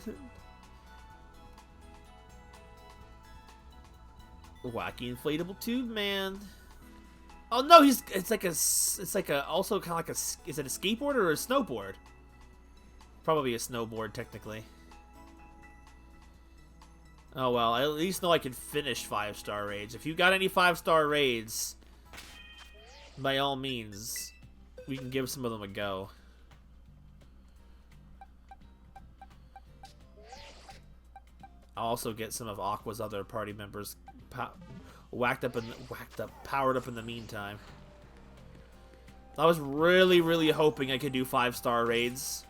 Wacky inflatable tube man. Oh no, it's like a also kind of like a, is it a skateboard or a snowboard? Probably a snowboard, technically. Oh well, I at least know I can finish 5-star raids. If you got any 5-star raids, by all means, we can give some of them a go. I'll also get some of Aqua's other party members powered up in the meantime. I was really, really hoping I could do 5-star raids.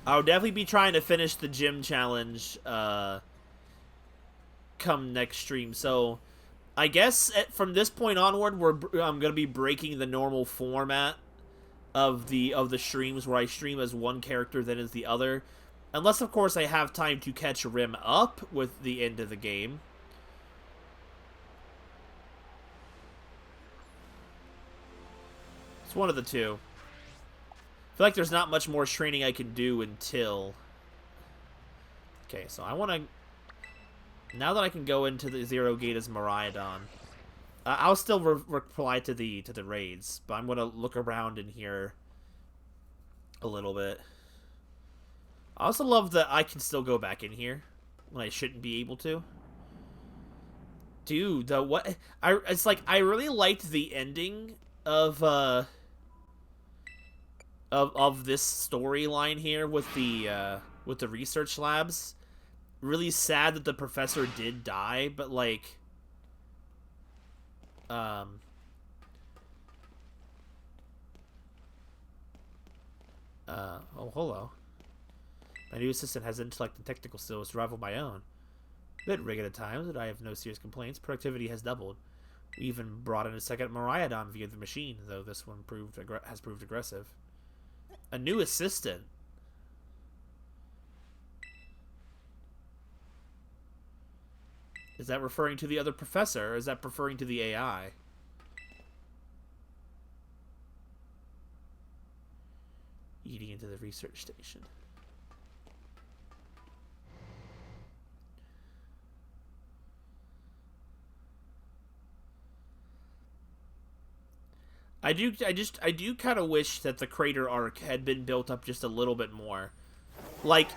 I'll definitely be trying to finish the gym challenge come next stream. So I guess from this point onward, I'm gonna be breaking the normal format of the streams where I stream as one character then as the other, unless of course I have time to catch Rim up with the end of the game. It's one of the two. I feel like there's not much more training I can do until... Okay, so I want to... Now that I can go into the Zero Gate as Miraidon, I'll still reply to the raids, but I'm going to look around in here a little bit. I also love that I can still go back in here when I shouldn't be able to. Dude, it's like I really liked the ending of this storyline here with the research labs. Really sad that the professor did die, but like oh, hello. My new assistant has intellect and technical skills to rival my own. A bit rigged at times, but I have no serious complaints. Productivity has doubled. We even brought in a second Miraidon via the machine, though this one has proved aggressive. A new assistant. Is that referring to the other professor, or is that referring to the AI? Eating into the research station. I do kind of wish that the crater arc had been built up just a little bit more. Like,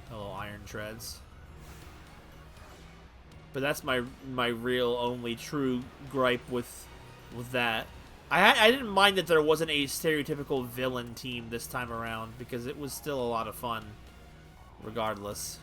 hello, Iron Treads. But that's my real only true gripe with that. I didn't mind that there wasn't a stereotypical villain team this time around, because it was still a lot of fun regardless.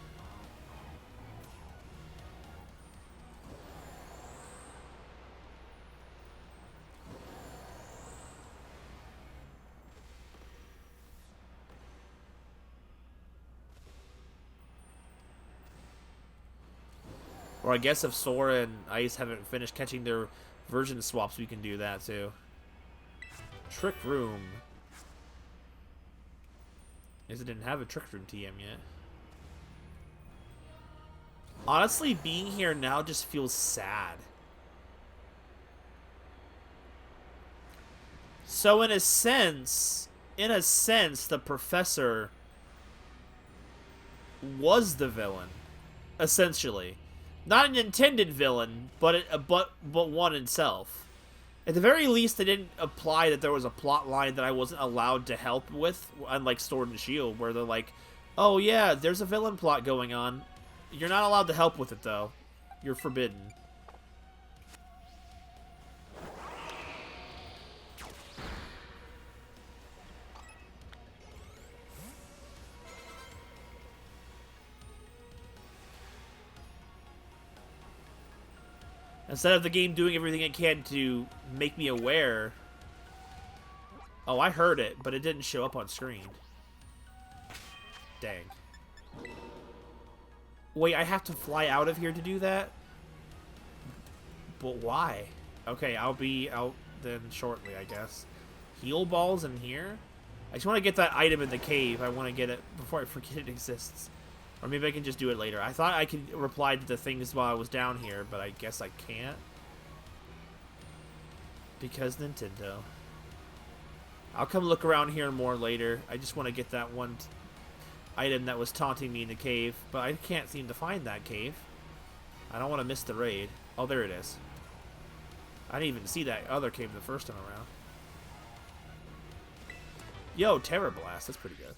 Or I guess if Sora and Ice haven't finished catching their version swaps, we can do that too. Trick Room. I guess I didn't have a Trick Room TM yet. Honestly, being here now just feels sad. So in a sense, the professor was the villain, essentially. Not an intended villain, but one itself. At the very least, they didn't imply that there was a plot line that I wasn't allowed to help with, unlike Sword and Shield, where they're like, oh yeah, there's a villain plot going on. You're not allowed to help with it, though. You're forbidden. Instead of the game doing everything it can to make me aware... Oh, I heard it, but it didn't show up on screen. Dang. Wait, I have to fly out of here to do that? But why? Okay, I'll be out then shortly, I guess. Heal balls in here? I just want to get that item in the cave. I want to get it before I forget it exists. Or maybe I can just do it later. I thought I could reply to the things while I was down here, but I guess I can't. Because Nintendo. I'll come look around here more later. I just want to get that one item that was taunting me in the cave. But I can't seem to find that cave. I don't want to miss the raid. Oh, there it is. I didn't even see that other came the first time around. Yo, Terror Blast. That's pretty good.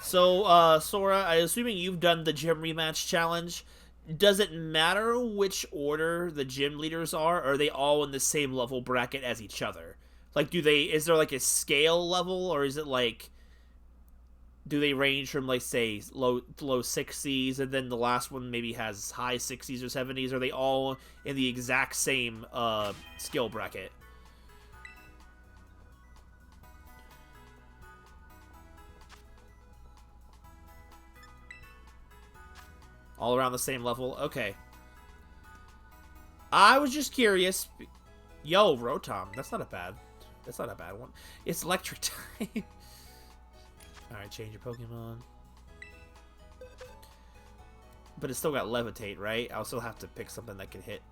So, Sora, I'm assuming you've done the gym rematch challenge. Does it matter which order the gym leaders are, or are they all in the same level bracket as each other? Like, is there like a scale level, or is it like, do they range from, like, say, low 60s, and then the last one maybe has high 60s or 70s? Are they all in the exact same skill bracket? All around the same level? Okay. I was just curious. Yo, Rotom. That's not a bad one. It's electric type. Alright, change your Pokemon. But it's still got Levitate, right? I'll still have to pick something that can hit.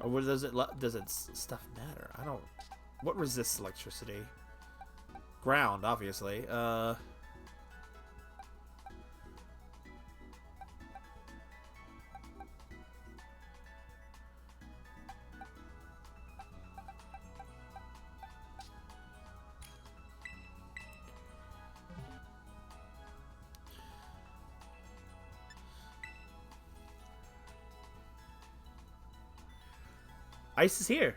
Or what does its stuff matter? I don't... What resists electricity? Ground, obviously. Ice is here.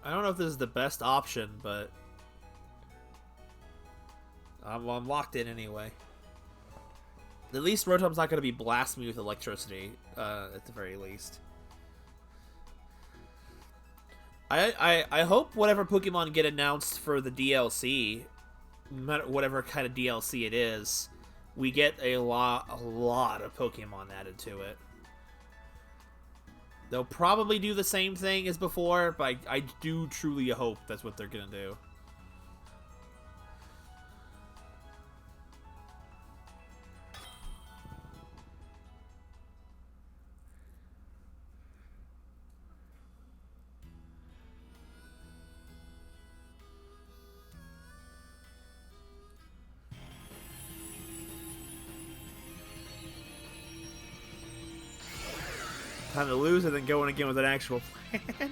I don't know if this is the best option, but I'm locked in anyway. At least Rotom's not going to be blasting me with electricity, at the very least. I hope whatever Pokemon get announced for the DLC, whatever kind of DLC it is, we get a lot of Pokemon added to it. They'll probably do the same thing as before, but I do truly hope that's what they're going to do. Time to lose and then going again with an actual plan.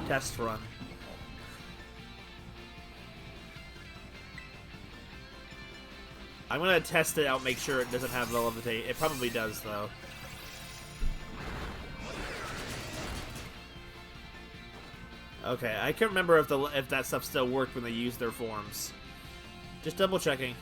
Test run. I'm gonna test it out, make sure it doesn't have the levitate. It probably does, though. Okay, I can't remember if that stuff still worked when they used their forms. Just double checking.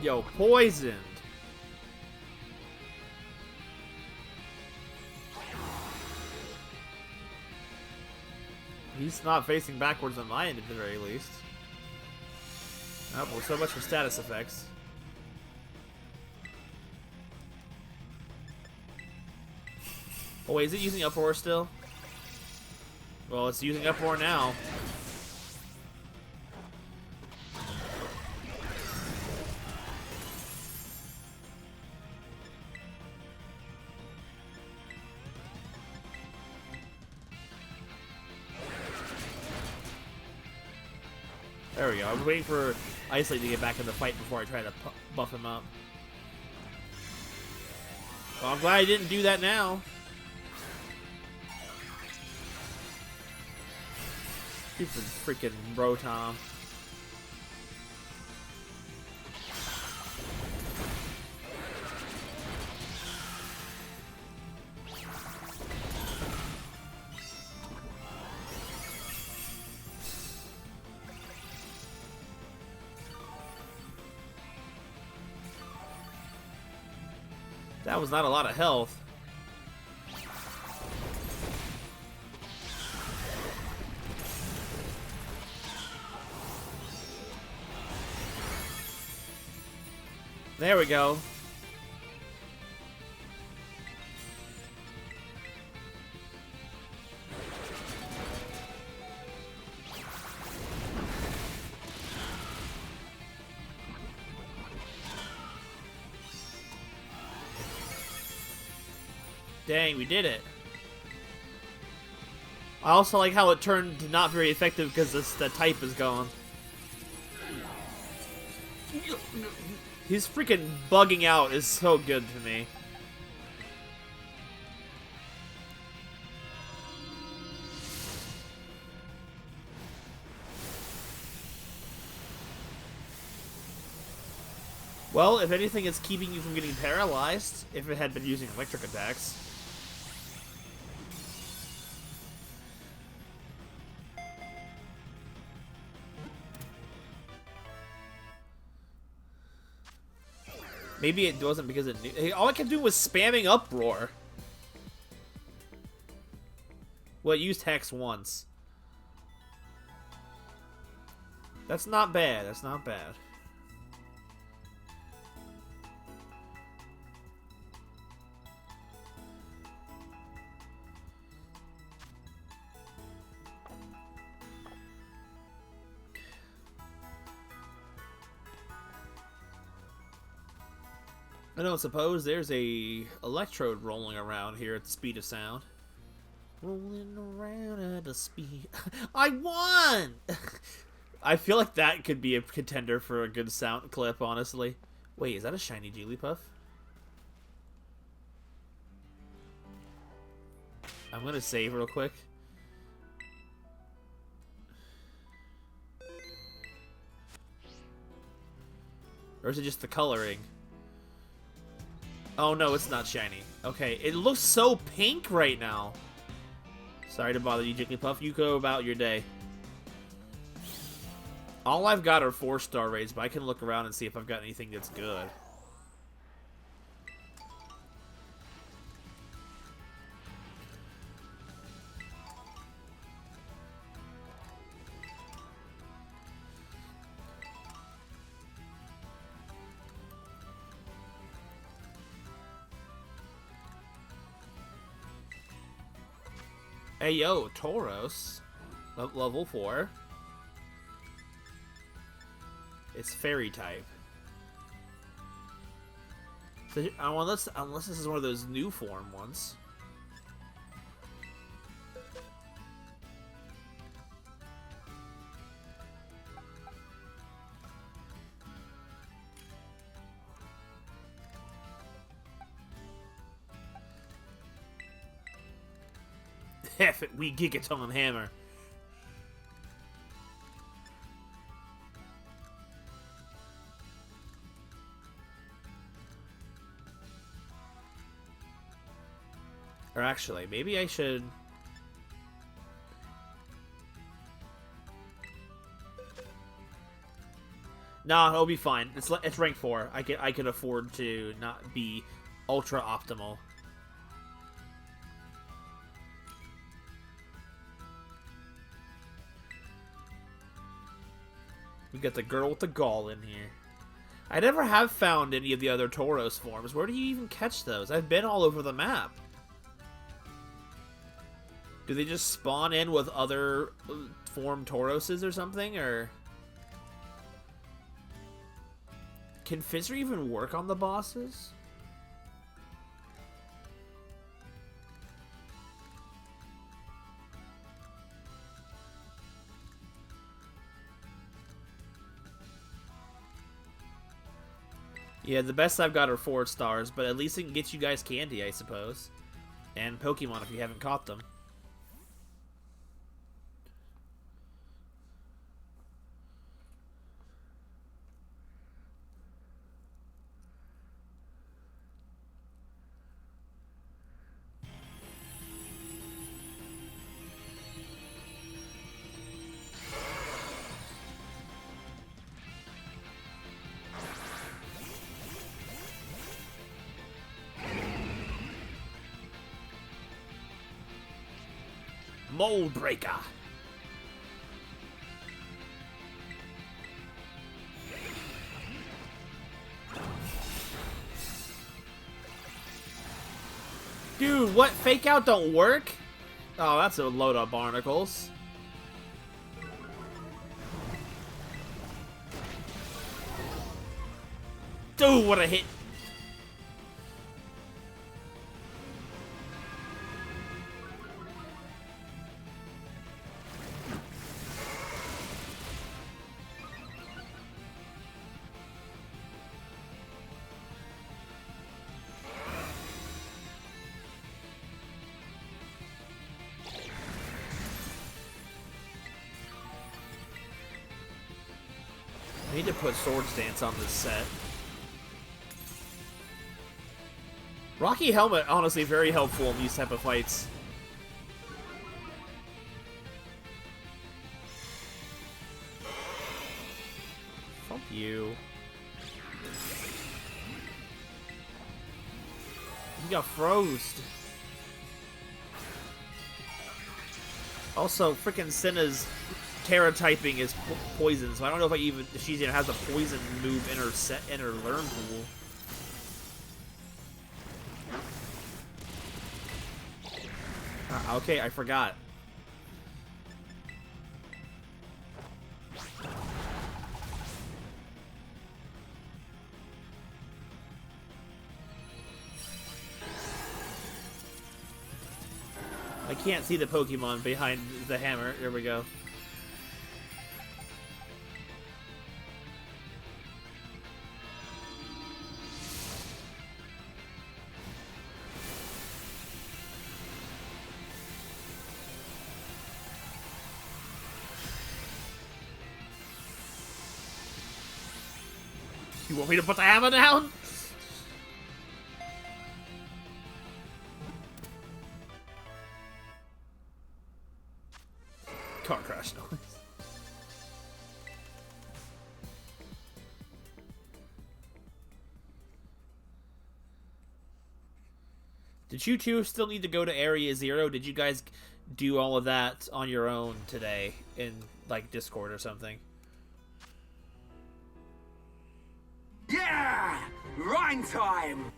Yo, poisoned. He's not facing backwards on my end at the very least. Oh, well, so much for status effects. Oh wait, is it using Uproar still? Well, it's using Uproar now. There we go. I was waiting for Isolate to get back in the fight before I try to buff him up. Well, I'm glad I didn't do that now. Stupid freaking Rotom. That was not a lot of health. There we go. Dang, we did it. I also like how it turned not very effective because the type is gone. He's freaking bugging out is so good to me. Well, if anything, it's keeping you from getting paralyzed if it had been using electric attacks. Maybe it wasn't because it knew. All I kept doing was spamming Uproar. Well, it used Hex once. That's not bad. That's not bad. I don't suppose there's a electrode rolling around here at the speed of sound. Rolling around at the speed. I won! I feel like that could be a contender for a good sound clip, honestly. Wait, is that a shiny Jigglypuff? I'm gonna save real quick. Or is it just the coloring? Oh no, it's not shiny. Okay, it looks so pink right now. Sorry to bother you, Jigglypuff. You go about your day. All I've got are 4-star raids, but I can look around and see if I've got anything that's good. Hey yo, Tauros. Level 4. It's fairy type. So, unless this is one of those new form ones. F it, we Gigaton Hammer. Or actually, maybe I should... Nah, it'll be fine. It's rank 4. I can afford to not be ultra optimal. We got the girl with the gall in here. I never have found any of the other Tauros forms. Where do you even catch those? I've been all over the map. Do they just spawn in with other form Tauroses or something, or... Can Fizzer even work on the bosses? Yeah, the best I've got are 4 stars, but at least it can get you guys candy, I suppose. And Pokemon if you haven't caught them. Mold Breaker. Dude, what? Fake out don't work? Oh, that's a load of barnacles. Dude, what a hit. I need to put Swords Dance on this set. Rocky Helmet, honestly, very helpful in these type of fights. Fuck you. You got froze. Also, freaking Senna's Terra typing is poison, so I don't know if she even has a poison move in her learn pool. Okay, I forgot. I can't see the Pokemon behind the hammer. Here we go. You want me to put the hammer down? Car crash noise. Did you two still need to go to Area Zero? Did you guys do all of that on your own today in, like, Discord or something? Yeah! Rhyme time!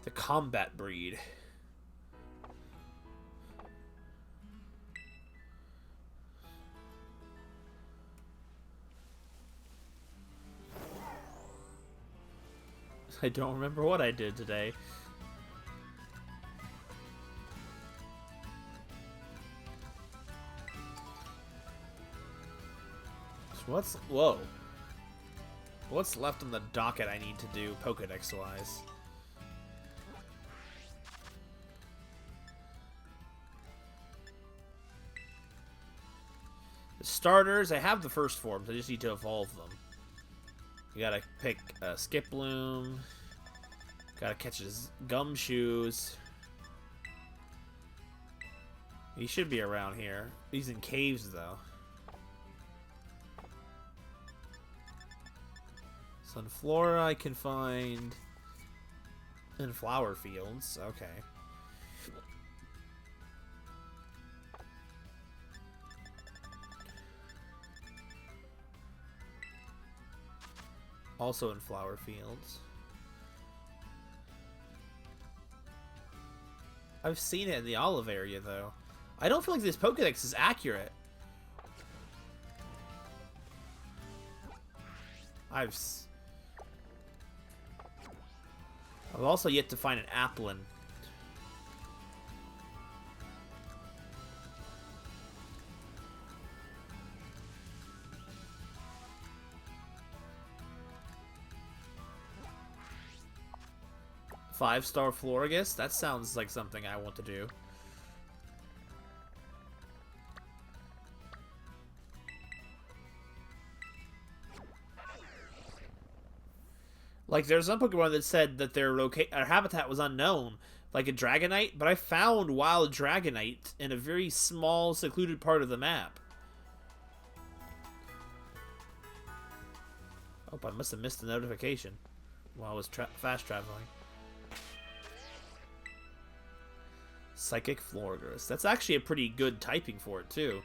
The combat breed. I don't remember what I did today. Whoa. What's left on the docket I need to do Pokedex-wise? The starters, I have the first forms, I just need to evolve them. You gotta pick Skiploom. Gotta catch his Gumshoes. He should be around here. He's in caves, though. Sunflora I can find in flower fields. Okay. Also in flower fields. I've seen it in the olive area, though. I don't feel like this Pokedex is accurate. I've also yet to find an Applin. 5-star Florges? That sounds like something I want to do. Like, there's some Pokemon that said that their habitat was unknown, like a Dragonite, but I found wild Dragonite in a very small, secluded part of the map. Oh, I must have missed a notification while I was fast traveling. Psychic Florges. That's actually a pretty good typing for it, too.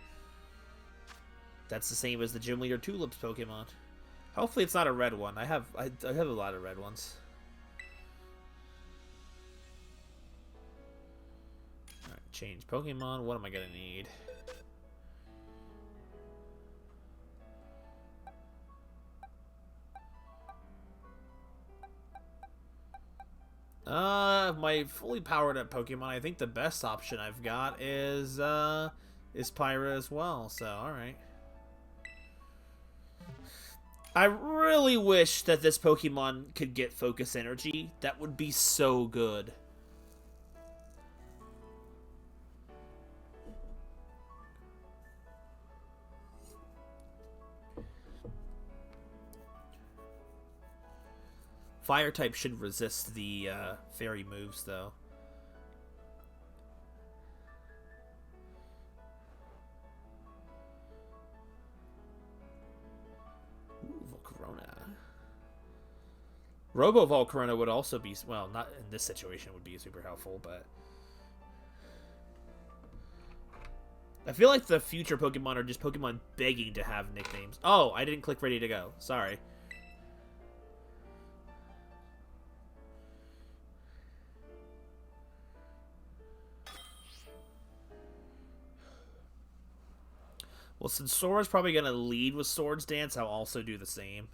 That's the same as the Gym Leader Tulips Pokemon. Hopefully it's not a red one. I have a lot of red ones. Alright, change Pokemon. What am I gonna need? My fully powered up Pokemon, I think the best option I've got is Pyra as well, so alright. I really wish that this Pokemon could get Focus Energy. That would be so good. Fire type should resist the fairy moves, though. Robo Volcarona would also be, well, not in this situation would be super helpful, but I feel like the future Pokemon are just Pokemon begging to have nicknames. Oh, I didn't click ready to go. Sorry. Well, since Sora's probably going to lead with Swords Dance, I'll also do the same.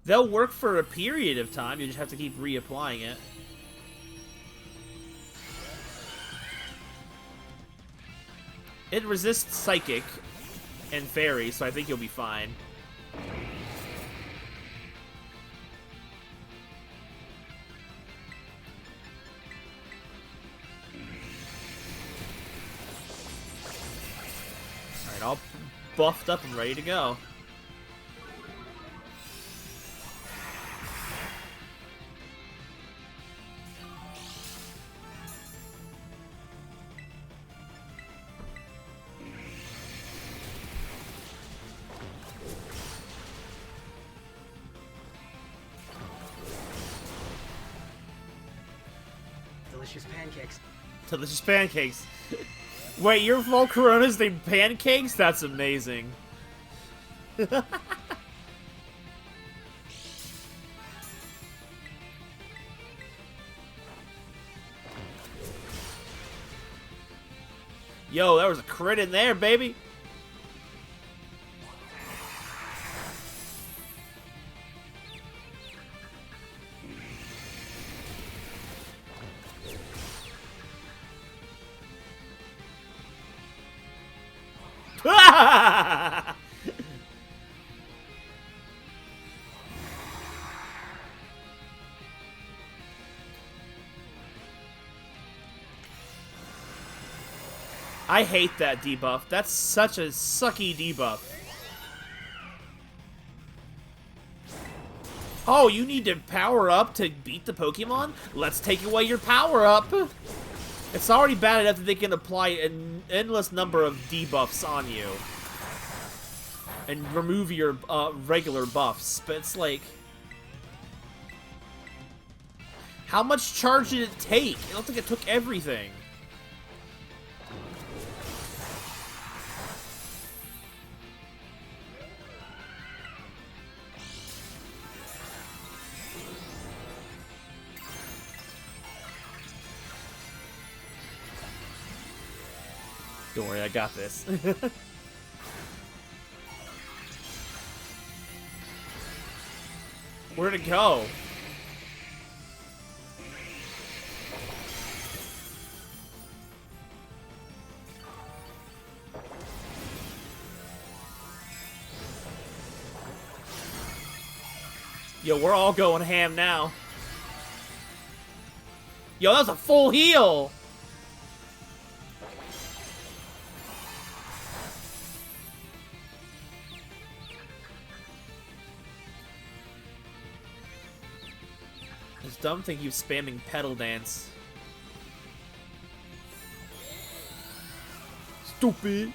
They'll work for a period of time. You just have to keep reapplying it. It resists Psychic and Fairy, so I think you'll be fine. Alright, all buffed up and ready to go. Delicious pancakes. Delicious pancakes. Wait, your Volcarona's named Pancakes? That's amazing. Yo, there was a crit in there, baby. I hate that debuff. That's such a sucky debuff. Oh, you need to power up to beat the Pokemon? Let's take away your power up. It's already bad enough that they can apply an endless number of debuffs on you and remove your regular buffs, but it's like, how much charge did it take? It looked like it took everything. Don't worry, I got this. Where'd it go? Yo, we're all going ham now. Yo, that was a full heal! This dumb thing keeps spamming pedal dance. Stupid!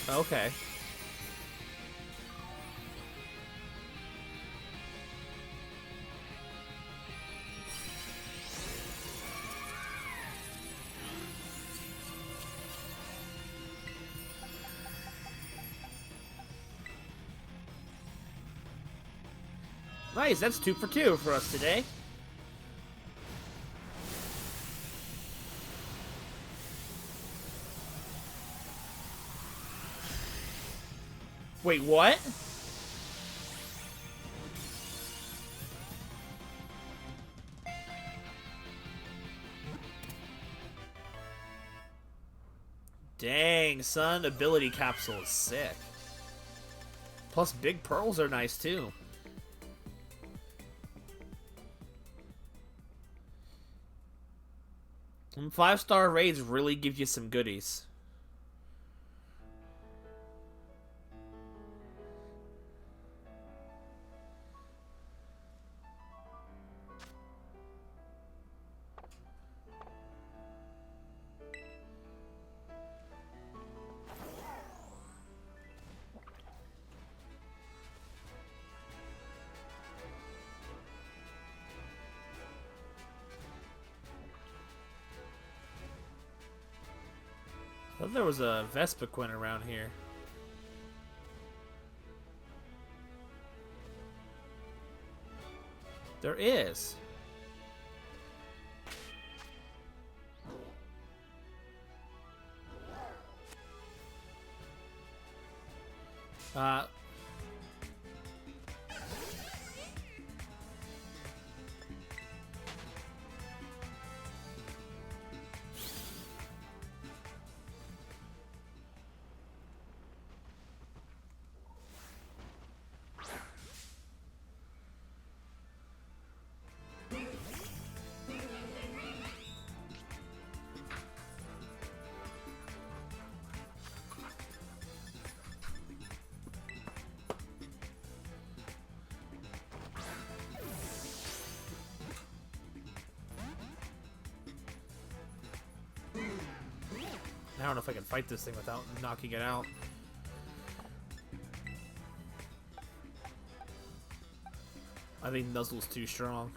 Okay. Nice, that's 2 for 2 for us today. Wait, what? Dang, son, ability capsule is sick. Plus, big pearls are nice too. And 5-star raids really give you some goodies. I thought there was a Vespiquen around here. There is. I don't know if I can fight this thing without knocking it out. I think Nuzzle's too strong.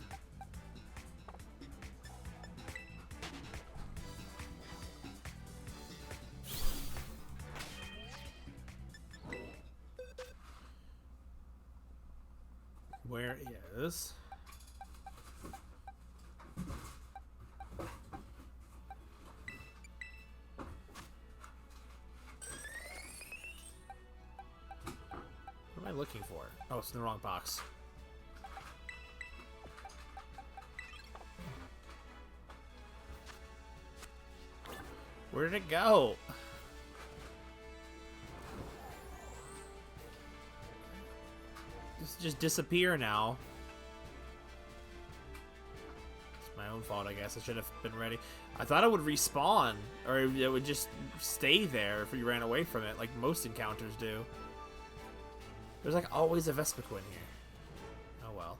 Where is... What am I looking for? Oh, it's in the wrong box. Where did it go? Just disappear now. It's my own fault, I guess. I should have been ready. I thought it would respawn, or it would just stay there if you ran away from it, like most encounters do. There's like always a Vespiquen here. Oh well.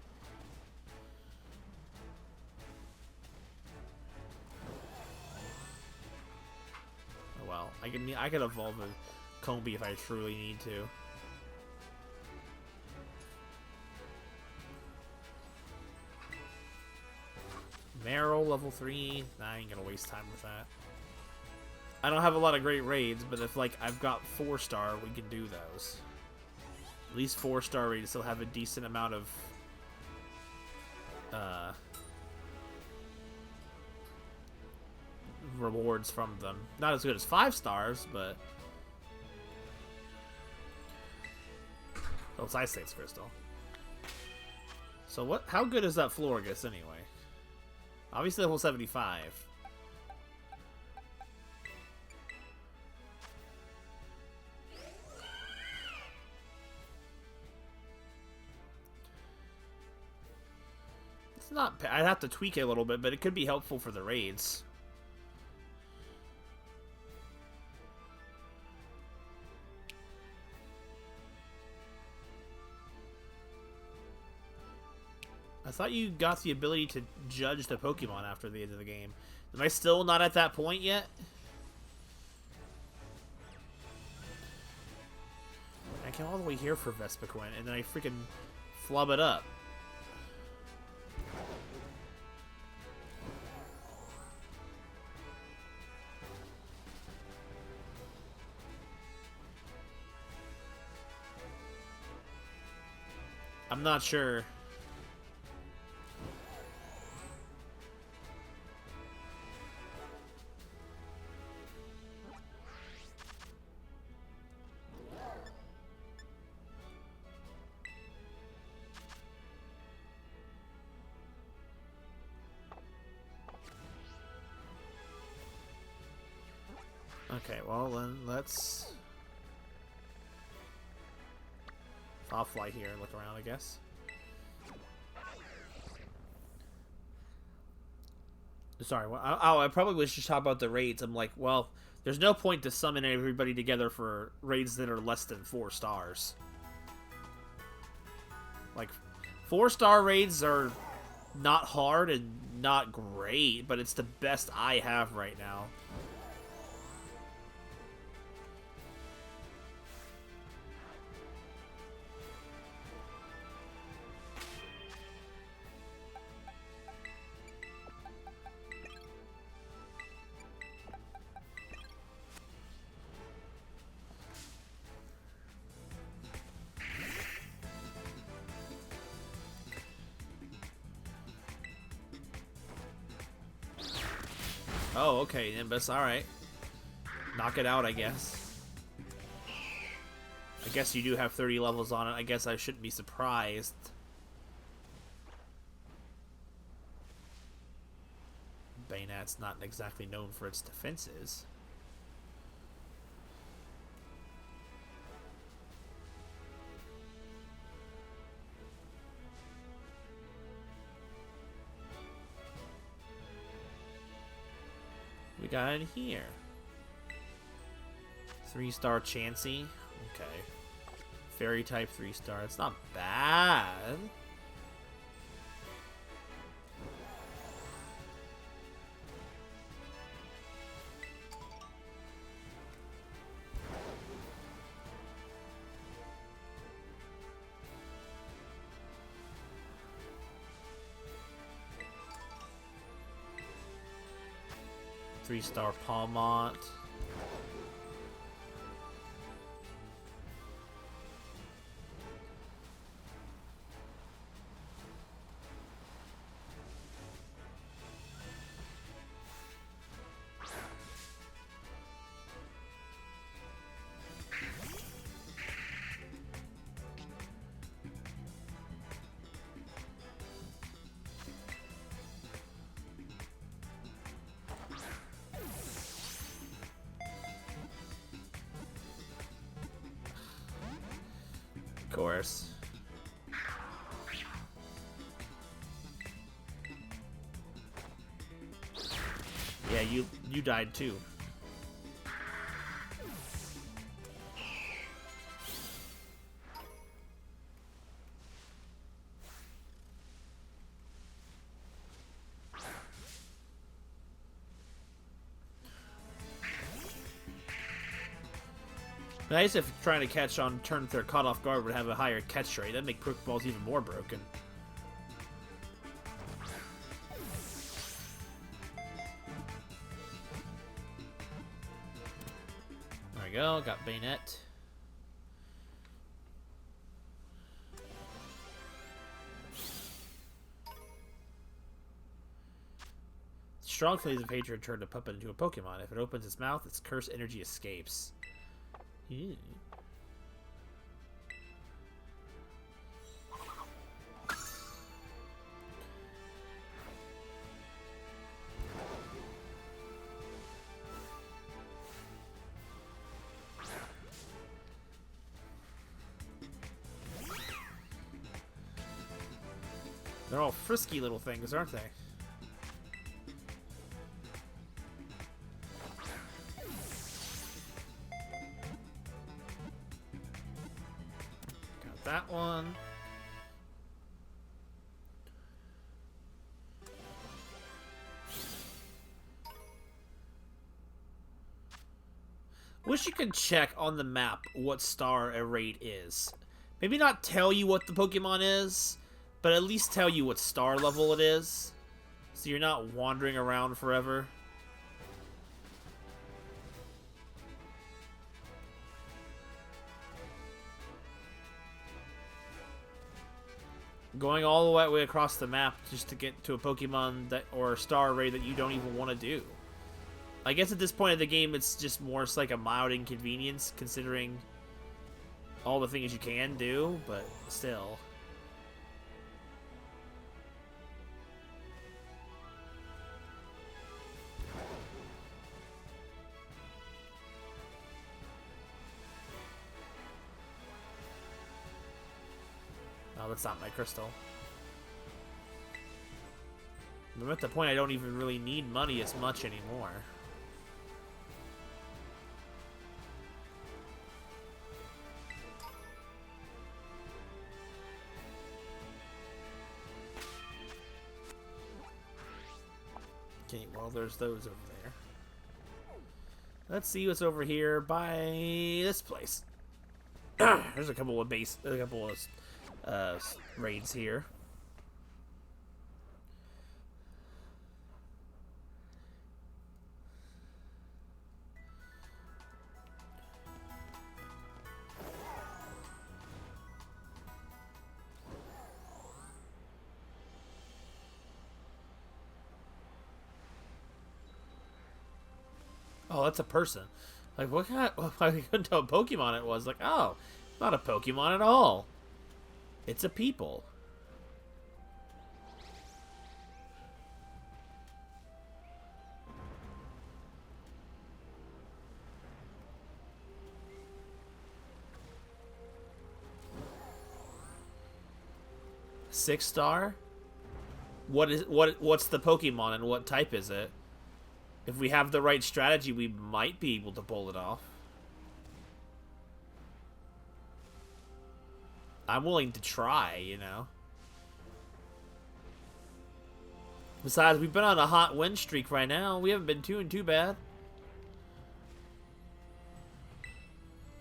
Oh well. I could evolve a Combi if I truly need to. Meryl level 3. Nah, I ain't gonna waste time with that. I don't have a lot of great raids, but if like I've got 4-star, we can do those. At least 4-star raids still have a decent amount of rewards from them. Not as good as 5 stars, but oh, it's Ice Slates Crystal. So what? How good is that Florgus anyway? Obviously level 75. not... I'd have to tweak it a little bit, but it could be helpful for the raids. I thought you got the ability to judge the Pokemon after the end of the game. Am I still not at that point yet? I came all the way here for Vespiquen, and then I freaking flub it up. I'm not sure. Okay, well then let's I'll fly here and look around, I guess. Sorry, I probably was just talking about the raids. I'm like, well, there's no point to summon everybody together for raids that are less than 4 stars. Like, 4-star raids are not hard and not great, but it's the best I have right now. Oh, okay, Nimbus, alright. Knock it out, I guess. I guess you do have 30 levels on it. I guess I shouldn't be surprised. Bayonet's not exactly known for its defenses. We got in here. 3-star Chansey. Okay. Fairy type 3-star. It's not bad. Three-star Palmont. Of course. Yeah, you died too. Nice if trying to catch on turn if they're caught off guard would have a higher catch rate. That'd make Pokeballs even more broken. There we go, got Bayonet. Strong feelings of hatred turn a puppet into a Pokemon. If it opens its mouth, its cursed energy escapes. Ew. They're all frisky little things, aren't they? Got that one. Wish you could check on the map what star a raid is. Maybe not tell you what the Pokemon is, but at least tell you what star level it is, so you're not wandering around forever. Going all the way across the map just to get to a Pokemon that or a star raid that you don't even want to do. I guess at this point of the game, it's just more like a mild inconvenience, considering all the things you can do, but still. Oh, that's not my crystal. I'm at the point I don't even really need money as much anymore. Okay, well, there's those over there. Let's see what's over here by this place. There's a couple of raids here. Oh, that's a person. Like, what kind of... I couldn't tell what Pokemon it was. Like, oh, not a Pokemon at all. It's a people. Six star? What's the Pokemon and what type is it? If we have the right strategy, we might be able to pull it off. I'm willing to try, you know. Besides, we've been on a hot win streak right now. We haven't been doing too bad.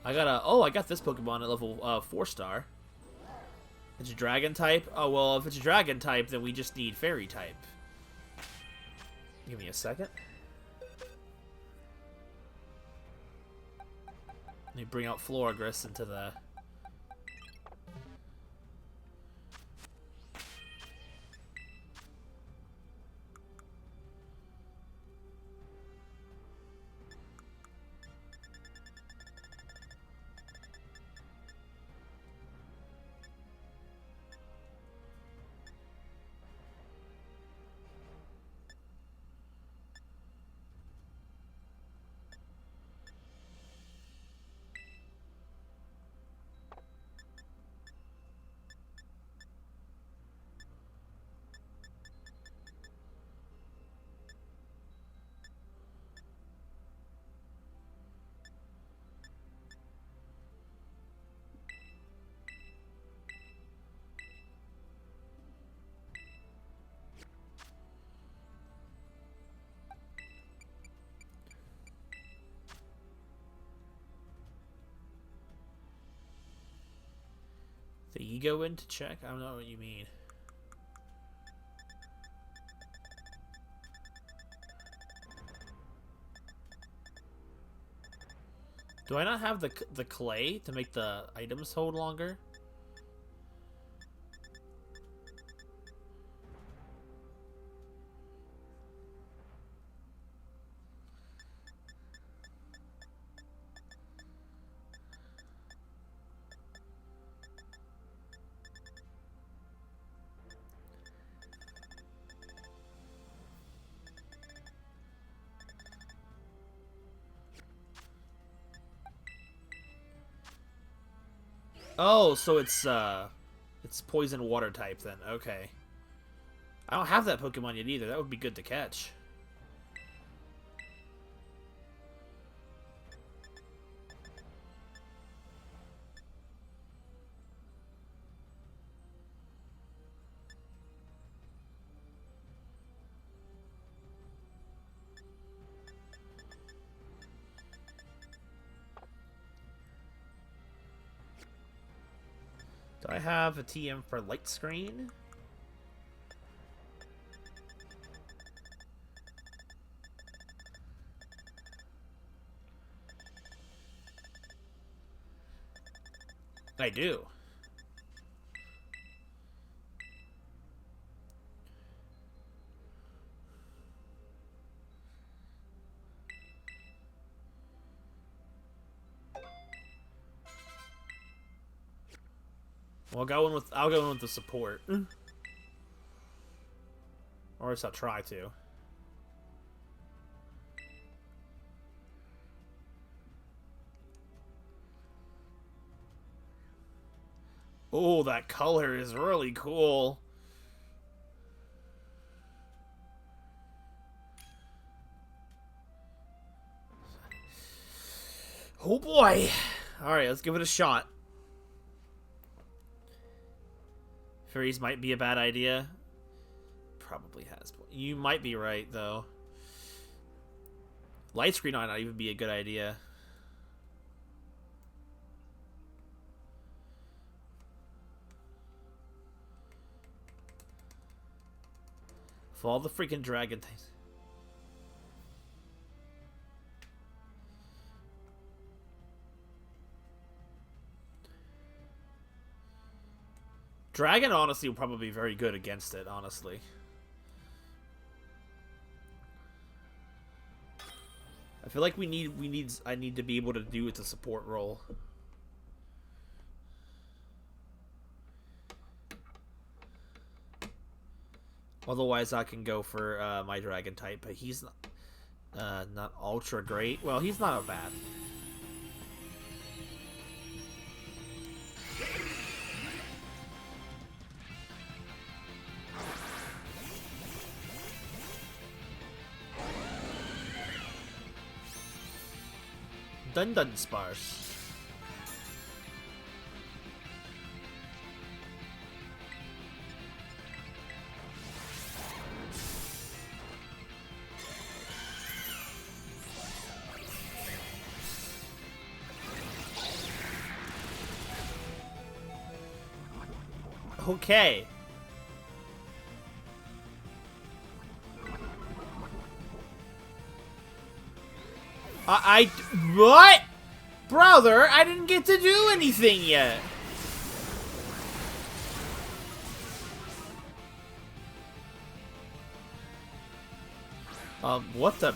I got this Pokemon at level 4 star. It's a dragon type? Oh, well, if it's a dragon type, then we just need fairy type. Give me a second. Let me bring out Floragris into the... The ego in to check? I don't know what you mean. Do I not have the clay to make the items hold longer? Oh, so it's poison water type then. Okay. I don't have that Pokemon yet either. That would be good to catch. Do I have a TM for Light Screen? I do. Well, I'll go in with the support. Or at least I'll try to. Oh, that color is really cool. Oh boy. Alright, let's give it a shot. Freeze might be a bad idea. Probably has. You might be right, though. Light screen might not even be a good idea. For all the freaking dragon things. Dragon, honestly, will probably be very good against it, honestly. I feel like I need to be able to do it to support role. Otherwise, I can go for my dragon type, but he's not ultra great. Well, he's not bad. Dun sparse. Okay. What? Brother, I didn't get to do anything yet. What the...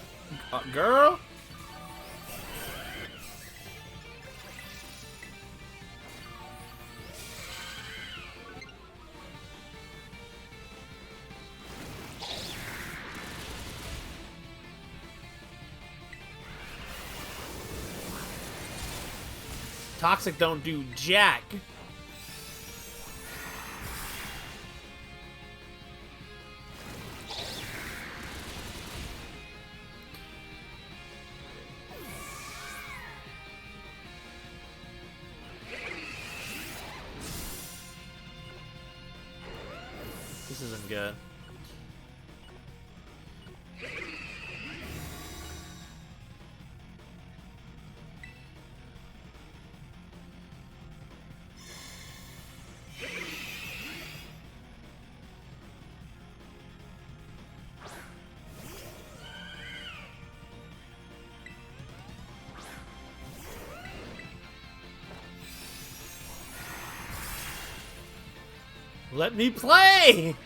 girl? Toxic don't do jack. This isn't good. Let me play!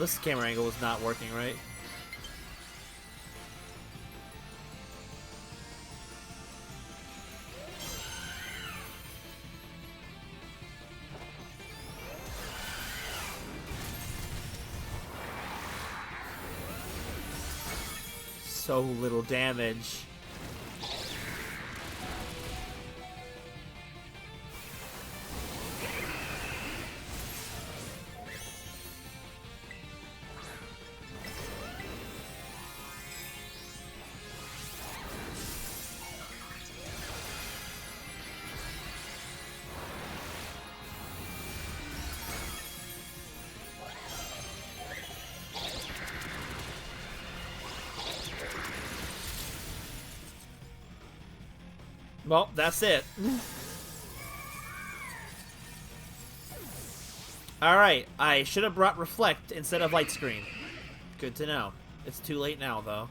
this camera angle is not working right. So little damage. Well, that's it. Alright, I should have brought Reflect instead of Light Screen. Good to know. It's too late now, though.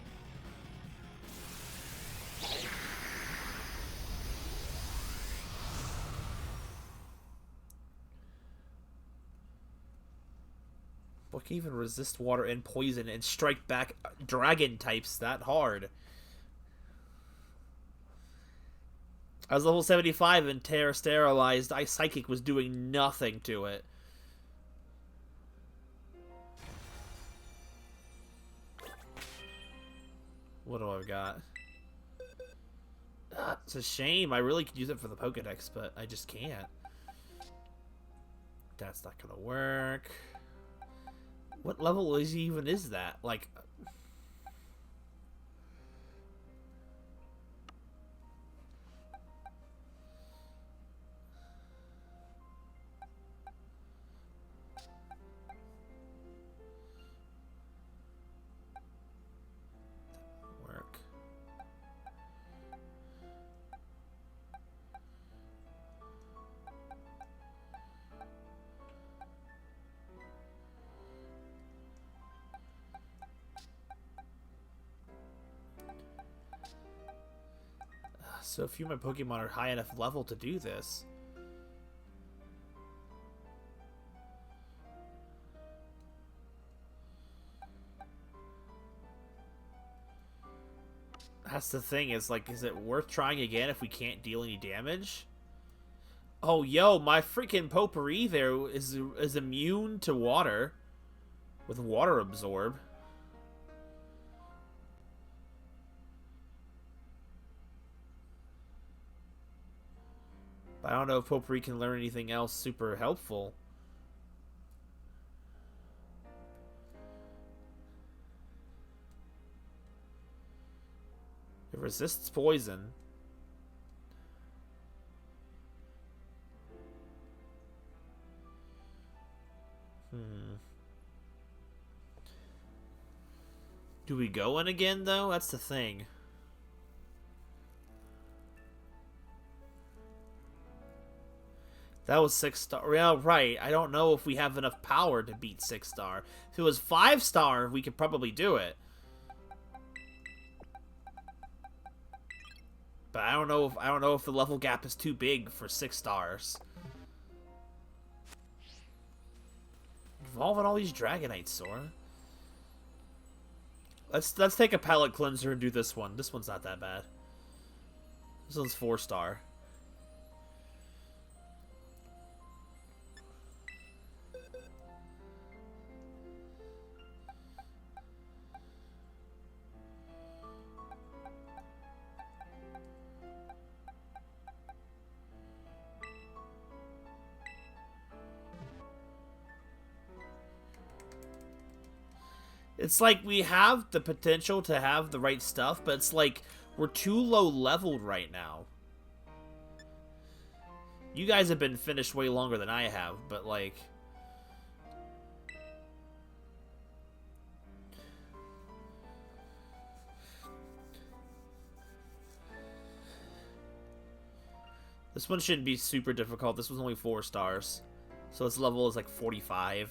What can even resist water and poison and strike back dragon types that hard? I was level 75 and Terra Sterilized. Psychic was doing nothing to it. What do I got? It's a shame. I really could use it for the Pokedex, but I just can't. That's not gonna work. What level even is that? Like... So few of my Pokemon are high enough level to do this. That's the thing, is like, is it worth trying again if we can't deal any damage? Oh, yo, my freaking Potpourri there is immune to water. With Water Absorb. But I don't know if Potpourri can learn anything else super helpful. It resists poison. Do we go in again, though? That's the thing. That was 6-star. Yeah, right. I don't know if we have enough power to beat 6-star. If it was 5-star, we could probably do it. But I don't know if the level gap is too big for 6 stars. Evolving all these Dragonites, Sora. Let's take a palate cleanser and do this one. This one's not that bad. This one's 4-star. It's like we have the potential to have the right stuff, but it's like we're too low leveled right now. You guys have been finished way longer than I have, but like... This one shouldn't be super difficult. This was only 4 stars. So its level is like 45.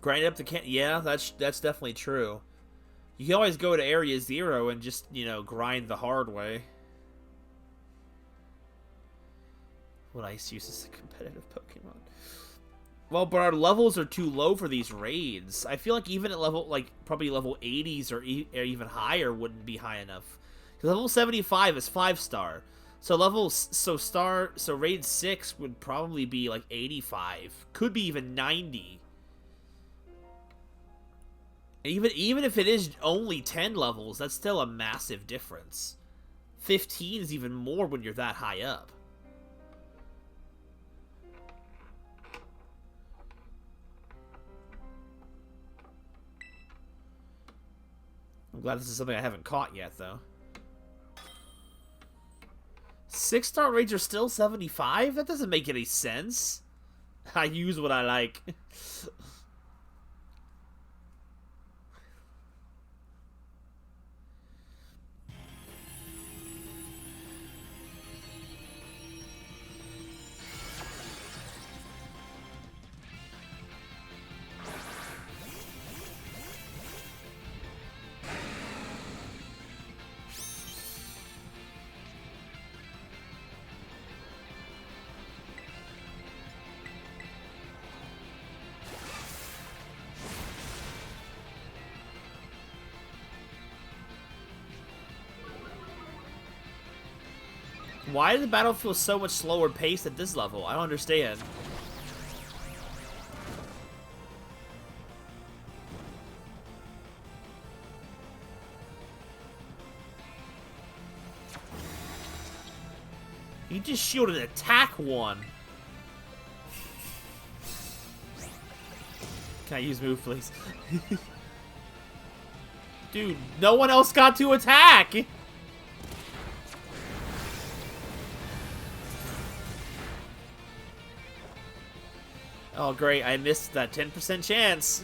Grind up the can. Yeah, that's definitely true. You can always go to Area 0 and just, you know, grind the hard way. What ice use is a competitive Pokemon? Well, but our levels are too low for these raids. I feel like even at level, like, probably level 80s or even higher wouldn't be high enough. Because level 75 is 5-star. So raid 6 would probably be like 85. Could be even 90. Even if it is only 10 levels, that's still a massive difference. 15 is even more when you're that high up. I'm glad this is something I haven't caught yet, though. 6-star raids are still 75? That doesn't make any sense. I use what I like. Why did the battle feel so much slower paced at this level? I don't understand. You just shielded attack one. Can I use move, please? Dude, no one else got to attack! Oh, great. I missed that 10% chance.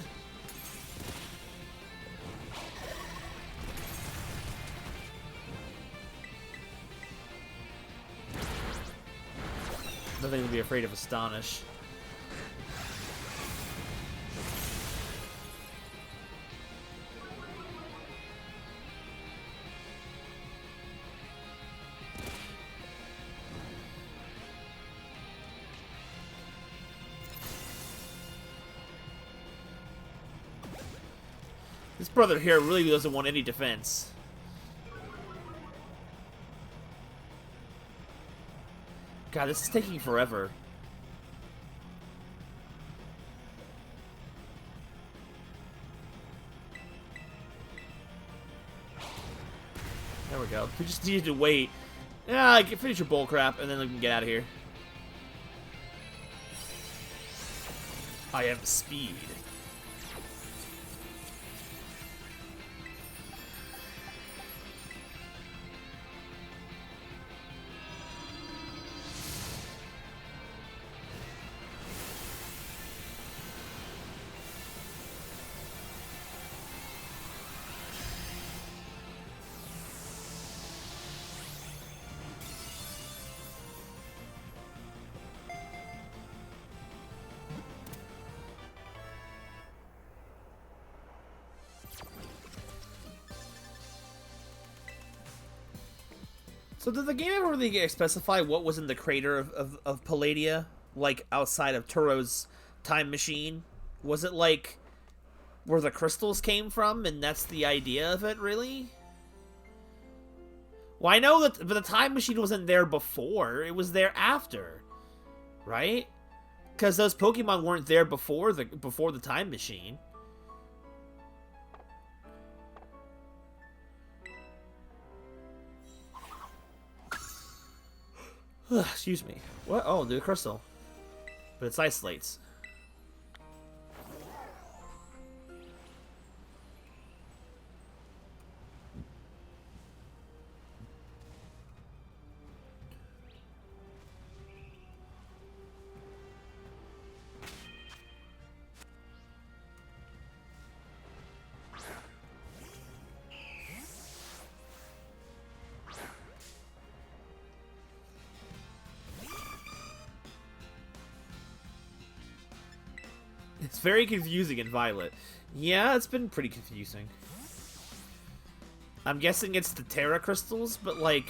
Nothing to be afraid of Astonish. This brother here really doesn't want any defense. God, this is taking forever. There we go. We just needed to wait. Yeah, finish your bull crap, and then we can get out of here. I have speed. So did the game ever really specify what was in the crater of Palladia? Like, outside of Turo's time machine? Was it, like, where the crystals came from, and that's the idea of it, really? Well, I know that the time machine wasn't there before. It was there after. Right? Because those Pokemon weren't there before the time machine. Excuse me. What? Oh, the crystal. But it's isolates. It's very confusing in Violet. Yeah, it's been pretty confusing. I'm guessing it's the Terra crystals, but like,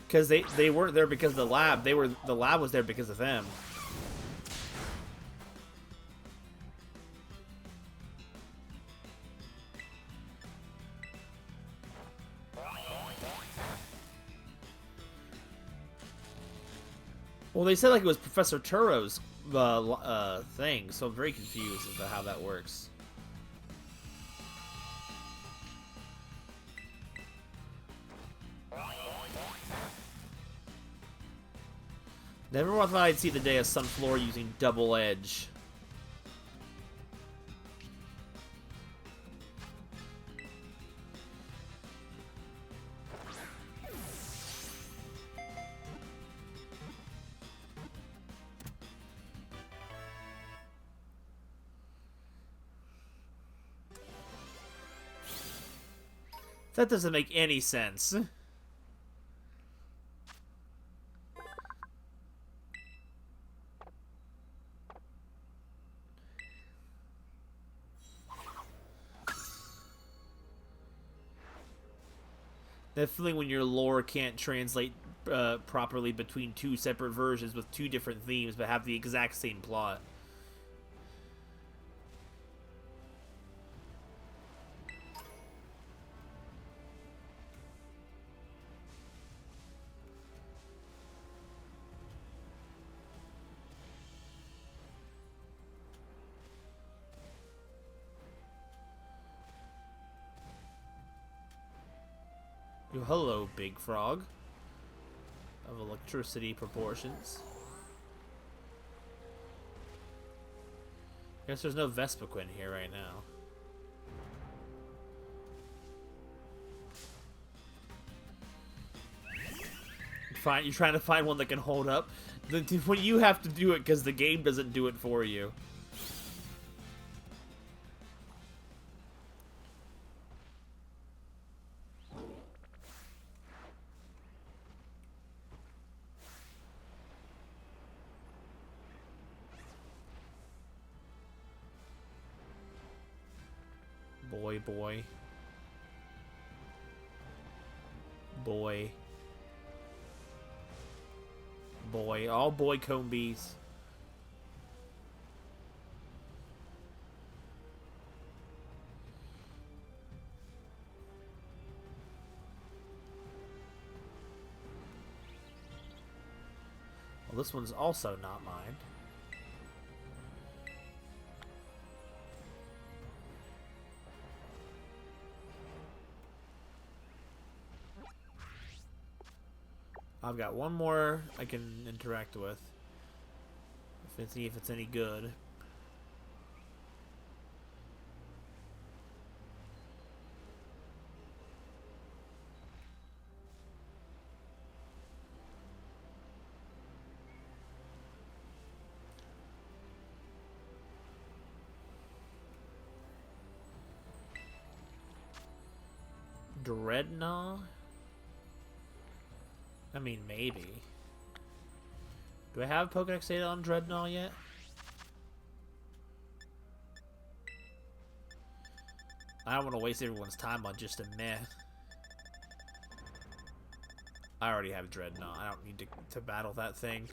because they weren't there because of the lab. The lab was there because of them. Well, they said like it was Professor Turo's thing, so I'm very confused as to how that works. Never thought I'd see the day of Sunfloor using Double Edge. That doesn't make any sense. That feeling when your lore can't translate properly between two separate versions with two different themes but have the exact same plot. Hello, big frog. Of electricity proportions. Guess there's no Vespiquen here right now. You're trying to find one that can hold up. When you have to do it because the game doesn't do it for you. Boy. All boy combies. Well, this one's also not mine. I've got one more I can interact with. See if it's any good. Dreadnought? I mean, maybe. Do I have Pokedex data on Dreadnought yet? I don't want to waste everyone's time on just a meh. I already have Dreadnought. I don't need to battle that thing.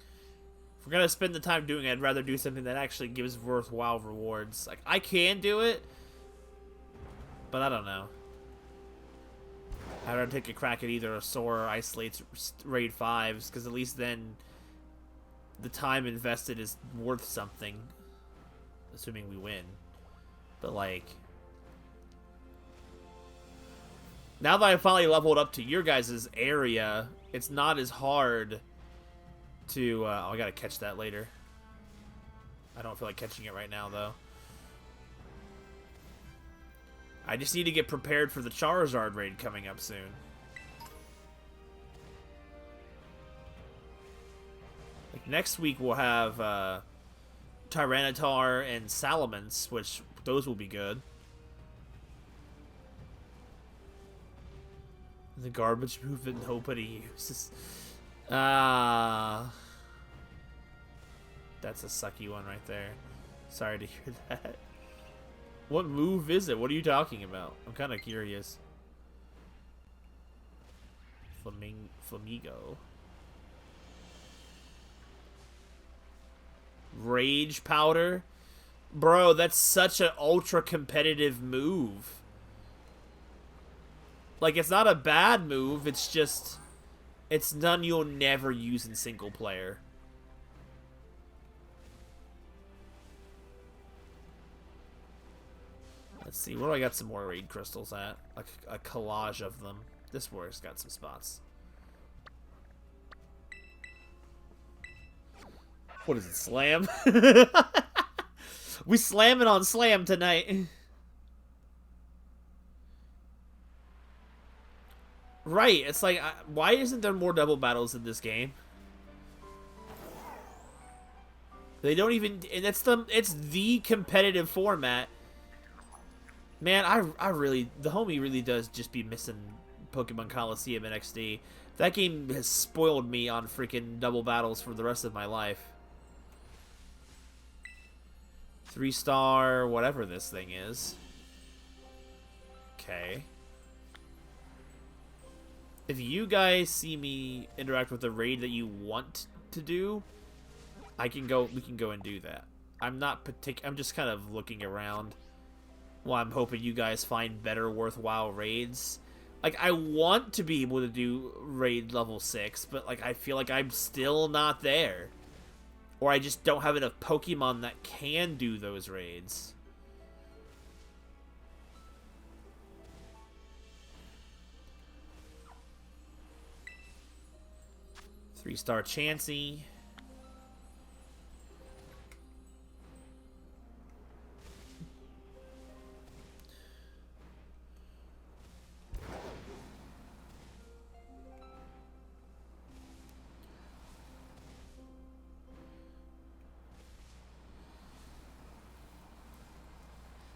If we're going to spend the time doing it, I'd rather do something that actually gives worthwhile rewards. Like, I can do it, but I don't know. I'd rather take a crack at either a Sora or Isolate's Raid 5s, because at least then the time invested is worth something, assuming we win. But, like, now that I finally leveled up to your guys' area, it's not as hard to... oh, I gotta catch that later. I don't feel like catching it right now, though. I just need to get prepared for the Charizard raid coming up soon. Like next week we'll have Tyranitar and Salamence, which those will be good. The garbage move that nobody uses. That's a sucky one right there. Sorry to hear that. What move is it? What are you talking about? I'm kind of curious. Flamigo. Rage Powder? Bro, that's such an ultra competitive move. Like, it's not a bad move, it's just... It's none you'll never use in single player. Let's see, where do I got some more raid crystals at? Like a collage of them. This war's got some spots. What is it, Slam? We slamming on Slam tonight. Right, it's like, why isn't there more double battles in this game? They don't even, and it's the competitive format. Man, I really, the homie really does just be missing Pokemon Coliseum and XD. That game has spoiled me on freaking double battles for the rest of my life. 3-star, whatever this thing is. Okay. If you guys see me interact with a raid that you want to do, we can go and do that. I'm just kind of looking around. Well, I'm hoping you guys find better worthwhile raids. Like, I want to be able to do raid level 6, but like I feel like I'm still not there. Or I just don't have enough Pokemon that can do those raids. Three-star Chansey.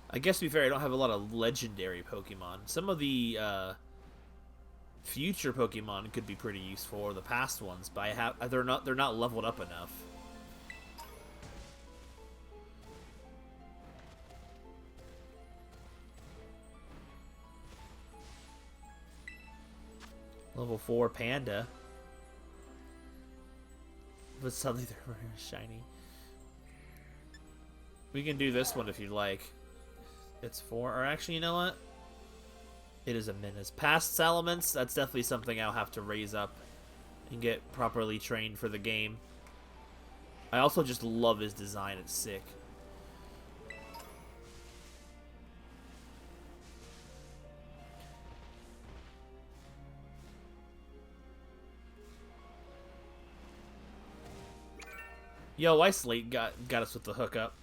I guess to be fair, I don't have a lot of legendary Pokemon. Some of the future Pokemon could be pretty useful, or the past ones, but they're not leveled up enough. Level 4 Panda. But suddenly they're shiny. We can do this one if you'd like. It's 4, or actually, you know what? It is a menace. Past Salamence, that's definitely something I'll have to raise up and get properly trained for the game. I also just love his design, it's sick. Yo, Ice Slate got us with the hookup.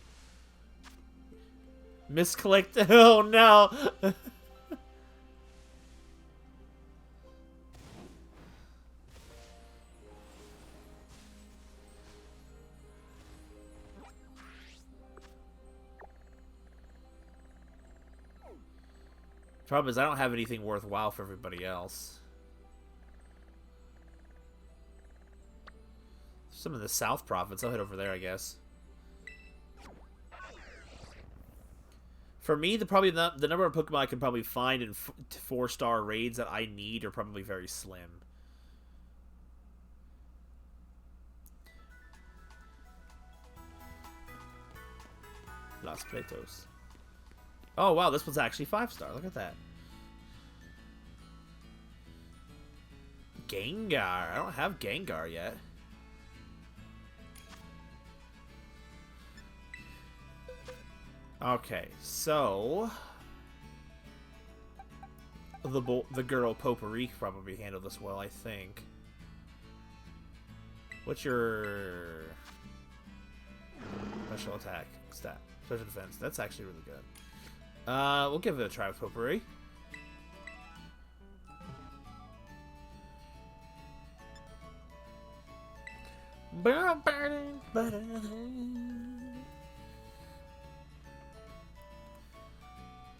Misclicked. Oh no. Problem is, I don't have anything worthwhile for everybody else. Some of the South Prophets. I'll head over there, I guess. For me, the number of Pokemon I can probably find in 4-star raids that I need are probably very slim. Las Platos. Oh wow, this one's actually 5-star. Look at that. Gengar. I don't have Gengar yet. Okay, so the girl Potpourri probably handle this well, I think. What's your special attack stat? Special defense. That's actually really good. We'll give it a try with Potpourri.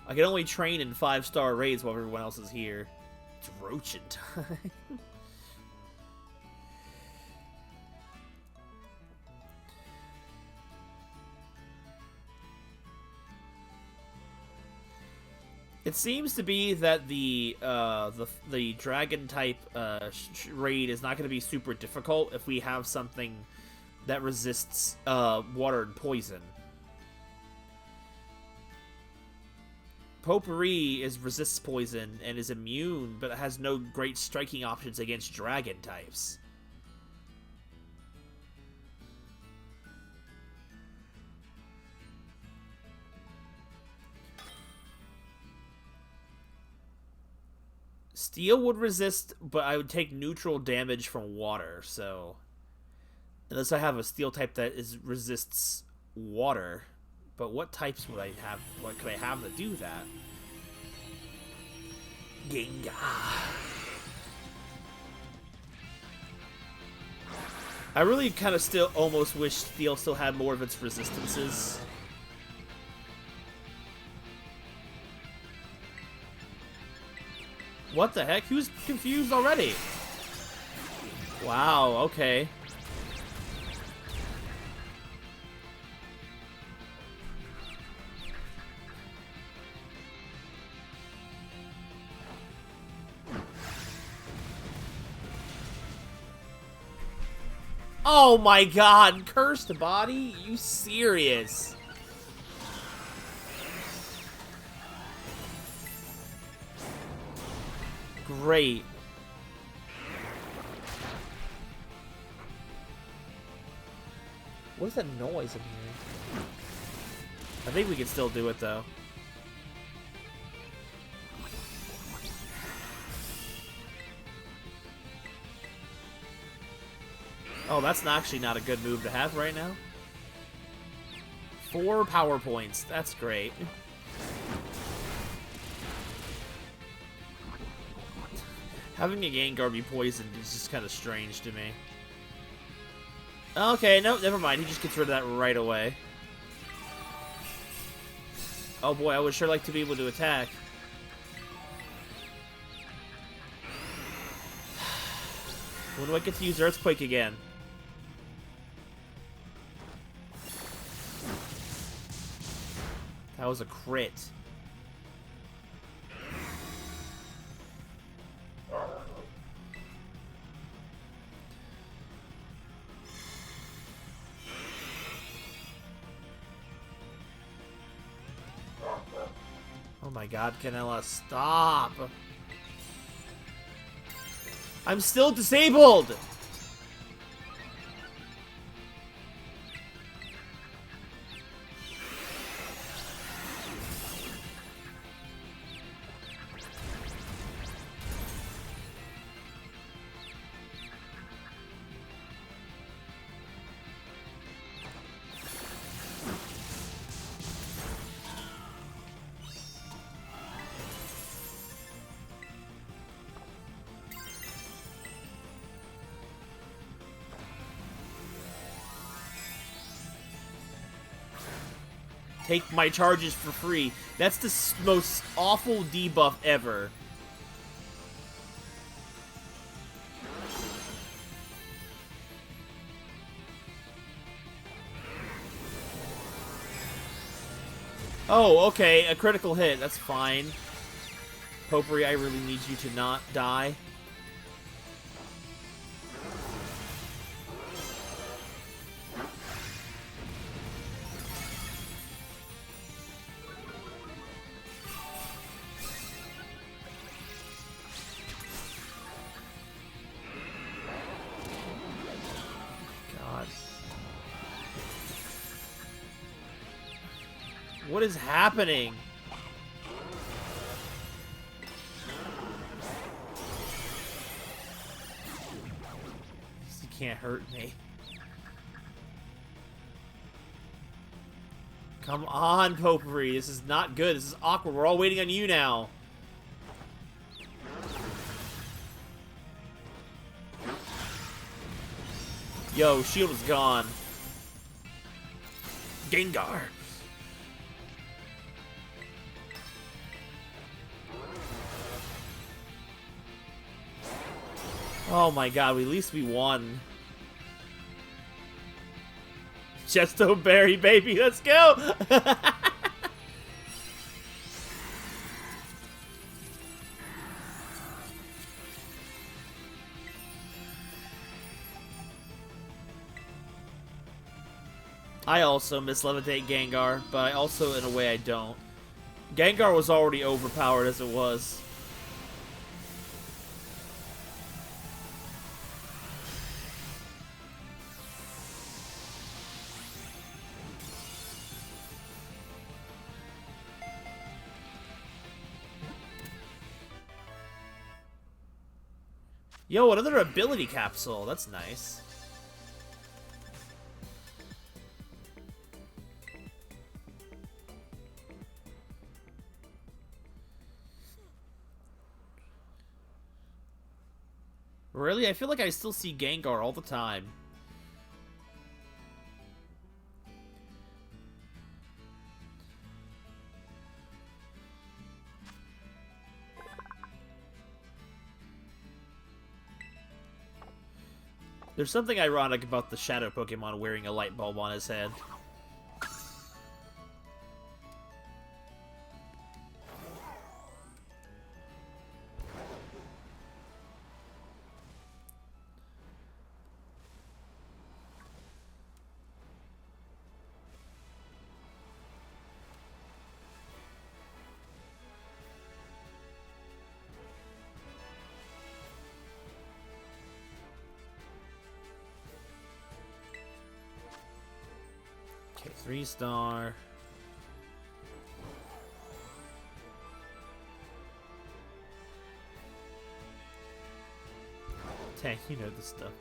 I can only train in 5-star raids while everyone else is here. It's roaching time. It seems to be that the dragon type raid is not going to be super difficult if we have something that resists water and poison. Potpourri resists poison and is immune, but it has no great striking options against dragon types. Steel would resist, but I would take neutral damage from water, so... Unless I have a steel type that resists water. But what types would I have? What could I have to do that? Gengar. I really kind of still almost wish steel still had more of its resistances. What the heck? Who's confused already? Wow, okay. Oh my god, cursed body? You serious? Great. What is that noise in here? I think we can still do it though. Oh, that's actually not a good move to have right now. 4 power points. That's great. Having a Gengar be poisoned is just kind of strange to me. Okay, no, never mind. He just gets rid of that right away. Oh boy, I would sure like to be able to attack. When do I get to use Earthquake again? That was a crit. Oh my god, Canella, stop! I'm still disabled! Take my charges for free. That's the most awful debuff ever. Oh, okay. A critical hit. That's fine. Potpourri, I really need you to not die. What is happening? You can't hurt me. Come on, Potpourri. This is not good. This is awkward. We're all waiting on you now. Yo, shield is gone. Gengar. Oh my god, at least we won. Chesto Berry, baby, let's go! I also mislevitate Gengar, but I also, in a way, I don't. Gengar was already overpowered as it was. Yo, another ability capsule. That's nice. Really? I feel like I still see Gengar all the time. There's something ironic about the Shadow Pokemon wearing a light bulb on his head. Okay, 3-star. Dang, you know this stuff.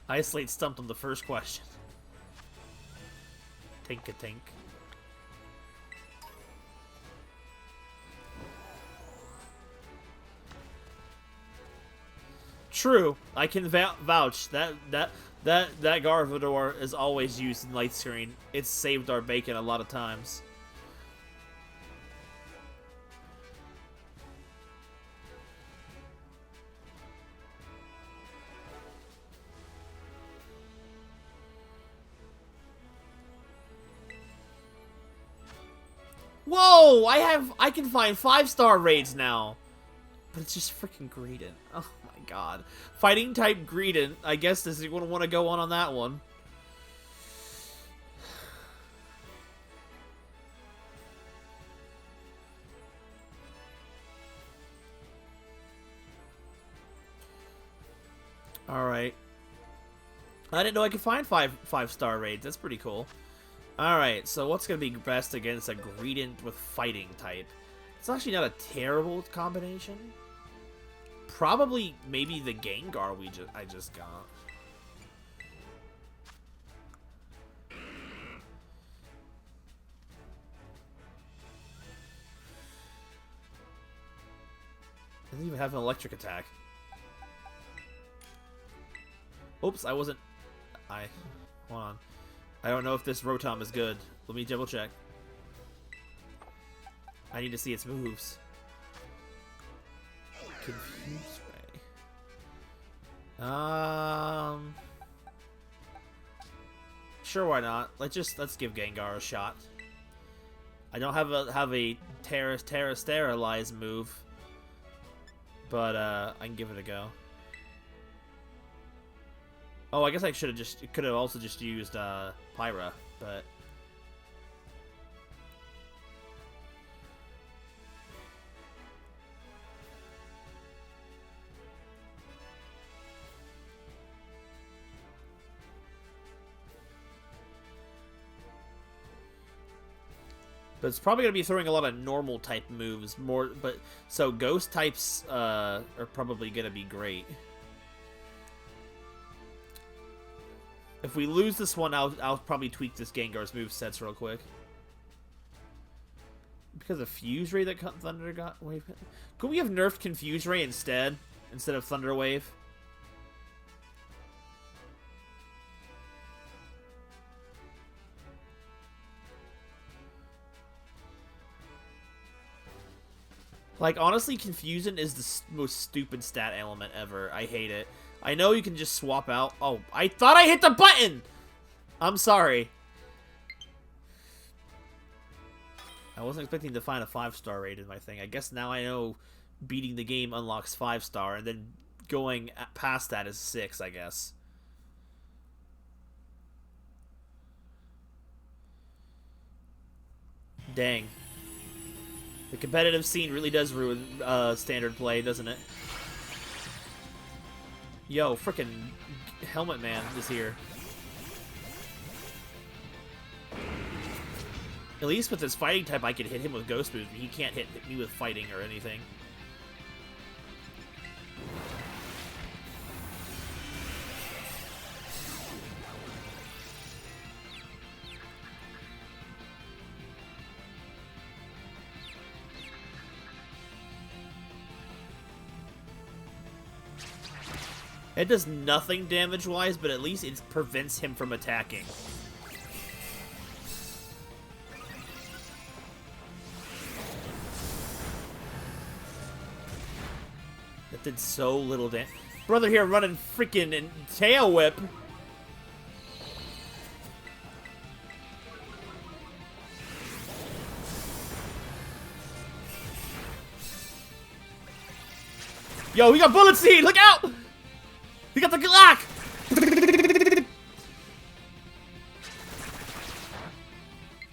Isolate stumped on the first question. Tink-a-tink. True, I can vouch that Gardevoir is always used in Light Screen. It's saved our bacon a lot of times. Whoa! I can find 5-star raids now. But it's just freaking Greedent. Oh my god. Fighting type Greedent. I guess does anyone want to go on that one? Alright. I didn't know I could find 5-star raids. That's pretty cool. Alright, so what's going to be best against a Greedent with fighting type? It's actually not a terrible combination. Probably maybe the Gengar I just got. Doesn't even have an electric attack. Oops, I wasn't... Hold on. I don't know if this Rotom is good. Let me double check. I need to see its moves. Confuse Ray. Sure, why not? Let's give Gengar a shot. I don't have a Terra Sterilize move, but I can give it a go. Oh, I guess I could have also just used Pyra, but. But it's probably going to be throwing a lot of normal type moves so ghost types are probably going to be great. If we lose this one, I'll probably tweak this Gengar's movesets real quick. Because of Fuse Ray that Thunder got Wave. Could we have nerfed Confuse Ray instead of Thunder Wave? Like, honestly, Confusion is the most stupid stat element ever. I hate it. I know you can just swap out. Oh, I thought I hit the button! I'm sorry. I wasn't expecting to find a 5-star raid in my thing. I guess now I know beating the game unlocks 5-star, and then going past that is 6, I guess. Dang. The competitive scene really does ruin standard play, doesn't it? Yo, frickin' Helmet Man is here. At least with his fighting type, I can hit him with ghost moves, but he can't hit me with fighting or anything. It does nothing damage-wise, but at least it prevents him from attacking. That did so little damage. Brother here running freaking tail whip. Yo, we got Bullet Seed! Look out! We got the Glock!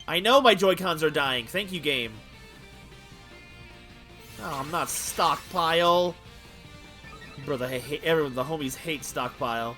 I know my Joy-Cons are dying. Thank you, game. Oh, I'm not Stockpile. Brother, I hate everyone. The homies hate Stockpile.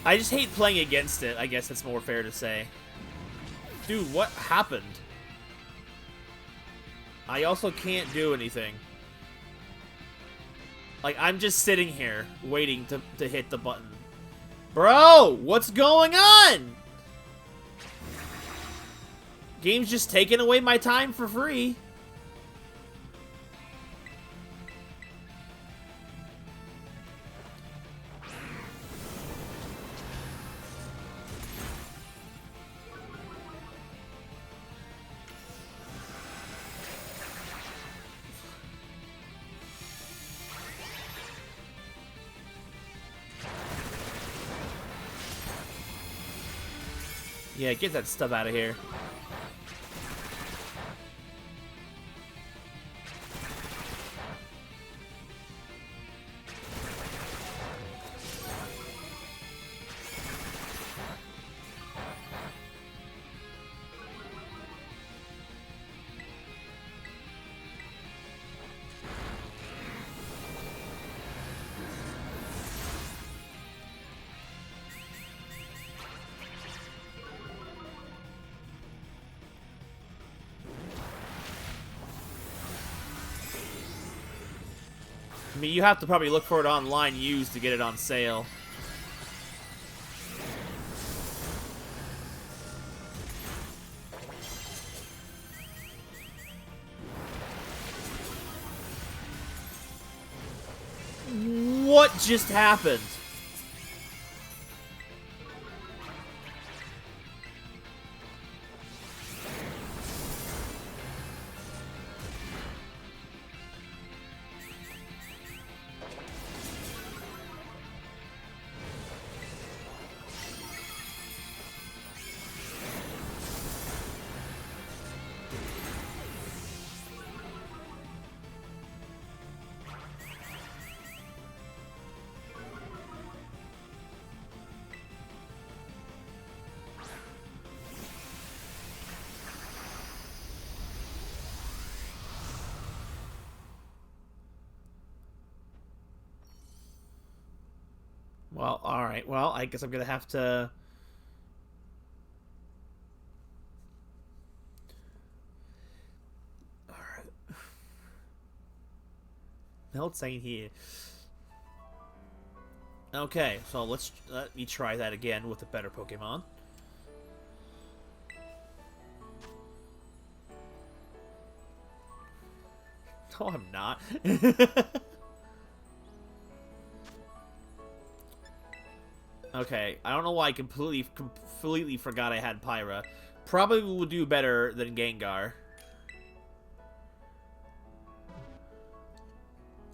I just hate playing against it, I guess it's more fair to say. Dude, what happened? I also can't do anything. Like, I'm just sitting here, waiting to hit the button. Bro, what's going on? Game's just taking away my time for free. Yeah, get that stuff out of here. I mean, you have to probably look for it online used to get it on sale. What just happened? Well, alright. Well, I guess I'm gonna have to... else ain't here. Okay, so let me try that again with a better Pokemon. No, I'm not. Okay, I don't know why I completely forgot I had Pyra. Probably will do better than Gengar.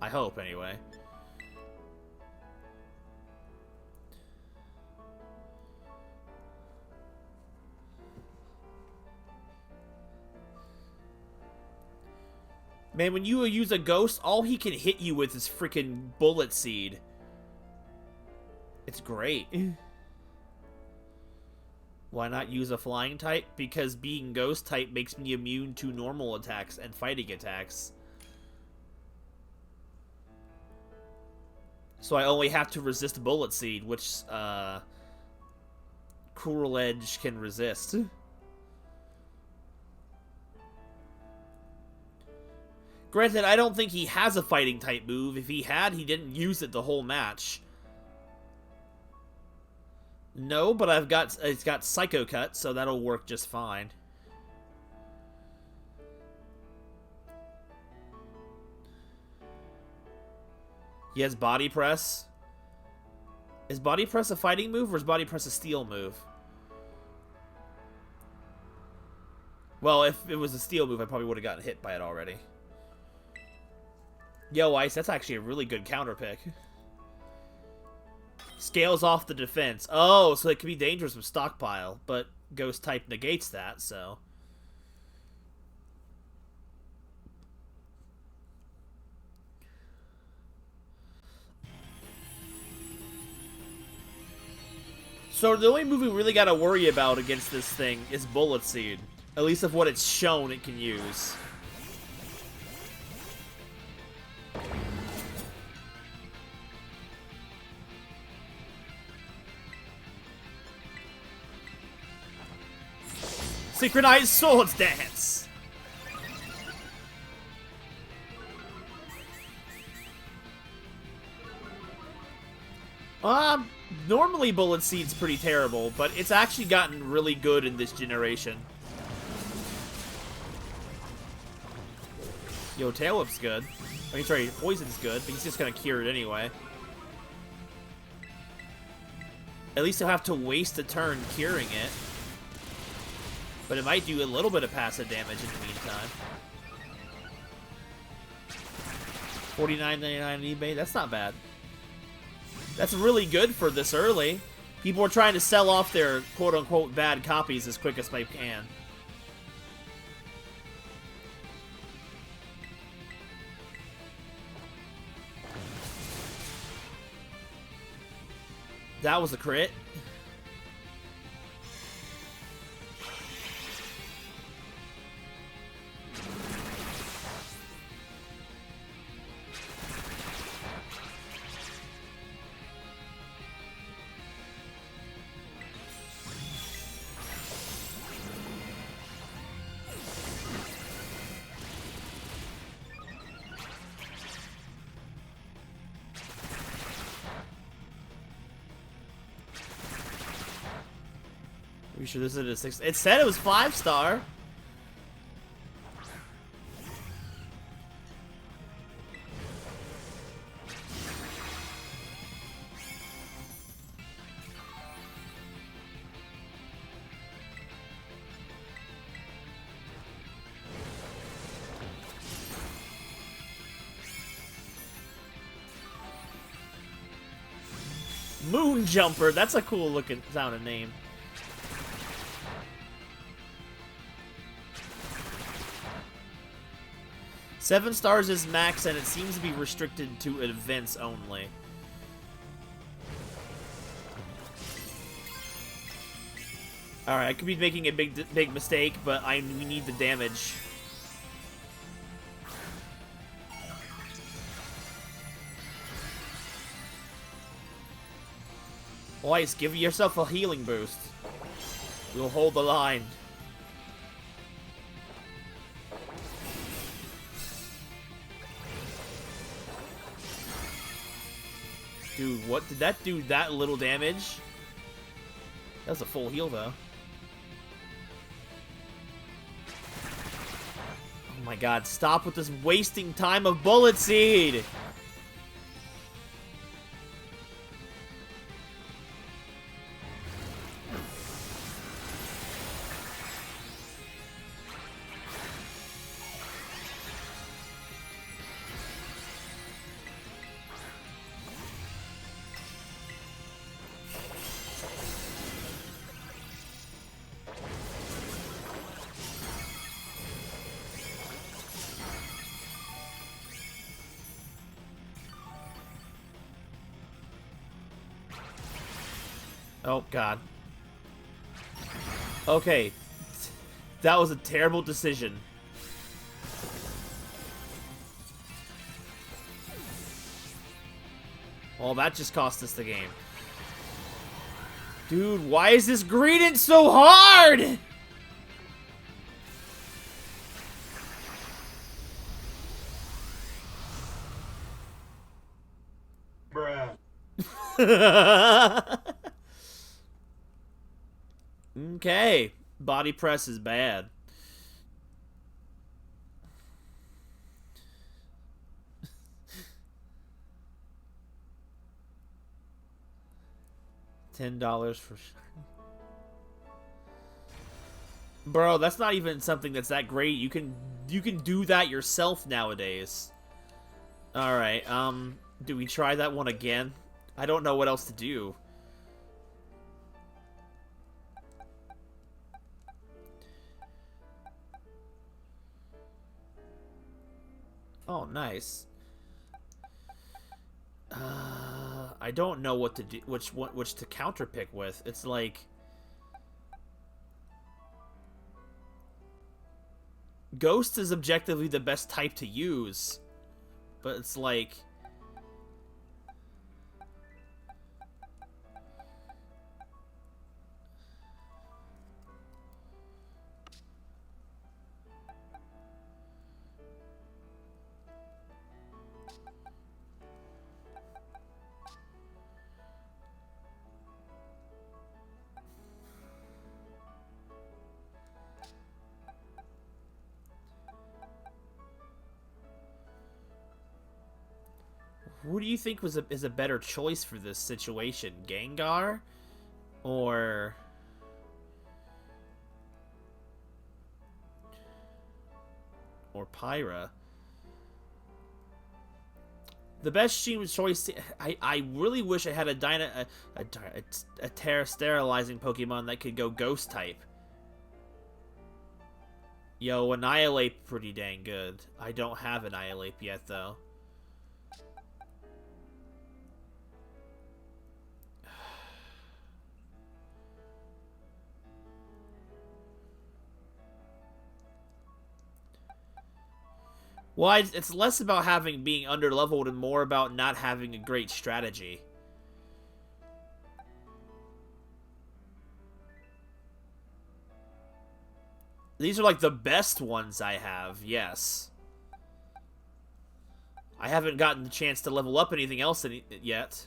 I hope, anyway. Man, when you use a ghost, all he can hit you with is freaking Bullet Seed. It's great. Why not use a flying type? Because being ghost type makes me immune to normal attacks and fighting attacks. So I only have to resist Bullet Seed, which Cruel Edge can resist. Granted, I don't think he has a fighting type move. If he had, he didn't use it the whole match. No, but it's got Psycho Cut, so that'll work just fine. He has Body Press. Is Body Press a fighting move, or is Body Press a steel move? Well, if it was a steel move, I probably would have gotten hit by it already. Yo, Ice, that's actually a really good counter pick. Scales off the defense. Oh, so it can be dangerous with Stockpile, but Ghost type negates that, so... So the only move we really gotta worry about against this thing is Bullet Seed. At least of what it's shown it can use. Synchronized Swords Dance! Normally Bullet Seed's pretty terrible, but it's actually gotten really good in this generation. Yo, Tail Whip's good. I mean, sorry, Poison's good, but he's just gonna cure it anyway. At least he'll have to waste a turn curing it. But it might do a little bit of passive damage in the meantime. $49.99 on eBay, that's not bad. That's really good for this early. People are trying to sell off their quote-unquote bad copies as quick as they can. That was a crit. Are you sure this is a 6? It said it was 5-star. Moon Jumper, that's a cool looking sounding name. Seven stars is max, and it seems to be restricted to events only. Alright, I could be making a big mistake, but we need the damage. Weiss, give yourself a healing boost. We'll hold the line. Dude, what did that do that little damage? That was a full heal, though. Oh my god, stop with this wasting time of Bullet Seed! Oh, God. Okay. That was a terrible decision. Well, that just cost us the game. Dude, why is this greedent so hard? Bruh. Okay. Body press is bad. $10 for... Bro, that's not even something that's that great. You can do that yourself nowadays. Alright, do we try that one again? I don't know what else to do. Oh, nice. I don't know what to do, which to counterpick with. It's like Ghost is objectively the best type to use, but it's like who do you think is a better choice for this situation? Gengar or Pyra? The best choice. I really wish I had a Terra sterilizing Pokemon that could go Ghost type. Yo, Annihilate pretty dang good. I don't have Annihilate yet though. Well, it's less about being underleveled and more about not having a great strategy. These are like the best ones I have, yes. I haven't gotten the chance to level up anything else yet.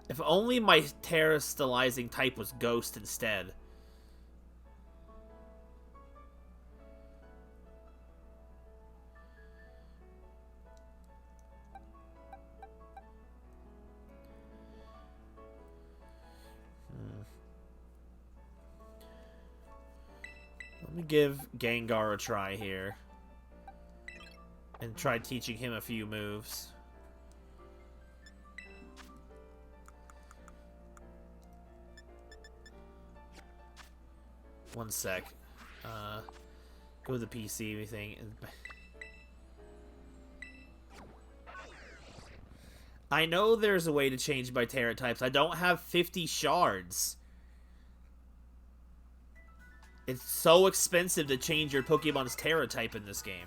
If only my Terra Sterilizing type was Ghost instead. Let me give Gengar a try here. And try teaching him a few moves. One sec. Go to the PC thing. I know there's a way to change my Terra types. I don't have 50 shards. It's so expensive to change your Pokemon's Terra type in this game.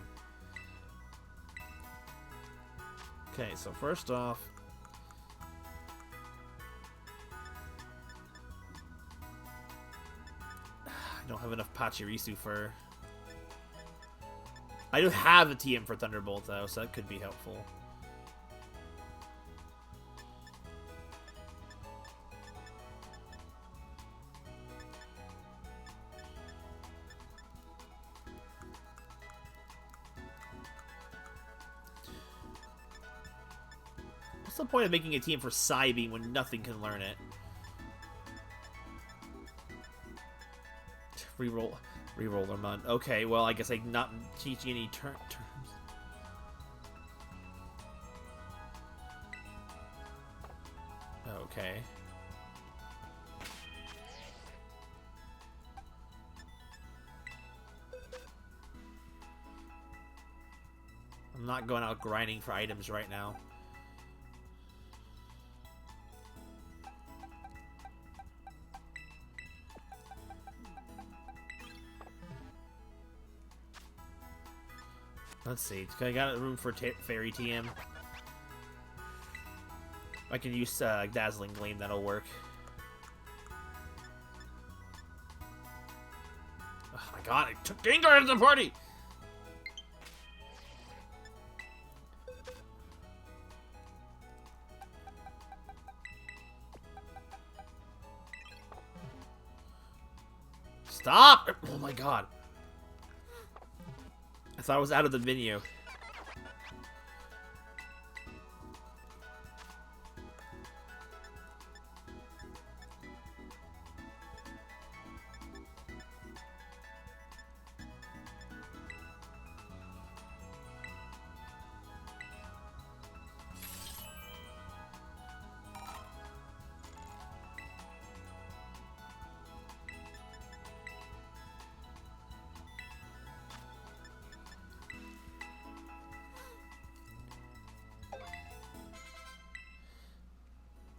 Okay, so first off... I don't have enough Pachirisu fur. I do have a TM for Thunderbolt, though, so that could be helpful. What's the point of making a team for Psybeam when nothing can learn it? Reroll their mon. Okay, well, I guess I'm not teaching any terms. Okay. I'm not going out grinding for items right now. Let's see. I got room for Fairy TM. I can use Dazzling Gleam. That'll work. Oh my god! I took Gengar out of the party. Stop! Oh my god. I thought I was out of the menu.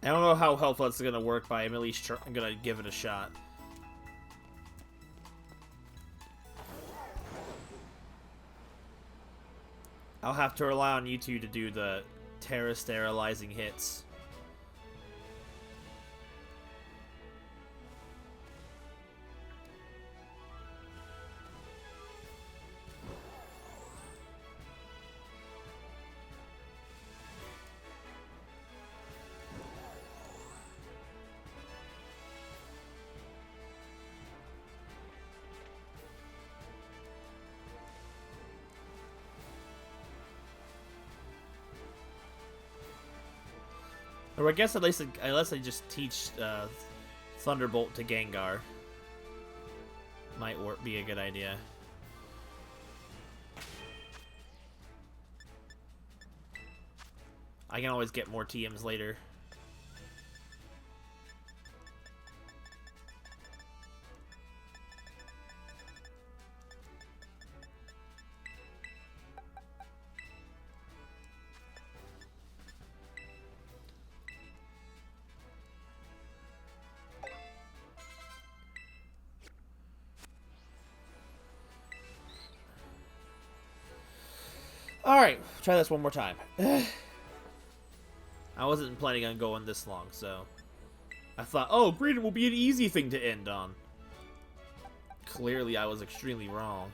I don't know how helpful it's gonna work, but I'm at least I'm gonna give it a shot. I'll have to rely on you two to do the Terra sterilizing hits. Or I guess unless I just teach Thunderbolt to Gengar, might be a good idea. I can always get more TMs later. Alright, try this one more time. I wasn't planning on going this long, so... I thought, oh, Green will be an easy thing to end on. Clearly, I was extremely wrong.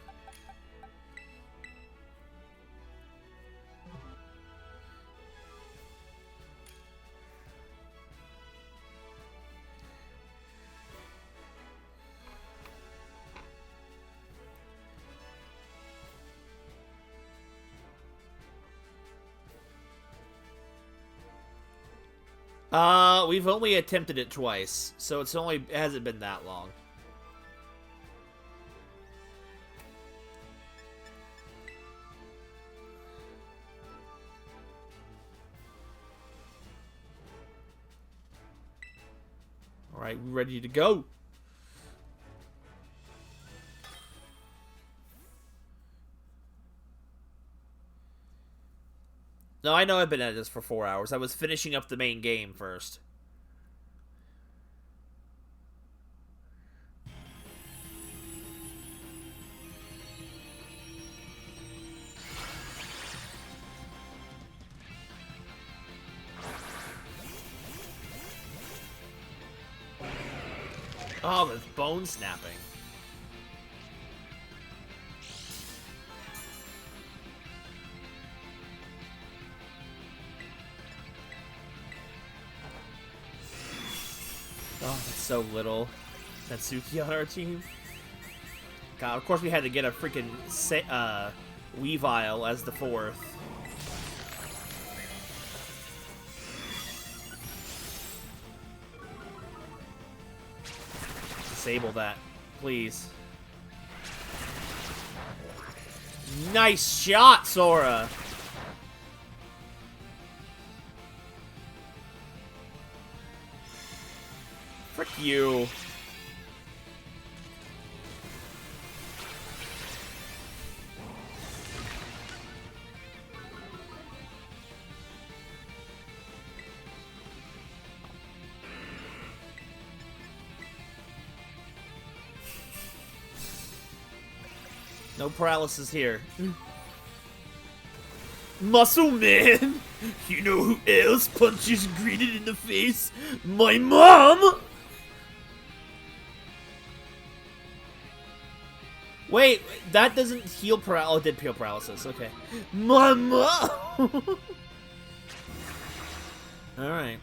We've only attempted it twice, so it hasn't been that long. Alright, we're ready to go. No, I know I've been at this for 4 hours. I was finishing up the main game first. Oh, that's bone snapping. so little Natsuki on our team. God, of course we had to get a freaking Weavile as the 4th. Disable that, please. Nice shot, Sora! Frick you. No paralysis here. Muscle Man! You know who else punches Greeted in the face? My mom! Wait, that doesn't heal paralysis. Oh, it did heal paralysis. Okay. My mom! Alright.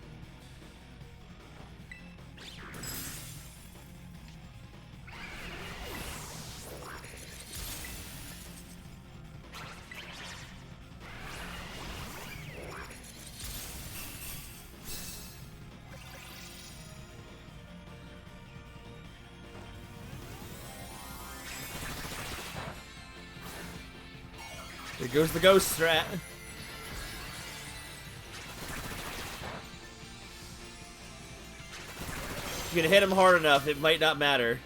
There goes the ghost strat. If you can hit him hard enough, it might not matter.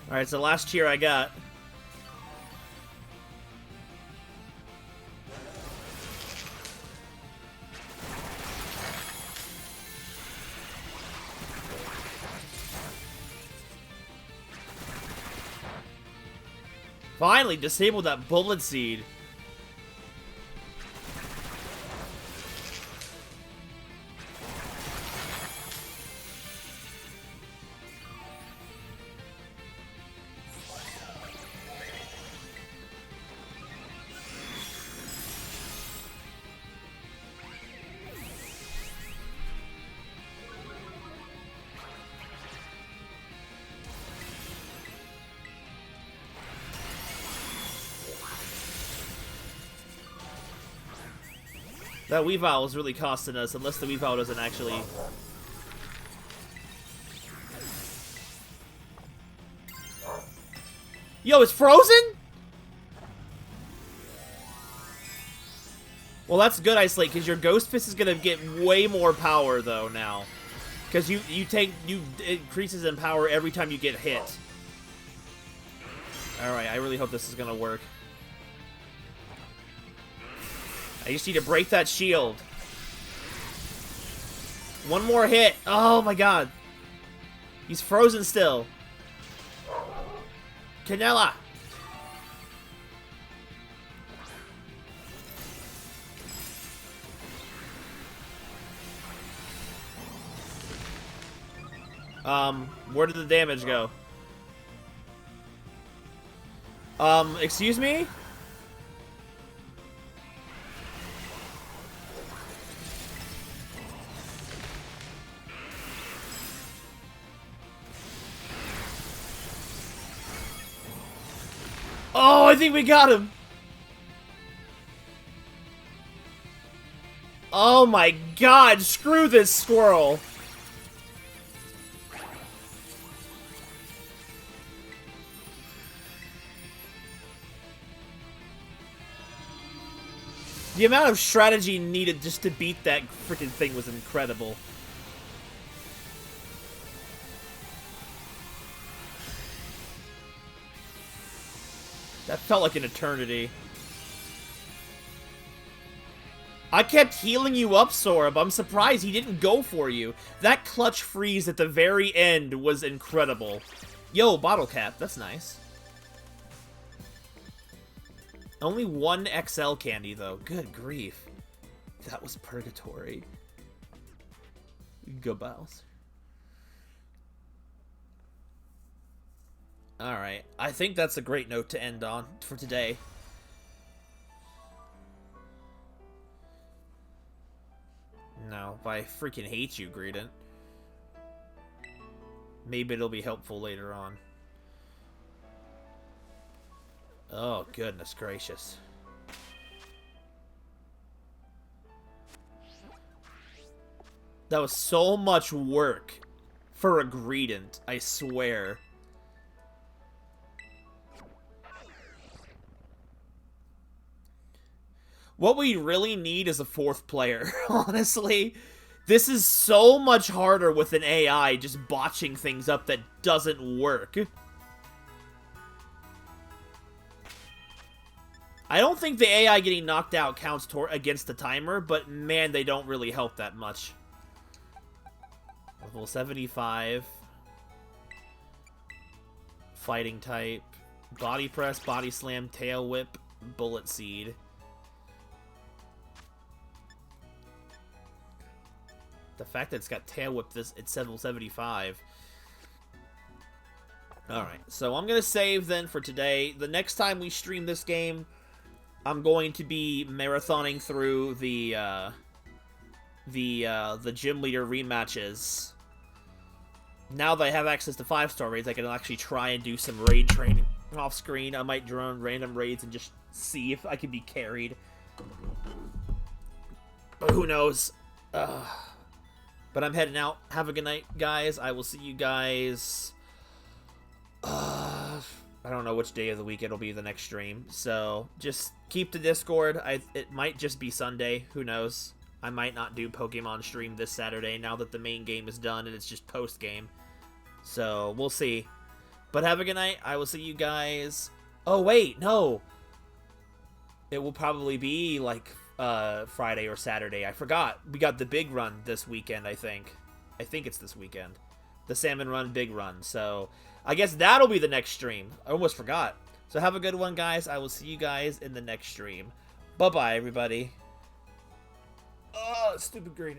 Alright, it's the last cheer I got. Finally, disabled that bullet seed. That Weavile was really costing us, unless the Weavile doesn't actually... Yo, it's frozen?! Well, that's good, Ice Lake, because your Ghost Fist is gonna get way more power, though, now. Because you increases in power every time you get hit. Alright, I really hope this is gonna work. I just need to break that shield. One more hit. Oh my god. He's frozen still. Canela. Where did the damage go? Excuse me? Oh, I think we got him! Oh my god, screw this squirrel! The amount of strategy needed just to beat that freaking thing was incredible. That felt like an eternity. I kept healing you up, Sora, but I'm surprised he didn't go for you. That clutch freeze at the very end was incredible. Yo, bottle cap. That's nice. Only one XL candy, though. Good grief. That was purgatory. Go, Bowser. Alright. I think that's a great note to end on for today. No, but I freaking hate you, Greedent. Maybe it'll be helpful later on. Oh, goodness gracious. That was so much work for a Greedent, I swear. What we really need is a fourth player, honestly. This is so much harder with an AI just botching things up that doesn't work. I don't think the AI getting knocked out counts against the timer, but man, they don't really help that much. Level 75. Fighting type. Body press, body slam, tail whip, bullet seed. The fact that it's got tail whip it's level 75. Alright, so I'm going to save then for today. The next time we stream this game, I'm going to be marathoning through the gym leader rematches. Now that I have access to 5-star raids, I can actually try and do some raid training off screen. I might drone random raids and just see if I can be carried. But who knows? But I'm heading out. Have a good night, guys. I will see you guys. I don't know which day of the week it'll be the next stream. So just keep the Discord. It might just be Sunday. Who knows? I might not do Pokemon stream this Saturday now that the main game is done and it's just post-game. So we'll see. But have a good night. I will see you guys. Oh, wait. No. It will probably be like Friday or Saturday. I forgot. We got the big run this weekend, I think. I think it's this weekend. The Salmon Run big run. So I guess that'll be the next stream. I almost forgot. So have a good one, guys. I will see you guys in the next stream. Bye-bye, everybody. Oh, stupid green.